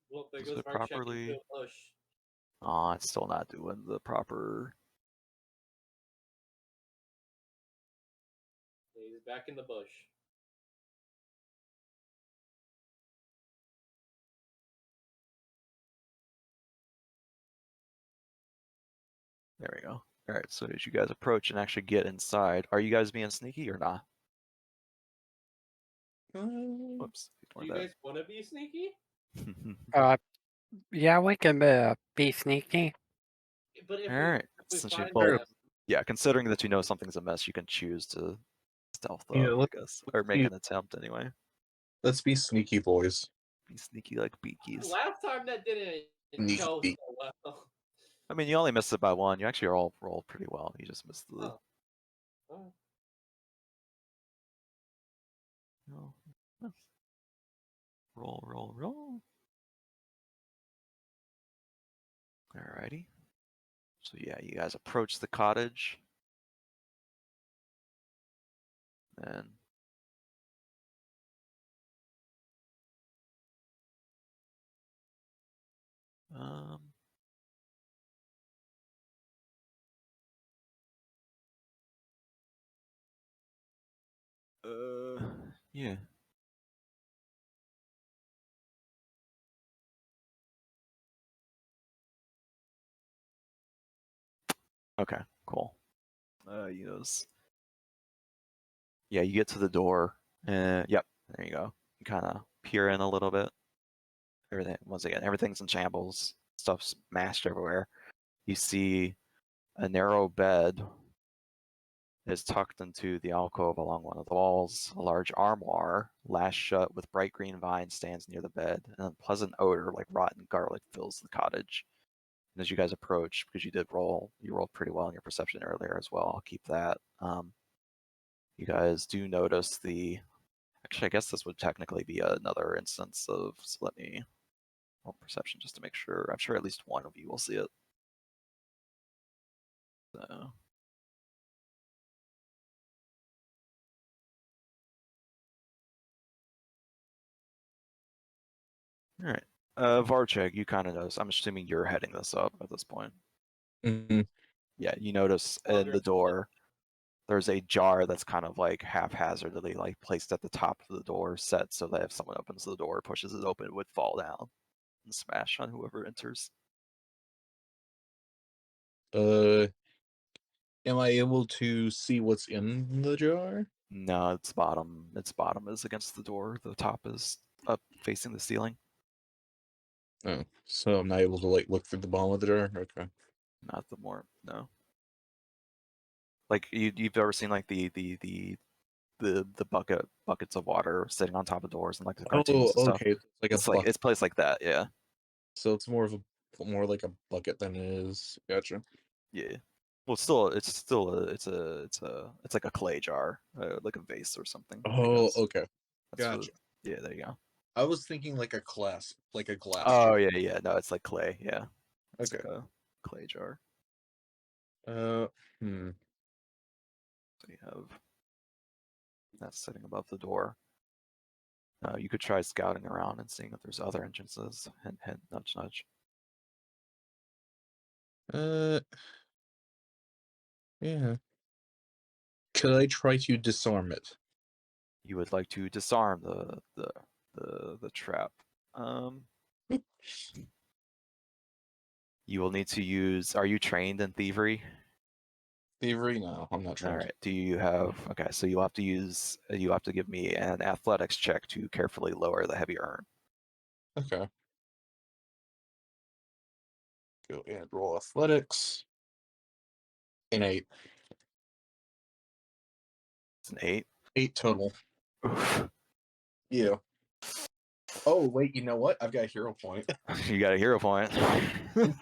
Well, there Is goes it our check properly? into a push. Oh, it's still not doing the proper. He's back in the bush. There we go. All right. So as you guys approach and actually get inside, are you guys being sneaky or not? Whoops. Do you guys want to be sneaky? Yeah, we can be sneaky. But if All we, right. if we Since you, find well, them, yeah, considering that you know something's a mess, you can choose to stealth up, Yeah, I guess, or make an attempt anyway. Let's be sneaky boys. Be sneaky like beakies. last time that didn't Sneaky go beak. so well. I mean, you only missed it by one. You actually all rolled pretty well. You just missed the. Oh. Oh. No. No. Roll, roll, roll. Alrighty. So yeah, you guys approach the cottage. And yeah. Okay, cool. You guys. Yeah, you get to the door. Yep, there you go. You kind of peer in a little bit. Everything, once again, everything's in shambles. Stuff's mashed everywhere. You see a narrow bed is tucked into the alcove along one of the walls. A large armoire, lashed shut with bright green vines, stands near the bed, and a pleasant odor like rotten garlic fills the cottage. And as you guys approach, because you rolled pretty well in your perception earlier as well. I'll keep that. You guys do notice actually, I guess this would technically be another instance of, so let me roll perception just to make sure. I'm sure at least one of you will see it. So. All right. Varchek, you kind of notice. I'm assuming you're heading this up at this point. Mm-hmm. Yeah, you notice in the door there's a jar that's kind of like haphazardly like placed at the top of the door, set so that if someone opens the door, pushes it open, it would fall down and smash on whoever enters. Am I able to see what's in the jar? No, its bottom is against the door. The top is up facing the ceiling. Oh, so I'm not able to like look through the bottom of the jar. Okay. Not the more no. Like you've ever seen like the buckets of water sitting on top of doors and like the cartoons Oh, and stuff. okay. It's like a bucket. It's placed like that, yeah. So it's more like a bucket than it is. Gotcha. Yeah. Well, it's like a clay jar, like a vase or something. I Oh, guess. okay. That's Gotcha. yeah, there you go. I was thinking like a glass Oh jar. yeah. No, it's like clay. Yeah, it's Okay. like a clay jar. Hmm. So you have that's sitting above the door. You could try scouting around and seeing if there's other entrances. Hint, hint, nudge, nudge. Yeah. Could I try to disarm it? You would like to disarm the trap. You will need to use. Are you trained in thievery? Thievery? No, I'm not All trained. right. Do you have? Okay, so you have to use. You have to give me an athletics check to carefully lower the heavy urn. Okay. Go and roll athletics. An 8. It's an 8. 8 total. Oof. Yeah. Oh wait, you know what? I've got a hero point. You got a hero point.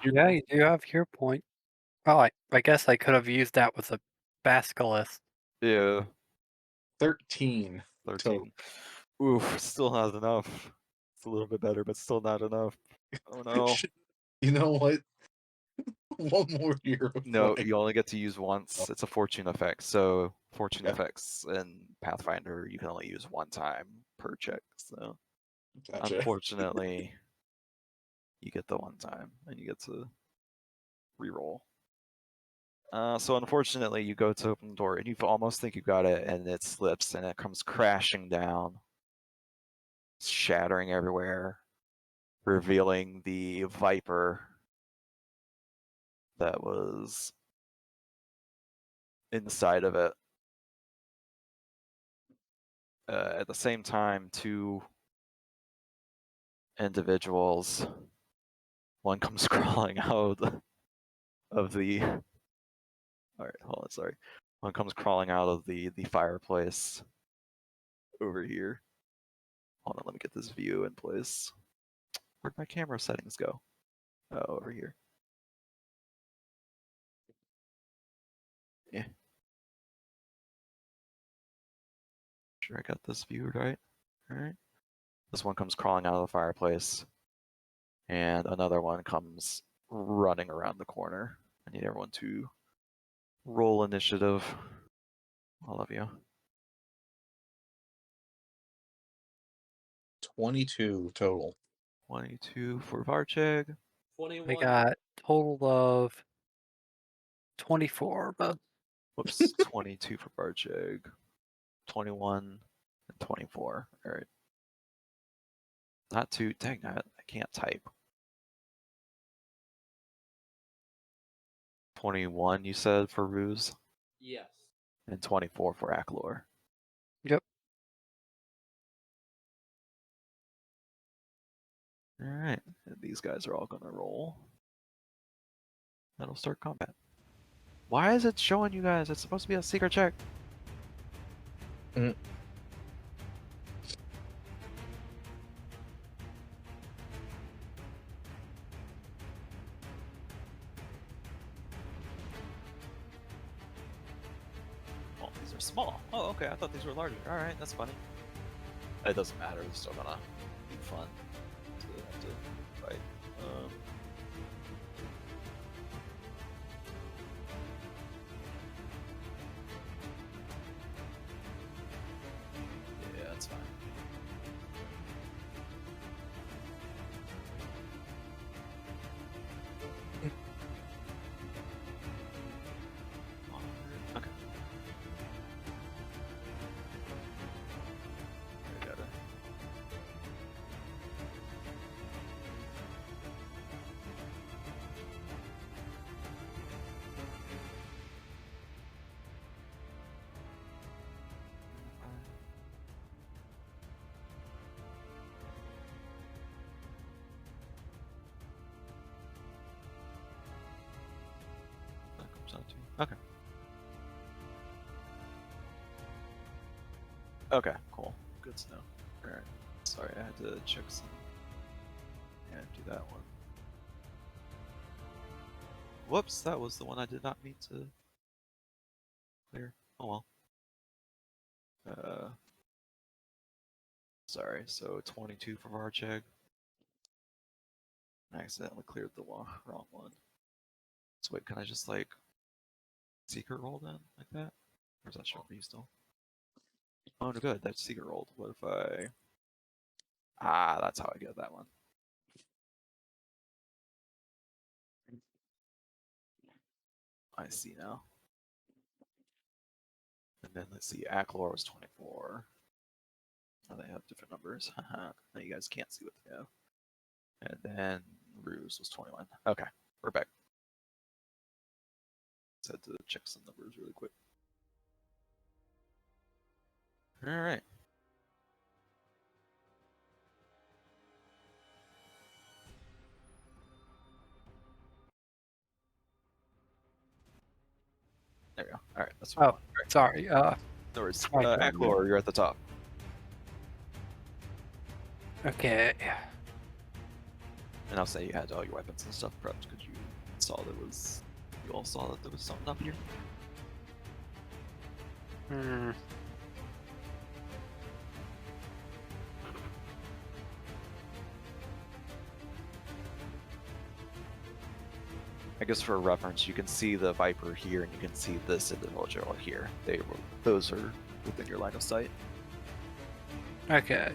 Yeah, you do have your point. Oh, I guess I could have used that with a basilisk. Yeah. 13. 13. Oof. Still not enough. It's a little bit better, but still not enough. Oh no. You know what? One more hero No, point. you only get to use once. It's a fortune effect. So fortune Yeah. effects in Pathfinder, you can only use one time per check. So Gotcha. unfortunately, you get the one time and you get to reroll. So unfortunately, you go to open the door and you almost think you got it, and it slips and it comes crashing down, shattering everywhere, revealing the viper that was inside of it. At the same time, two individuals, one comes crawling out of the. All right, hold on, sorry. One comes crawling out of the fireplace over here. Hold on, let me get this view in place. Where'd my camera settings go? Oh, over here. Yeah. Sure, I got this viewed right. All right. This one comes crawling out of the fireplace, and another one comes running around the corner. I need everyone to roll initiative. All of you. 22 total. 22 for Varcheg. 21. I got total of 24, but Whoops, 22 for Varcheg. 21 and 24. All right. Not too. Dang that! I can't type. 21, you said for Ruse, Yes. and 24 for Aklor. Yep. All right, and these guys are all gonna roll. That'll start combat. Why is it showing you guys? It's supposed to be a secret check. Oh, these are small. Oh, okay. I thought these were larger. All right, that's funny. It doesn't matter. It's still gonna be fun to have to fight. Yeah, that's fine. Okay. I got it. That comes out to you. Okay. Okay, cool. Good to know. Alright. Sorry, I had to check some. Yeah, do that one. Whoops, that was the one I did not mean to clear. Oh well. Sorry, so 22 for Varcheg. I accidentally cleared the wrong one. So wait, can I just like secret roll then? Like that? Or is that showing me still? Oh no, good, that's secret rolled. What if I... Ah, that's how I get that one. I see now. And then let's see, Aklor was 24. Oh, they have different numbers. Haha. Now you guys can't see what they have. And then Ruse was 21. Okay, we're back. Just had to check some numbers really quick. Alright. There we go. Alright, that's what I oh, want. Alright, sorry. no worries. sorry, Aklor, you're at the top. Okay. And I'll say you had all your weapons and stuff prepped because you saw you all saw that there was something up here. Hmm. I guess for reference, you can see the Viper here, and you can see this individual here. Those are within your line of sight. Okay.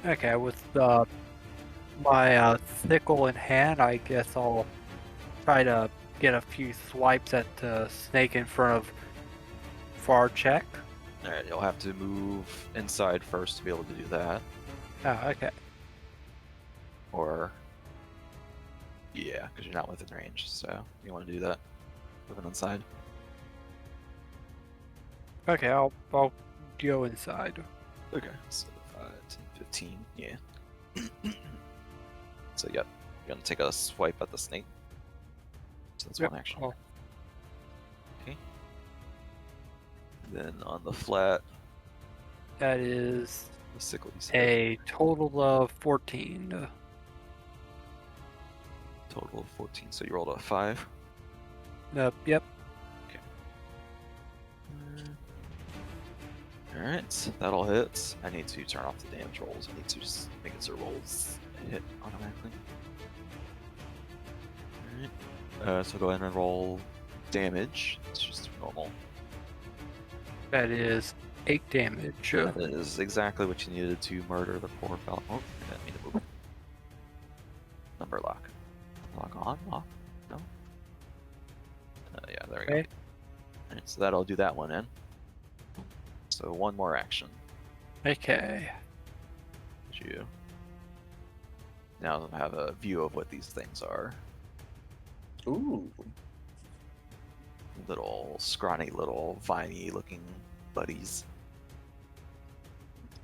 Okay, with my sickle in hand, I guess I'll try to get a few swipes at the snake in front of Varchek. Alright, you'll have to move inside first to be able to do that. Oh, okay. Or, yeah, because you're not within range, so you want to do that. Moving inside. Okay, I'll go inside. Okay, so 5, 10, 15, yeah. So, yep, you're going to take a swipe at the snake. So that's Yep, one action. I'll- Okay. Then on the flat, That is the sickle you said. a total of 14. Total of 14, so you rolled a 5. Yep. Alright, Alright, that'll hit. I need to turn off the damage rolls. I need to just make it so rolls hit automatically. Alright. So go ahead and roll damage. It's just normal. That is 8 damage. That is exactly what you needed to murder the poor fellow. Oh, I didn't mean to move. Number lock. Lock on? Lock? No? Yeah, there we go. Okay. Alright, so that'll do that one in. So one more action. Okay. You now have a view of what these things are. Ooh. Little scrawny, little viney looking buddies.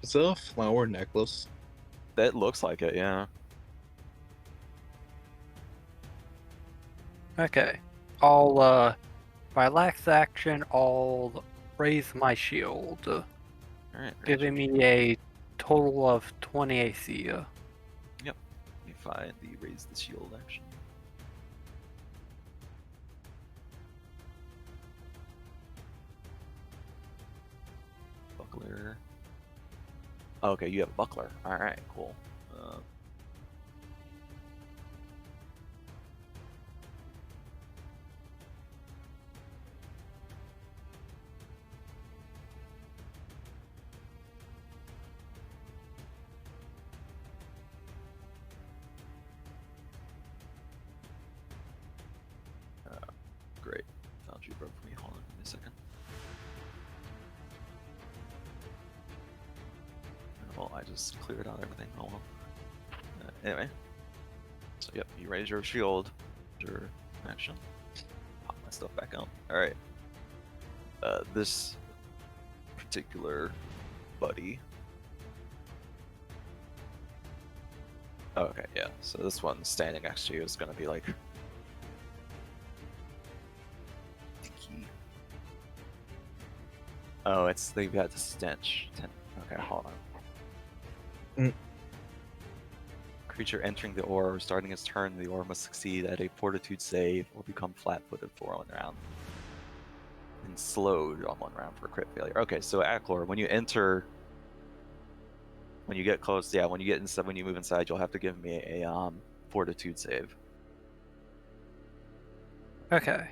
Is that a flower necklace? That looks like it, yeah. Okay. I'll, my last action, I'll raise my shield, Alright, giving me a total of 20 AC. Let me find the raise the shield action. Buckler. Okay, you have a buckler. Alright, cool. Great. Found you broke for me. Hold on, give me a second. Well, I just cleared out everything. Oh well. Anyway. So, yep, you raise your shield. Your action. Pop my stuff back on. Alright. This particular buddy. Oh, okay, yeah. So this one standing next to you is going to be like. Oh, they've got the stench. Okay, hold on. Creature entering the ore or starting its turn, the ore must succeed at a fortitude save or become flat-footed for 1 round. And slowed on 1 round for crit failure. Okay, so Acklor, when you get close, yeah, when you move inside, you'll have to give me a fortitude save. Okay.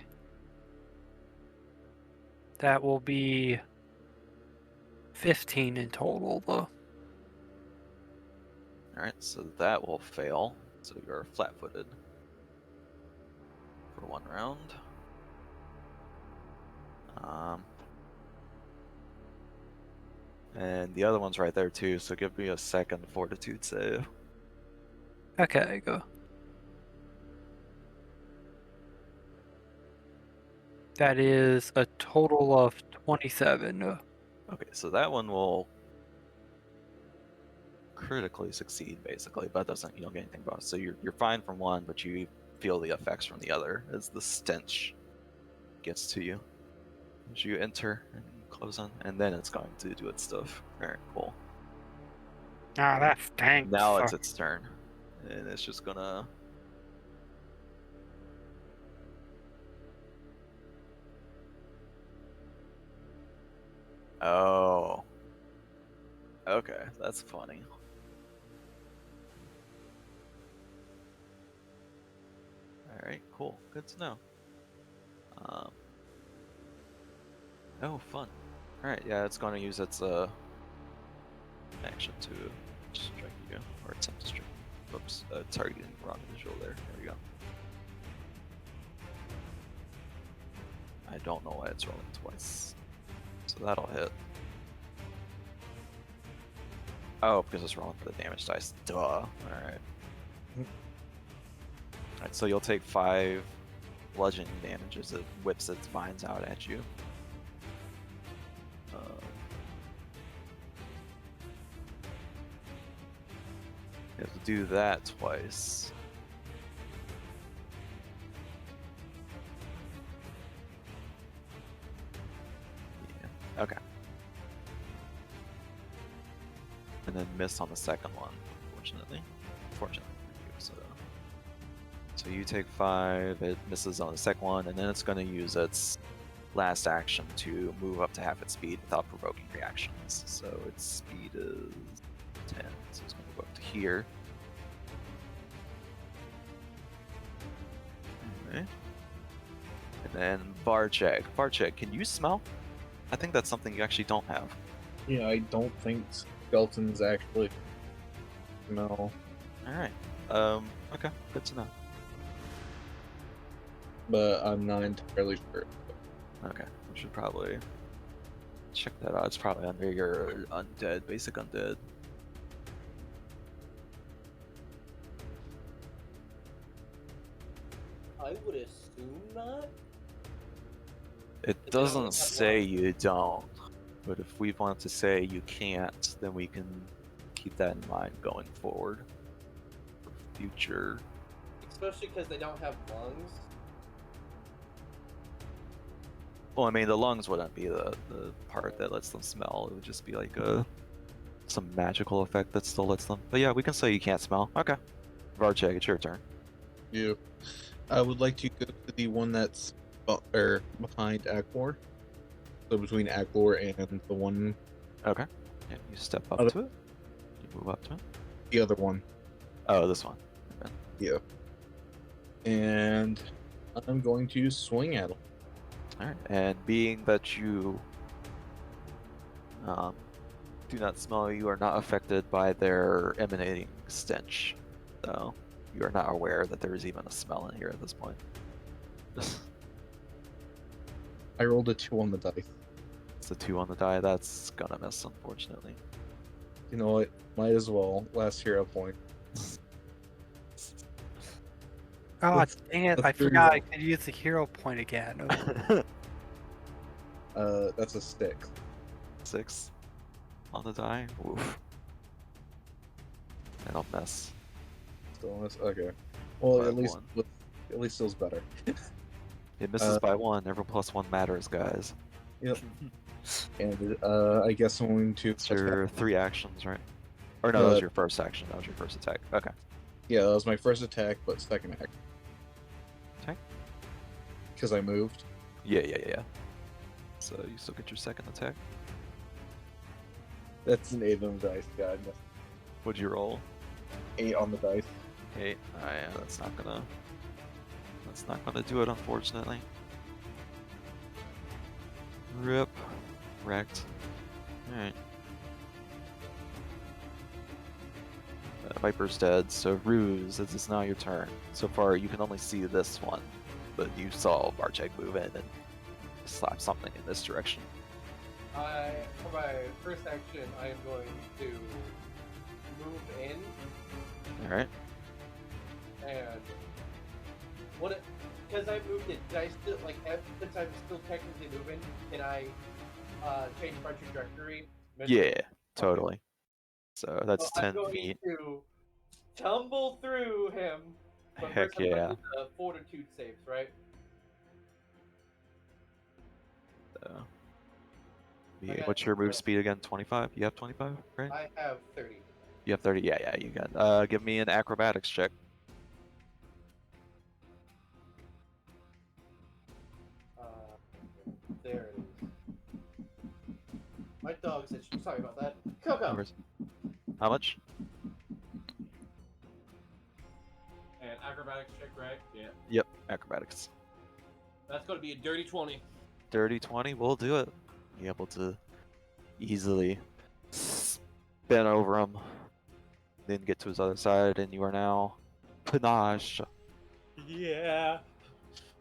That will be 15 in total, though. Alright, so that will fail. So you're flat-footed for 1 round. And the other one's right there too, so give me a second fortitude save. Okay, go. That is a total of 27. Okay, so that one will critically succeed basically, but you don't get anything bonus. So you're fine from one, but you feel the effects from the other as the stench gets to you. As you enter and close on, and then it's going to do its stuff. Alright, cool. Ah, that stinks. Now it's its turn. And it's just gonna Oh. Okay, that's funny. Alright, cool. Good to know. Oh, fun. Alright, yeah, it's going to use its action to strike you, or attempt to strike you. Oops, targeting the wrong visual there. There we go. I don't know why it's rolling twice. So that'll hit. Oh, because it's rolling for the damage dice. Duh. Alright. Alright, so you'll take 5 bludgeoning damage as it whips its vines out at you. You have to do that twice. Yeah, okay. And then miss on the second one, unfortunately. Fortunately for you, so you take 5, it misses on the second one, and then it's going to use its last action to move up to half its speed without provoking reactions. So its speed is 10, so it's going to go up to here. Okay. And then Barchek. Barchek, can you smell? I think that's something you actually don't have. Yeah, I don't think skeletons actually smell. Alright. Okay, good to know. But I'm not entirely sure. Okay, we should probably check that out. It's probably under your undead, basic undead. I would assume not. It They don't doesn't have say lungs. you don't, but if we want to say you can't, then we can keep that in mind going forward. For future. Especially because they don't have lungs. Well, I mean, the lungs wouldn't be the part that lets them smell. It would just be like some magical effect that still lets them. But yeah, we can say you can't smell. Okay. Varchek, it's your turn. You. I would like to go to the one that's behind Aklor. So between Aklor and the one, Okay. Yeah, you step up Other- to it. You move up to it. the other one. Oh, this one. Okay. Yeah. And I'm going to swing at him. Alright, and being that you do not smell, you are not affected by their emanating stench. So you are not aware that there is even a smell in here at this point. I rolled a 2 on the dice. It's a 2 on the die, that's gonna miss, unfortunately. You know what? Might as well. Last hero point. God Let's- dang it! let's I do forgot I it. could use the hero point again. That's a 6. 6 on the die. Oof. I don't miss. Still miss. Okay. Well, By at least one. at least feels better. It misses by 1. Every +1 matters, guys. Yep. And I guess I'm going to. It's your 3 actions, right? Or no, that was Uh, your first action. That was your first attack. Okay. Yeah, that was my first attack, but second act. Okay. Because I moved. Yeah. So you still get your second attack. That's an 8 on the dice, God. What'd you roll? 8 on the dice. 8. Yeah, that's not gonna do it, unfortunately. Rip. Wrecked. Alright. Viper's dead, so Ruse, it is now your turn. So far, you can only see this one, but you saw Barchek move in and slap something in this direction. For my first action, I am going to move in Alright. and because I moved it, can I still since I'm still technically moving, can I change my trajectory? Yeah, totally. So that's So 10 I'm going feet. to tumble through him. But Heck first I'm gonna yeah. do the fortitude saves, right? So, Okay. what's your move speed again? 25? You have 25, right? I have 30. You have 30. Yeah, you got. Give me an acrobatics check. There it is. My dog said, sorry about that. Coco! No worries. How much? And acrobatics check, right? Yeah. Yep, acrobatics. That's going to be a dirty 20. Dirty 20, we'll do it. Be able to easily spin over him, then get to his other side, and you are now panache. Yeah.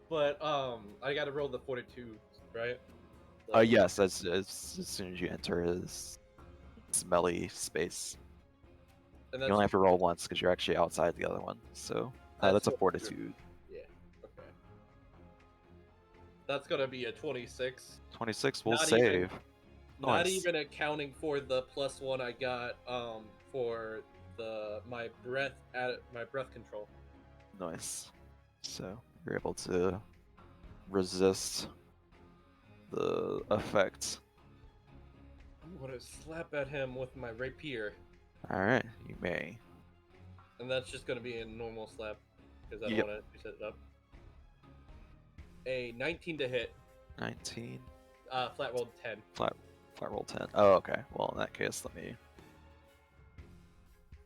But, I gotta roll the fortitude, right? Yes, as soon as you enter his smelly space. And You only have to roll once because you're actually outside the other one. So that's a what- fortitude. Yeah, okay. That's gonna be a 26. 26 will Not save. even- Not Nice. even accounting for the +1 I got for my breath control. Nice. So you're able to resist the effect. I'm gonna slap at him with my rapier, Alright, you may. and that's just gonna be a normal slap because I Yep. don't want to set it up. A 19 to hit. 19. Flat rolled 10. Flat roll 10. Oh, okay. Well, in that case, let me.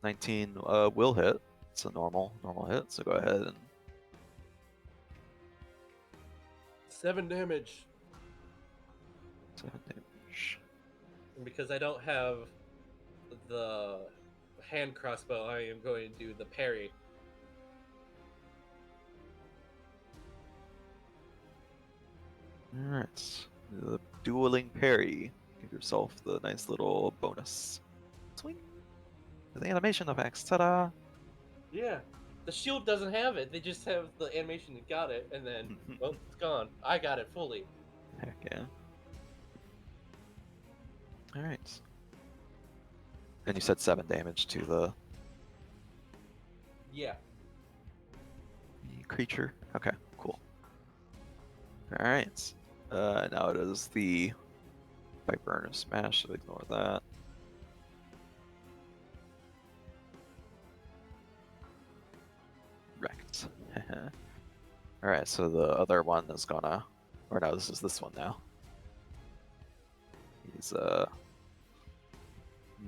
19 will hit. It's a normal hit. So go ahead and 7 damage. 7 damage. And because I don't have the hand crossbow, I am going to do the parry. All right. The dueling parry. Give yourself the nice little bonus. Swing. The animation effects. Ta-da! Yeah. The shield doesn't have it. They just have the animation that got it, and then, well, it's gone. I got it fully. Heck yeah. All right. And you said 7 damage to the Yeah. creature. Okay, cool. All right. Now it is the Viper and Smash, so ignore that. Wrecked. All right, so the other one is gonna, or no, this is this one now. He's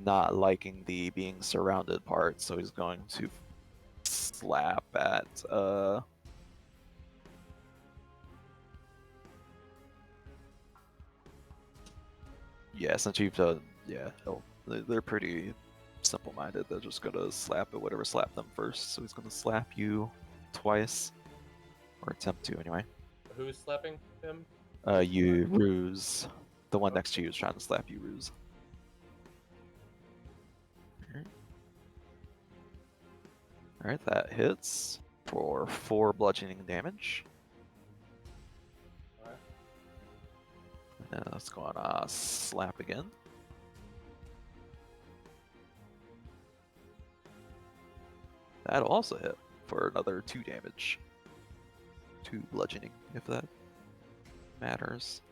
not liking the being surrounded part, so he's going to slap at yeah, since you've done, yeah, they're pretty simple-minded. They're just gonna slap at whatever slapped them first. So he's gonna slap you twice, or attempt to anyway. Who's slapping him? You Ruse. The one next to you is trying to slap you, Ruse. Alright, that hits for 4 bludgeoning damage. Alright. And that's going to slap again. That'll also hit for another 2 damage. 2 bludgeoning, if that matters.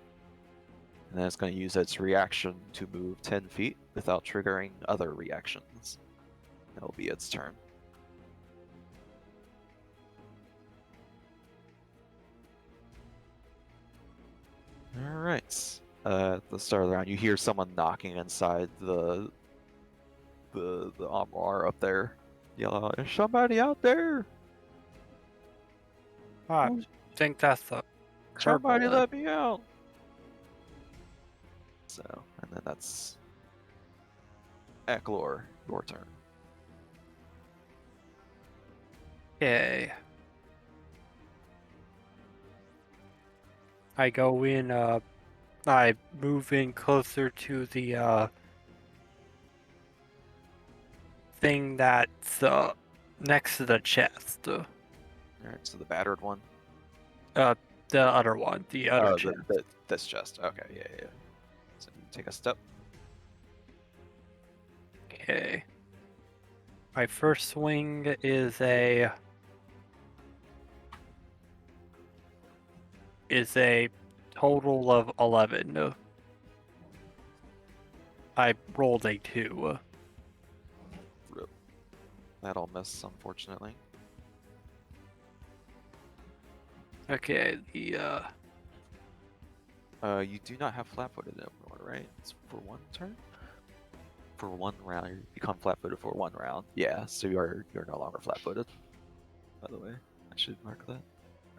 And then it's going to use its reaction to move 10 feet without triggering other reactions. That'll be its turn. Alright. At the start of the round, you hear someone knocking inside the armoire up there. Yell out, "There's somebody out there! I think that's the Somebody Kerbal. let me out!" So, and then that's Eklor, your turn. Okay. I go in, I move in closer to the, thing that's, next to the chest. Alright, so the battered one. The other one, the other chest. This chest. Okay, yeah. So you take a step. Okay. My first swing is a total of 11. I rolled a 2. That'll miss, unfortunately. Okay, You do not have flat-footed anymore, right? It's for 1 turn? For 1 round, you become flat-footed for 1 round. Yeah, so you're no longer flat-footed. By the way, I should mark that.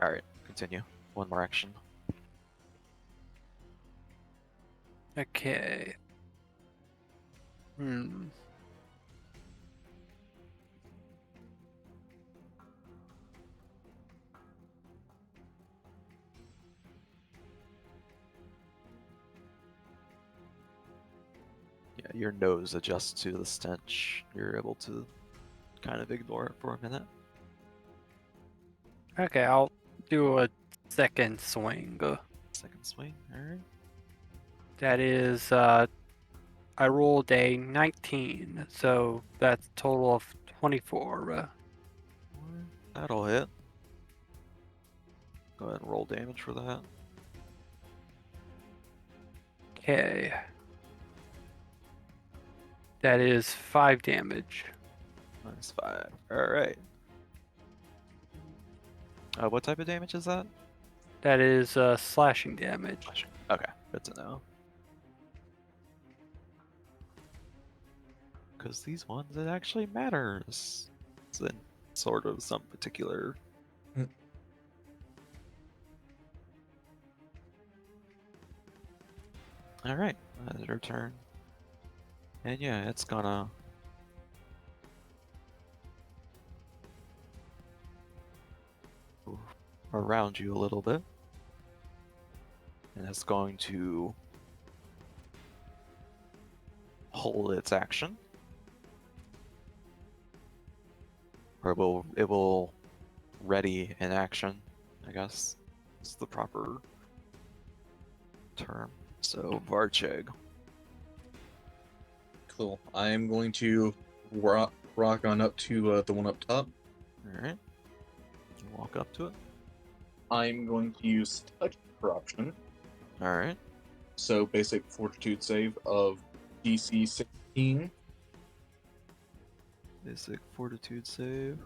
All right, continue. 1 more action. okay. Yeah, your nose adjusts to the stench. You're able to kind of ignore it for a minute. Okay, I'll do a second swing. Second swing, alright. That is, I rolled a 19, so that's a total of 24. That'll hit. Go ahead and roll damage for that. Okay. That is 5 damage. Minus 5. Alright. What type of damage is that? That is slashing damage. Okay, good to know. Because these ones, it actually matters. It's in sort of some particular. All right, that's your turn. And yeah, it's gonna. Move around you a little bit. And it's going to hold its action. Or it will ready in action, I guess is the proper term. So Varcheg. Cool. I am going to rock on up to the one up top. Alright. Walk up to it. I'm going to use touch corruption. Alright. So basic fortitude save of DC 16. Basic fortitude save.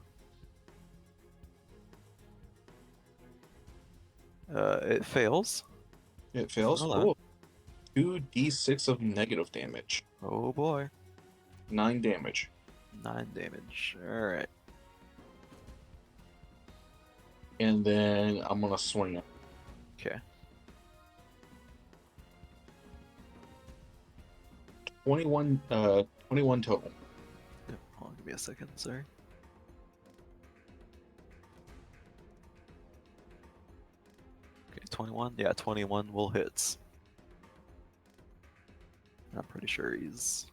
It fails. It fails. Roll that. Cool. 2d6 of negative damage. Oh boy. 9 damage. 9 damage. Alright. And then I'm gonna swing it. Okay. 21 total. Yep, hold on, give me a second, sorry. Okay, 21. Yeah, 21 will hit. I'm pretty sure he's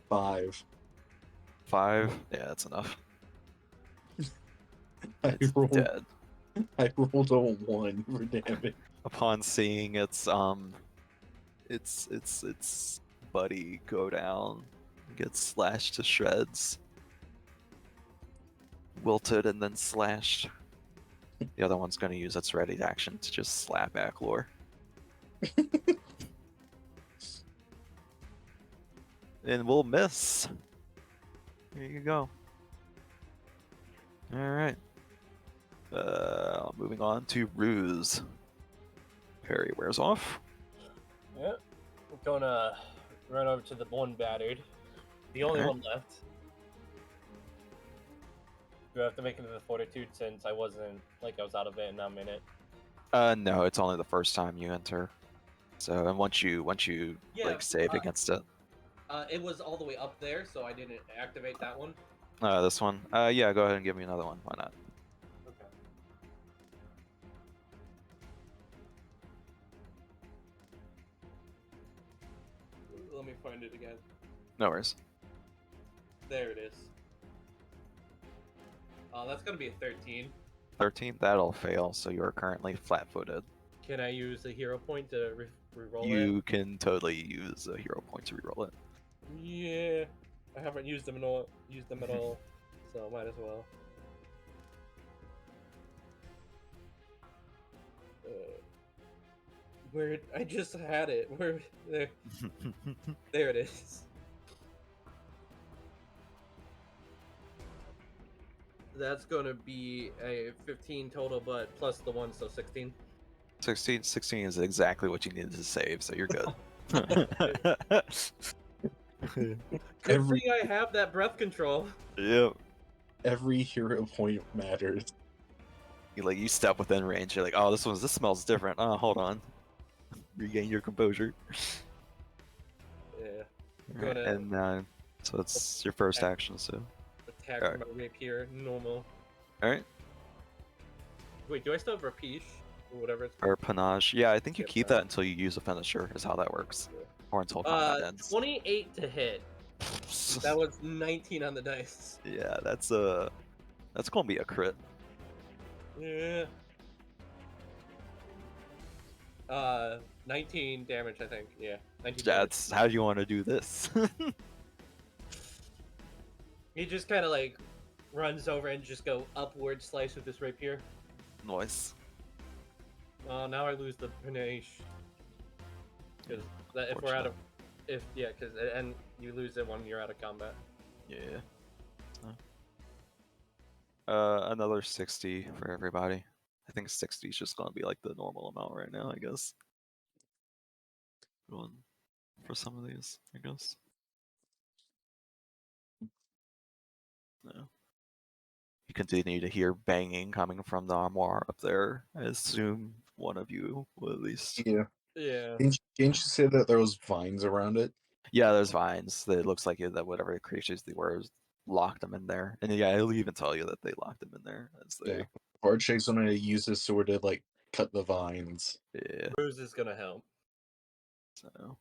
5. 5. Yeah, that's enough. I It's rolled dead. I rolled a 1 for damage. Upon seeing its buddy go down, gets slashed to shreds, wilted and then slashed. The other one's going to use its ready action to just slap Acklor. And we'll miss. There you go. All right. Moving on to Ruse. Parry wears off. Yeah. I'm gonna run over to the one battered. The only Okay. one left. Do I have to make it to the fortitude since I wasn't I was out of it and I'm in it? No, it's only the first time you enter. So, and once you Yeah, save against it. It was all the way up there, so I didn't activate that one. This one. Yeah, go ahead and give me another one. Why not? Okay. Let me find it again. No worries. There it is. That's gonna be a 13. 13. That'll fail. So you are currently flat-footed. Can I use a hero point to re-roll it? You can totally use a hero point to reroll it. Yeah, I haven't used them at all, so might as well. Where I just had it. Where there? There it is. That's gonna be a 15 total, but plus the 1, so 16. 16 is exactly what you needed to save, so you're good. Good Every- thing I have that breath control. Yep. Every hero point matters. You step within range. You're like, oh, this smells different. Oh, hold on. Regain your composure. Yeah. Right, Gonna- and so it's your first action. So, Attack Alright. my rapier, normal. all right. Wait, do I still have Rapiche? Or whatever it's Or Panache. Yeah, I think you Yep, keep that- that until you use a finisher. Is how that works. Or until combat ends. 28 to hit. That was 19 on the dice. Yeah, that's gonna be a crit. Yeah. 19 damage, I think. Yeah, 19 damage. That's how you want to do this. He just kind of runs over and just go upward slice with this rapier. Nice. Now I lose the panache. Because if we're out of, and you lose it when you're out of combat. Yeah. Another 60 for everybody. I think 60 is just gonna be like the normal amount right now, I guess. Going for some of these, I guess. No. You continue to hear banging coming from the armoire up there. I assume one of you will at least. Yeah. Yeah. Didn't you say that there was vines around it? Yeah, there's vines. That it looks like that whatever creatures they were locked them in there. And yeah, it'll even tell you that they locked them in there as they. Yeah. Hardshakes gonna use his sword to like cut the vines. Yeah. Bruce is gonna help. So.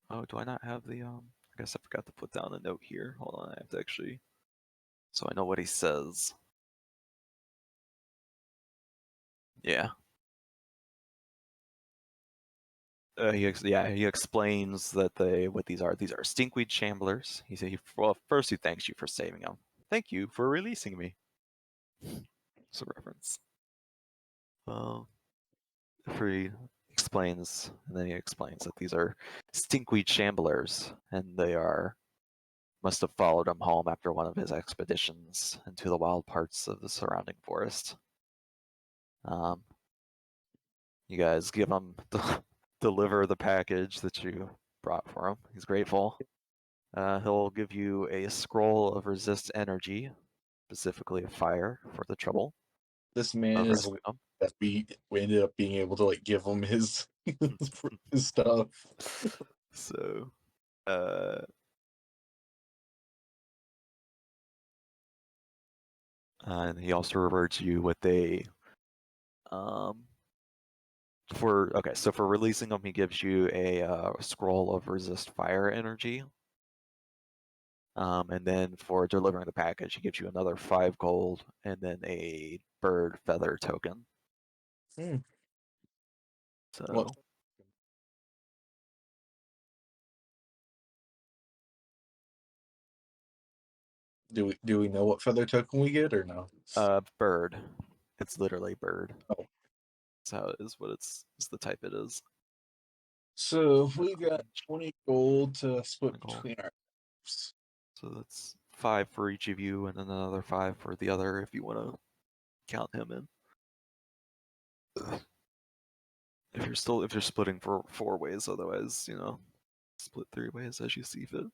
Oh, do I not have the I guess I forgot to put down a note here. Hold on, I have to actually. So I know what he says. Yeah. He explains that what these are. These are stinkweed shamblers. Well, first he thanks you for saving him. Thank you for releasing me. It's a reference. He explains, and then he explains that these are stinkweed shamblers, and they must have followed him home after one of his expeditions into the wild parts of the surrounding forest. You guys give him deliver the package that you brought for him. He's grateful. He'll give you a scroll of resist energy, specifically of fire, for the trouble This man of is rescuing him. that we ended up being able to like give him his his stuff. So, and he also rewards you with a for releasing him, he gives you a scroll of resist fire energy. And then for delivering the package, he gives you another 5 gold and then a bird feather token. Hmm. So What? Do we know what feather token we get or no? bird. It's literally bird. Oh. That's how it is. It's the type it is. So we got 20 gold to split 20 gold. between our groups. So that's 5 for each of you, and then another 5 for the other if you want to count him in. If you're splitting for 4 ways, otherwise, split 3 ways as you see fit.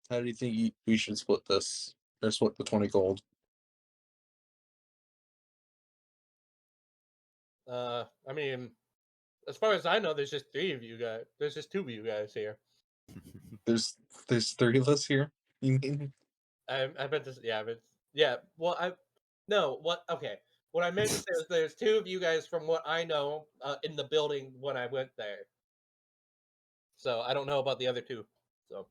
How do you think we should split this? Or split the 20 gold? I mean, as far as I know, there's just 3 of you guys. There's just 2 of you guys here. There's 3 of us here. You mean? I meant to. Yeah. Well, no. What? Okay. What I meant to say is there's 2 of you guys from what I know in the building when I went there. So I don't know about the other 2. So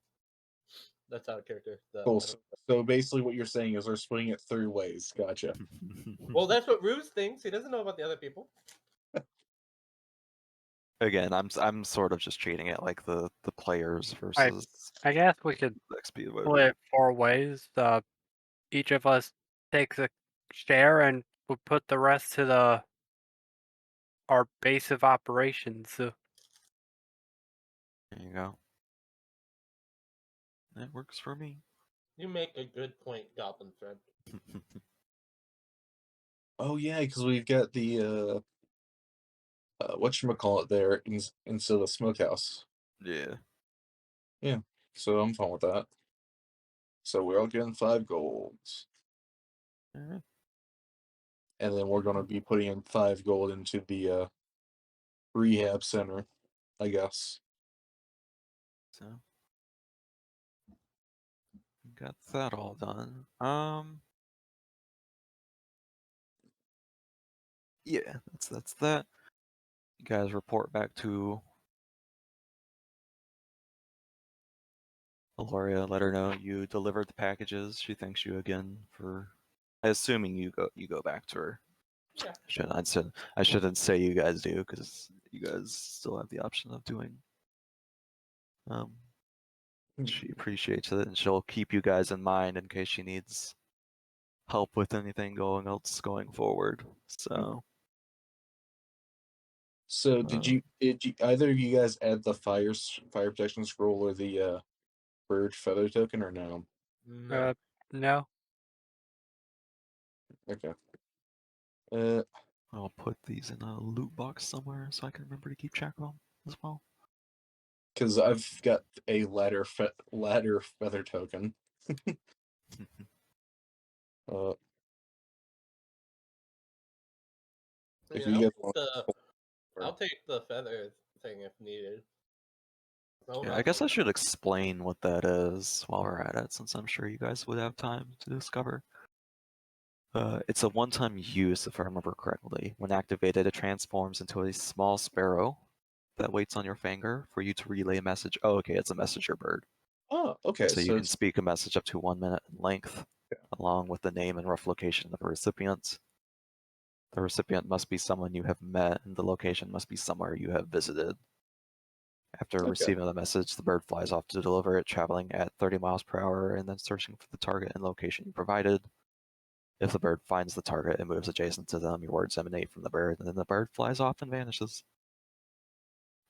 that's out of character. Cool. So basically, what you're saying is we're splitting it 3 ways. Gotcha. Well, that's what Ruse thinks. He doesn't know about the other people. Again, I'm sort of just treating it like the players versus I guess we could XP. split it 4 ways. Each of us takes a share, and we put the rest to our base of operations. So There you go. That works for me. You make a good point, Goblin Friend. Oh yeah, because we've got the whatchamacallit there instead of the smokehouse. Yeah. Yeah, so I'm fine with that. So we're all getting 5 golds. Alright. And then we're going to be putting in 5 gold into the rehab center, I guess. So got that all done. Yeah, that's that. You guys report back to Aloria, let her know you delivered the packages. She thanks you again for assuming you go back to her. Yeah. I shouldn't say you guys do because you guys still have the option of doing. She appreciates it and she'll keep you guys in mind in case she needs help with anything going forward. So did you either of you guys add the fire protection scroll or the bird feather token or no? No. No. Okay. I'll put these in a loot box somewhere so I can remember to keep track of them as well. Because I've got a ladder feather token. If Yeah, you I'll guys take want, I'll take the feather thing if needed. Hold Yeah, on I guess to I it. should explain what that is while we're at it, since I'm sure you guys would have time to discover. It's a one-time use, if I remember correctly. When activated, it transforms into a small sparrow that waits on your finger for you to relay a message. Oh, okay, it's a messenger bird. oh, okay. So you So can it's speak a message up to 1 minute in length, along with the name and rough location of the recipient. The recipient must be someone you have met, and the location must be somewhere you have visited. After okay. receiving the message, the bird flies off to deliver it, traveling at 30 miles per hour and then searching for the target and location you provided. If the bird finds the target and moves adjacent to them, your words emanate from the bird, and then the bird flies off and vanishes.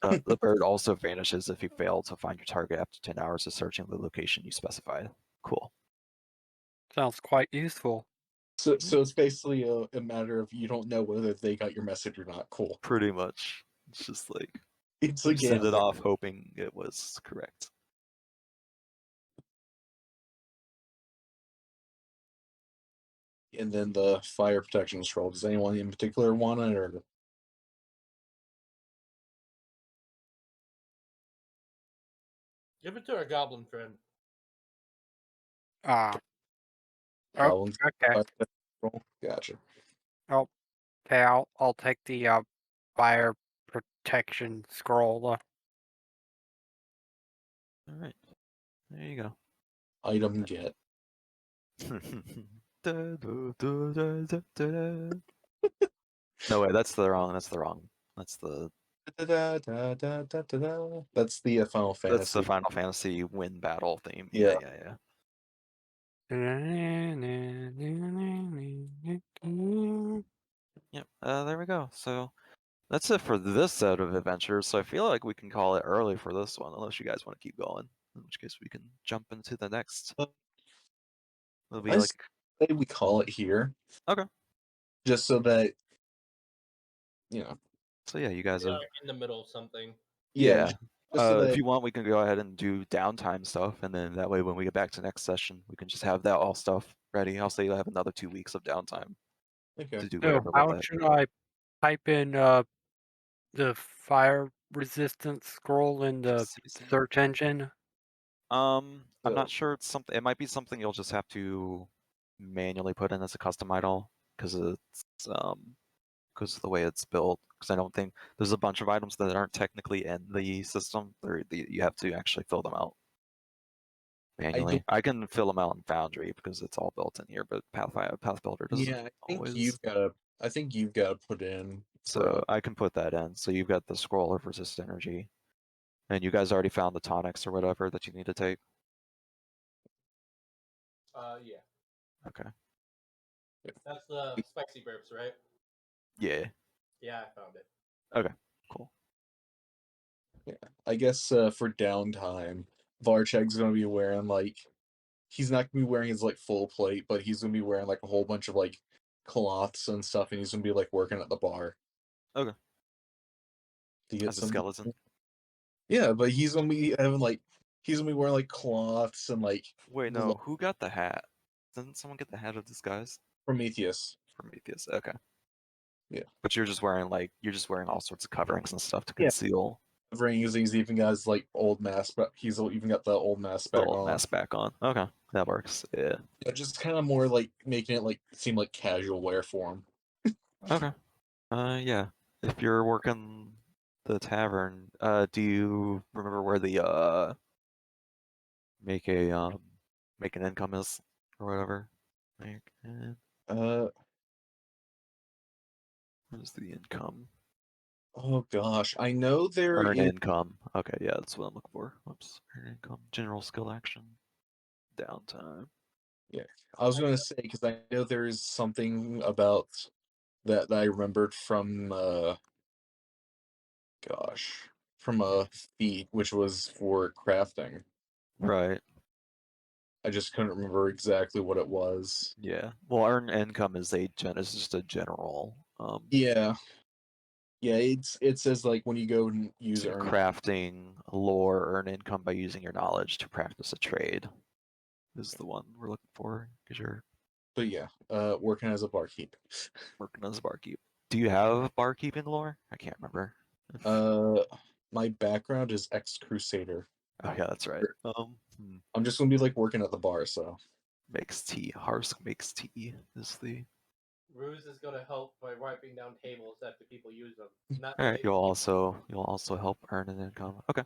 The bird also vanishes if you fail to find your target after 10 hours of searching the location you specified. Cool. Sounds quite useful. So it's basically a matter of you don't know whether they got your message or not. Cool. Pretty much. It's just like It's you a send it gambler. off hoping it was correct. And then the fire protection scroll. Does anyone in particular want it, or Give it to our goblin friend. Ah. Oh, goblins? okay. Fire protection scroll? Gotcha. Oh, okay. I'll take the fire protection scroll. All right. There you go. Item get. No way, that's the wrong. That's the That's the Final that's the Fantasy. Final Fantasy win battle theme. Yeah. Yeah. Yep. There we go. So that's it for this set of adventures. So I feel like we can call it early for this one, unless you guys want to keep going. In which case we can jump into the next. It'll be I like say we call it here. Okay. Just so that you know. So yeah, you guys We have are in the middle of something. yeah. Just so If that you want, we can go ahead and do downtime stuff, and then that way, when we get back to next session, we can just have that all stuff ready. I'll say you'll have another 2 weeks of downtime okay. to do So whatever with how that. should I type in the fire resistance scroll in the Season. search engine? I'm So- not sure. It's something. It might be something you'll just have to manually put in as a custom idol because it's because of the way it's built. Because I don't think there's a bunch of items that aren't technically in the system. You have to actually fill them out manually. I can fill them out in Foundry because it's all built in here, but Path Builder doesn't Yeah, always. I think you've got to put in. So I can put that in. So you've got the scroll of resist energy, and you guys already found the tonics or whatever that you need to take. Yeah. Okay. That's the spicy burps, right? Yeah. Yeah, I found it. Cool. I guess for downtime, Varchek's gonna be wearing he's not gonna be wearing his full plate, but he's gonna be wearing a whole bunch of cloths and stuff, and he's gonna be working at the bar. Okay. To get As a some. skeleton. Yeah, but he's gonna be having he's gonna be wearing cloths and Wait, no. Who got the hat? Didn't someone get the hat of disguise? Prometheus. Prometheus. Okay. Yeah. But you're just wearing all sorts of coverings and stuff to Yeah. conceal Rings. He's even got his old mask, but he's even got the old mask the back old on. mask back on. Okay, that works. Yeah. Yeah, just kind of more making it seem like casual wear for him. Okay. Yeah. If you're working the tavern, do you remember where the make an income is or whatever? Uh What is the income? oh gosh, I know there Earn is. income. Okay, yeah, that's what I'm looking for. Whoops. Earn income. General skill action. Downtime. I was gonna say because I know there's something about that I remembered from gosh, from a feat which was for crafting. Right. I just couldn't remember exactly what it was. Yeah. Well, earn income is is just a general. Yeah. Yeah, it says like when you go and use So you're earn. crafting lore, earn income by using your knowledge to practice a trade. Is the one we're looking for because you're But yeah, working as a barkeep. working as a barkeep. Do you have barkeeping lore? I can't remember. My background is ex-crusader. Oh yeah, that's right. I'm just gonna be like working at the bar, so. Makes tea. Harsk makes tea is the. Ruse is gonna help by wiping down tables after people use them. Not All right. really. You'll also help earn an income. Okay.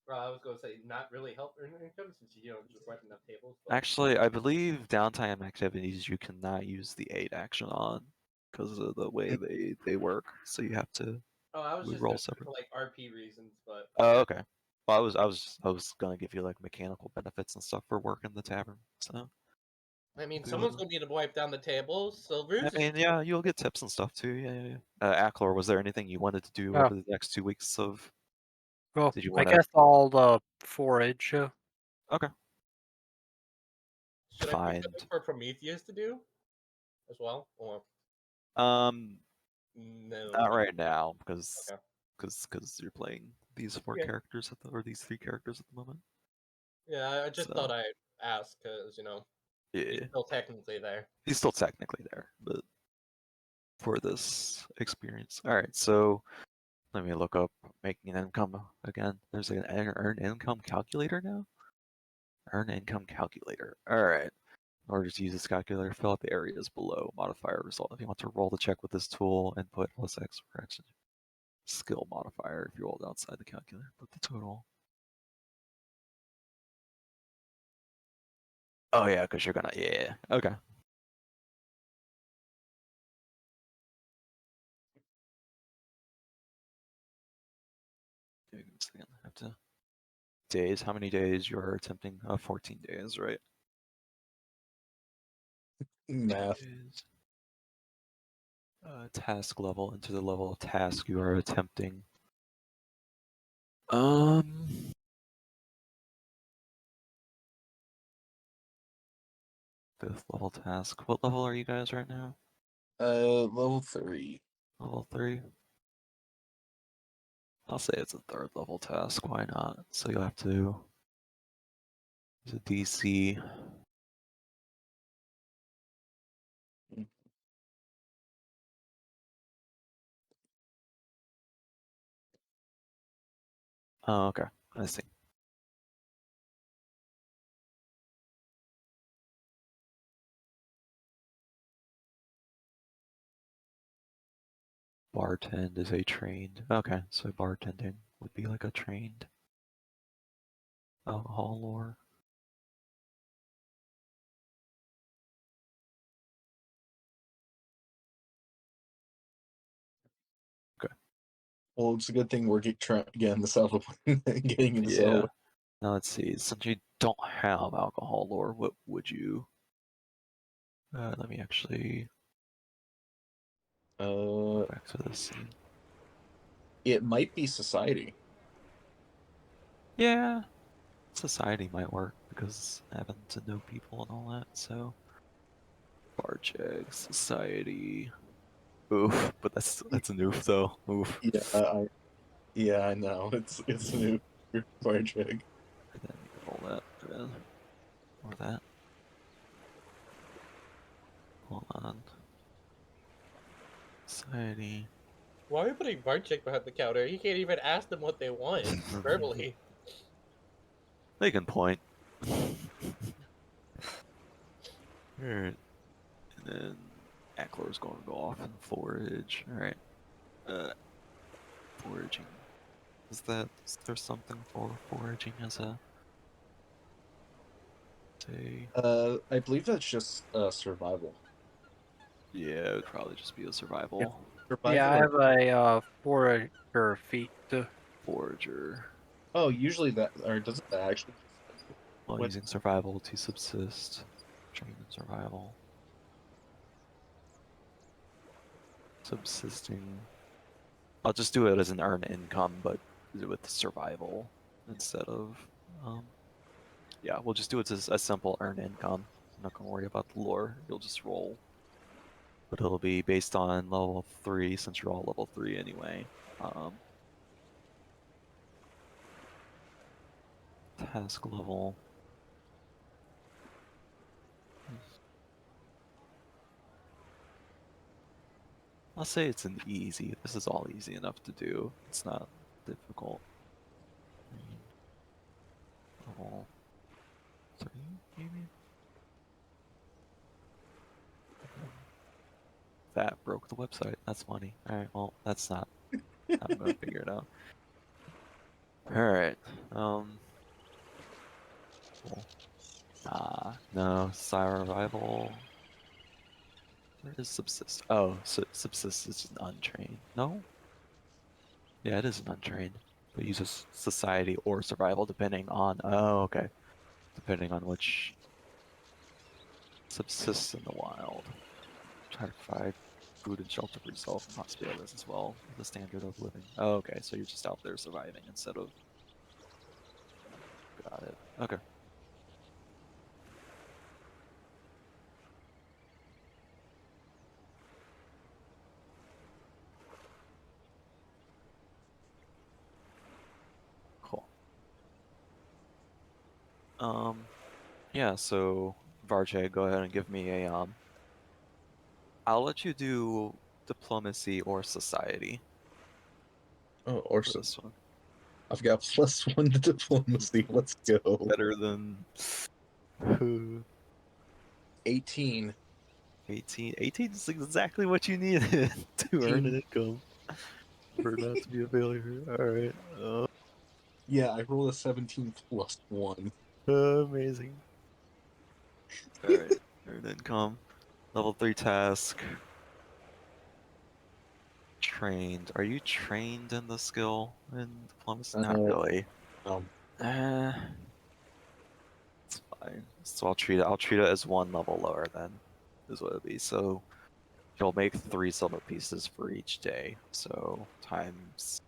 Well, I was gonna say not really help earn income since just wiping down tables. But Actually, I believe downtime activities you cannot use the aid action on because of the way they work. So you have to oh, I was just roll doing it separate. for like RP reasons, but Oh, okay. Well, I was gonna give you like mechanical benefits and stuff for working the tavern. So I mean, be someone's able gonna need to wipe down the tables, so I Ruse is. mean, yeah, you'll get tips and stuff too. Yeah. Aklor, was there anything you wanted to do Oh, over the next 2 weeks of? well, Did you I want to? guess I'll forage. Okay. Should I pick something Find. for Prometheus to do as well, or Um, no? not right now because Okay. you're playing these four Yeah, characters or these three characters at the moment. yeah. I just thought So I'd ask because he's yeah, still technically there. he's still technically there, but for this experience. All right, so let me look up making an income again. There's an earn income calculator now. Earn income calculator. All right. In order to use this calculator, fill out the areas below. Modifier result. If you want to roll the check with this tool, input plus X for action. Skill modifier. If you rolled outside the calculator, put the total. Oh yeah, because you're gonna. Yeah. Okay. Give me a second. I have to. Days. How many days you're attempting? 14 days, right? Math. Days. Task level into the level of task you are attempting. Fifth level task. What level are you guys right now? Level 3. Level 3. I'll say it's a third level task. Why not? So you'll have to use a DC. Oh, okay. I see. Bartend is a trained. Okay, so bartending would be like a trained alcohol lore. Okay. Well, it's a good thing we're getting this out of getting this Yeah. out. Now let's see. Since you don't have alcohol lore, what would you? Let me actually go back to this scene. It might be society. Yeah, society might work because having to know people and all that. So, bar check, society. Oof, but that's an oof though. Oof. Yeah, I know. It's a new project. And then you can roll that again. Or that. Hold on. Society. Why are you putting Barchik behind the counter? You can't even ask them what they want verbally. They can point. Alright. And then Ackler's going to go off and forage. Alright. Foraging. Is there something for foraging as a say? I believe that's just survival. Yeah, it would probably just be a survival. Survival. Yeah, I have a forager feat. Forager. Oh, usually that, or doesn't that actually? While What? using survival to subsist. Train in survival. Subsisting. I'll just do it as an earn income, but with survival instead of yeah, we'll just do it as a simple earn income. I'm not gonna worry about the lore. You'll just roll, but it'll be based on level 3 since you're all level 3 anyway. Task level. I'll say it's an easy. This is all easy enough to do. It's not difficult. Level 3, maybe? That broke the website. That's funny. Alright, well, that's not. I'm gonna figure it out. Alright. Cool. No. Survival. Where is subsist? Oh, subsist is just untrained. No? Yeah, it is an untrained. But uses society or survival depending on. Oh, okay. Depending on which subsists in the wild. Try to provide food and shelter for yourself and possibly others as well. The standard of living. Oh, okay, so you're just out there surviving instead of. Got it. Okay. Cool. Yeah, so Varjay, go ahead and give me a I'll let you do diplomacy or society Oh, for awesome. this one. I've got +1 to diplomacy. Let's go. Better than 18. 18. 18 is exactly what you needed to earn an income for not to be a failure. Alright. Yeah, I rolled a 17 +1. Amazing. Alright. Earn income. Level 3 task. Trained. Are you trained in the skill in diplomacy? Not really. It's fine. So I'll treat it as 1 level lower then. Is what it'll be. So you'll make 3 silver pieces for each day. So times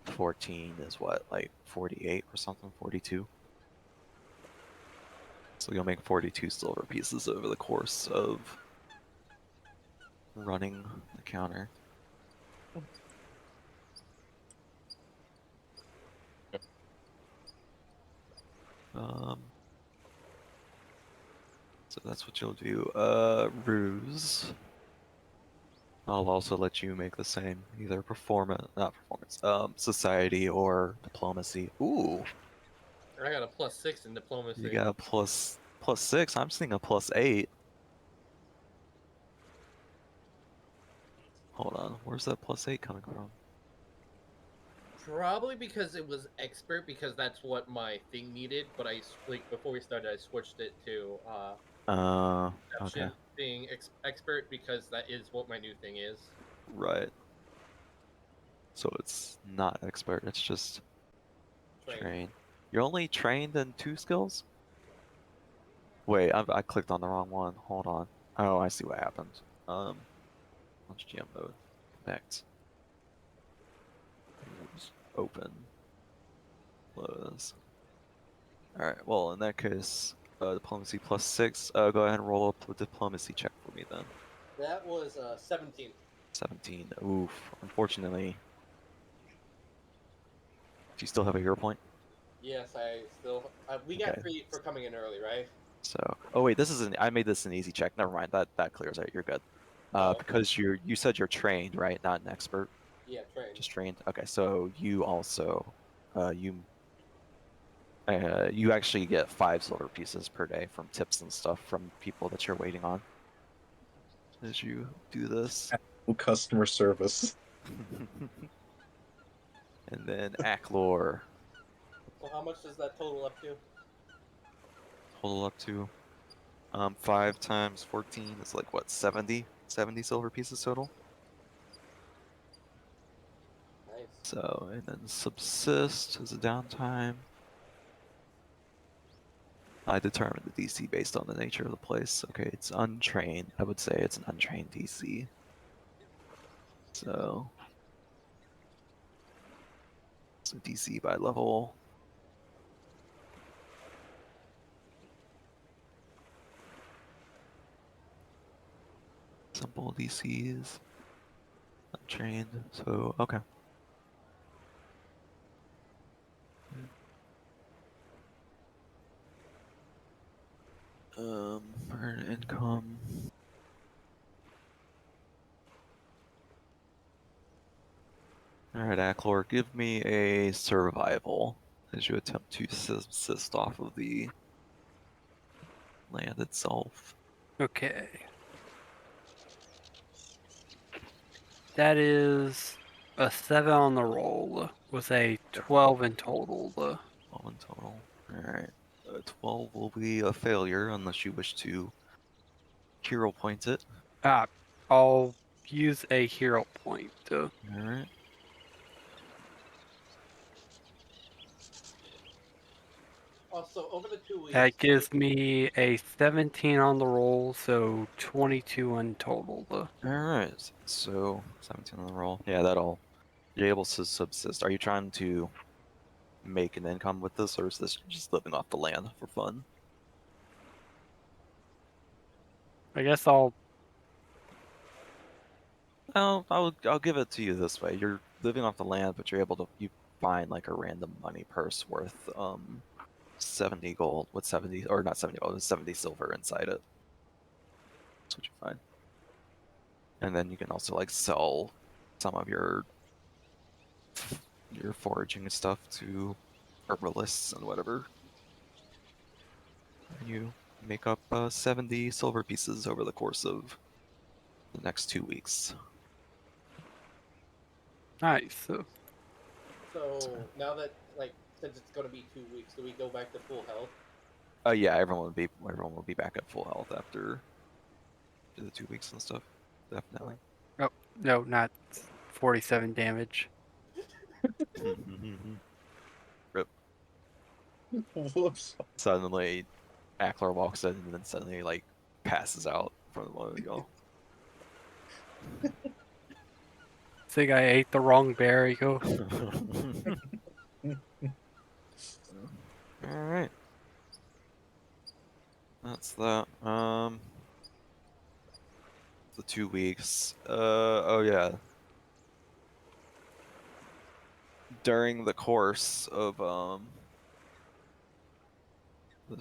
14 is what, like 48 or something? 42? So you'll make 42 silver pieces over the course of running the counter. So that's what you'll do. Ruse. I'll also let you make the same, either not performance, society or diplomacy. Ooh, I got a +6 in diplomacy. you got a +6. I'm seeing a +8. Hold on, where's that +8 coming from? Probably because it was expert, because that's what my thing needed. But like before we started, I switched it to Okay. perception being expert, because that is what my new thing is. Right. So it's not expert, it's just trained. You're only trained in 2 skills? Wait, I clicked on the wrong one. Hold on. Oh, I see what happened. Launch GM mode. Connect. Open. Close. Alright, well, in that case, diplomacy +6. Go ahead and roll up a diplomacy check for me then. That was 17. 17. Oof. Unfortunately. Do you still have a hero point? Yes, I still. We got Okay. 3 for coming in early, right? So, oh wait, I made this an easy check. Never mind. That clears it. You're good. Because you said you're trained, right? Not an expert. Yeah, trained. Just trained. Okay, so you also, you actually get 5 silver pieces per day from tips and stuff from people that you're waiting on as you do this. Customer service. And then Acklor. So how much does that total up to? Total up to 5 times 14 is like what, 70 silver pieces total. Nice. So, and then subsist is a downtime. I determined the DC based on the nature of the place. Okay, it's untrained. I would say it's an untrained DC. So DC by level. simple DCs. Untrained, so okay. Earn income. Alright, Acklor, give me a survival as you attempt to subsist off of the land itself. Okay. That is a 7 on the roll with a 12 in total. 12 in total. Alright. 12 will be a failure unless you wish to hero point it. I'll use a hero point. Alright. Also, over the 2 weeks. That gives me a 17 on the roll, so 22 in total. Alright. So 17 on the roll. Yeah, that'll you're able to subsist. Are you trying to make an income with this, or is this just living off the land for fun? I guess I'll. I'll give it to you this way. You're living off the land, but you're able to find like a random money purse worth 70 gold with 70, or not 70 gold, with 70 silver inside it. That's what you find. And then you can also like sell some of your foraging stuff to herbalists and whatever. And you make up 70 silver pieces over the course of the next 2 weeks. Nice. So now that, like, since it's going to be 2 weeks, do we go back to full health? Yeah, everyone will be back at full health after the 2 weeks and stuff. Definitely. Oh, no, not 47 damage. Rip. Whoops. Suddenly, Ackler walks in and then suddenly like passes out from one of y'all. Think I ate the wrong berry. Go. Alright. That's that. The 2 weeks. Oh yeah. During the course of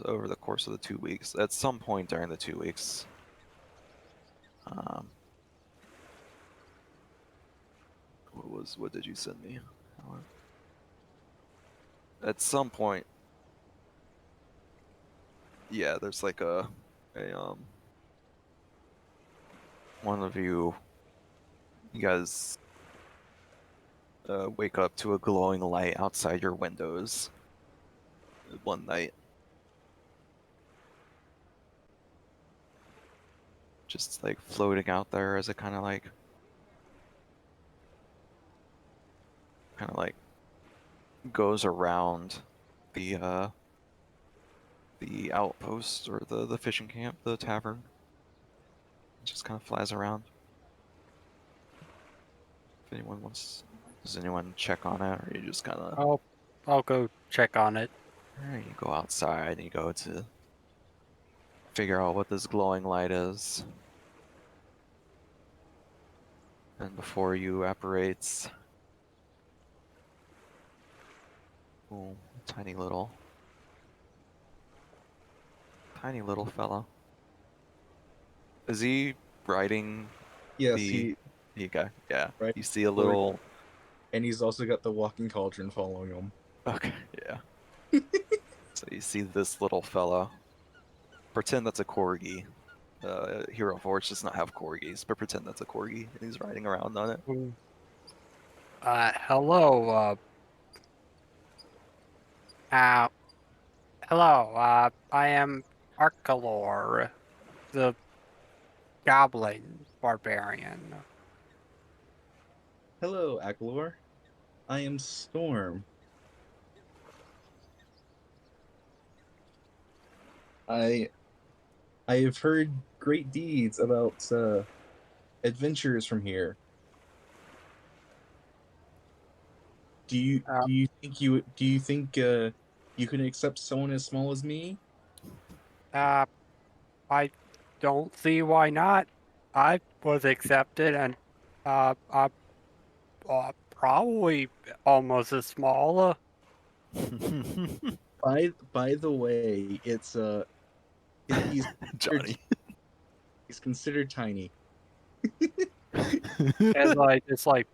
over the course of the 2 weeks, at some point during the 2 weeks, what did you send me? At some point, yeah, there's like a one of you guys wake up to a glowing light outside your windows one night. Just like floating out there as it kind of like goes around the outpost or the fishing camp, the tavern. It just kind of flies around. If anyone wants, does anyone check on it, or you just kind of? I'll go check on it. Alright, you go outside and you go to figure out what this glowing light is. And before you apparates, ooh, tiny little fella. Is he riding? Yes, the guy? Yeah. Right. You see a little. And he's also got the walking cauldron following him. Okay. Yeah. So you see this little fella. Pretend that's a corgi. Hero Forge does not have corgis, but pretend that's a corgi, and he's riding around on it. Hello. Hello. I am Arcalor, the goblin barbarian. Hello, Aklor. I am Storm. I have heard great deeds about adventures from here. Do you think you can accept someone as small as me? I don't see why not. I was accepted, and I'm probably almost as small. By the way, it's he's Johnny. he's considered tiny. As I just like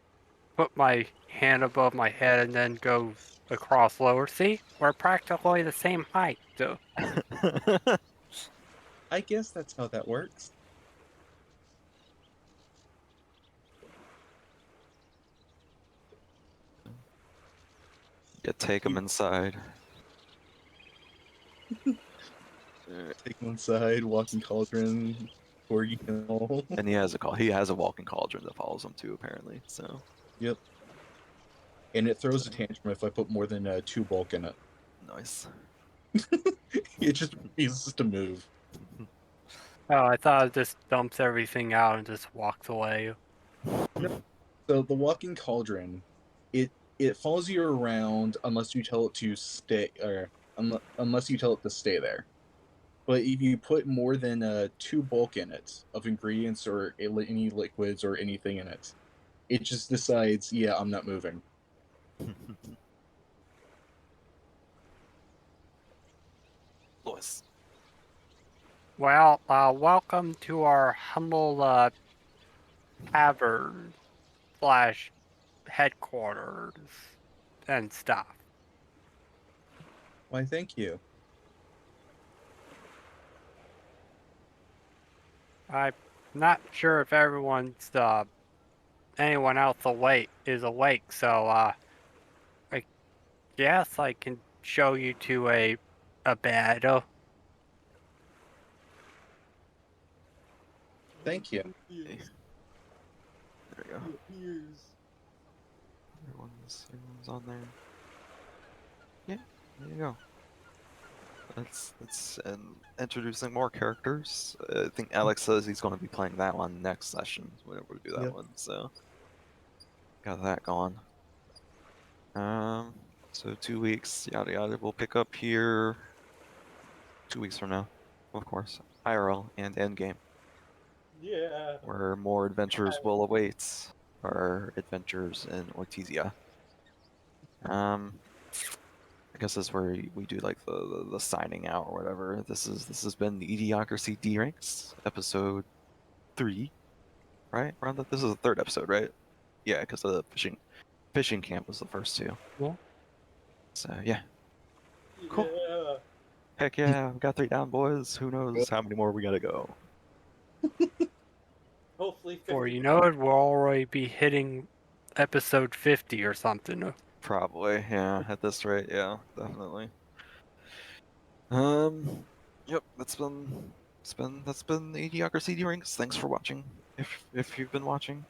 put my hand above my head and then go across lower. See, we're practically the same height. So I guess that's how that works. Yeah, take him inside. Take him inside, walking cauldron, corgi and all. And he has a walking cauldron that follows him too, apparently. So Yep. And it throws a tantrum if I put more than 2 bulk in it. nice. It just refuses to move. oh, I thought it just dumps everything out and just walks away. So the walking cauldron, it follows you around unless you tell it to stay, or unless you tell it to stay there. But if you put more than 2 bulk in it of ingredients or any liquids or anything in it, it just decides, yeah, I'm not moving. Lois. Well, welcome to our humble tavern / headquarters and stuff. Why, thank you. I'm not sure if anyone else is awake, so I guess I can show you to a bed. Thank you. There we go. Everyone's on there. Yeah, there you go. That's introducing more characters. I think Alex says he's going to be playing that one next session whenever we do that Yep. one. So got that going. So 2 weeks, yada yada. We'll pick up here 2 weeks from now, of course. IRL and Endgame, Yeah. where more adventures will await our adventures in Ortizia. I guess that's where we do like the signing out or whatever. This has been the eDIOCRACY D ranks episode 3, right? Around that. This is the 3rd episode, right? Yeah, because the fishing camp was the first 2. Yeah. So yeah, cool. Yeah. Heck yeah, we got 3 down, boys. Who knows how many more we gotta go? Hopefully 50. Before you know it, we'll already be hitting episode 50 or something. Probably, yeah. At this rate, yeah, definitely. Yep. That's been the eDIOCRACY D ranks. Thanks for watching. If you've been watching,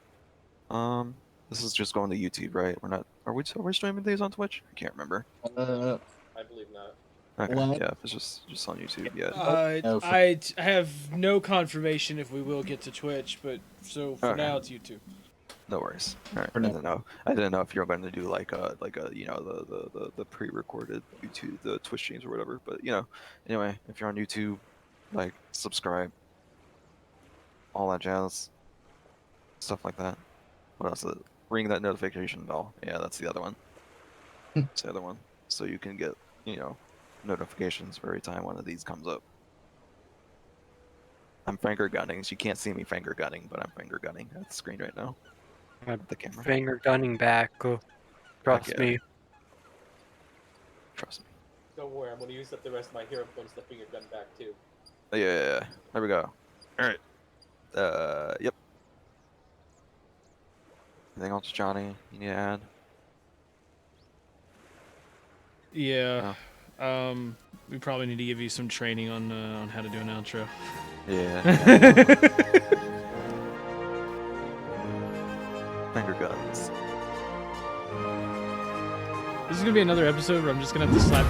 this is just going to YouTube, right? We're not. Are we streaming these on Twitch? I can't remember. I believe not. Okay, What? yeah, it's just on YouTube. Yeah. I have no confirmation if we will get to Twitch, but so for Okay. now it's YouTube. No worries. All right. For I now. didn't know. I didn't know if you were going to do like a the pre-recorded YouTube, the Twitch streams or whatever. But anyway, if you're on YouTube, like, subscribe, all that jazz, stuff like that. What else? Ring that notification bell. Yeah, that's the other one. That's the other one. So you can get notifications for every time one of these comes up. I'm finger gunning. So you can't see me finger gunning, but I'm finger gunning at the screen right now. I'm The camera. finger gunning back. Trust yeah. me. Trust me. Don't worry, I'm gonna use up the rest of my hero points to finger gun back too. Yeah. There we go. All right. Yep. Anything else, Johnny? You need to add? Yeah. We probably need to give you some training on how to do an outro. Yeah. Finger guns. This is gonna be another episode where I'm just gonna have to slap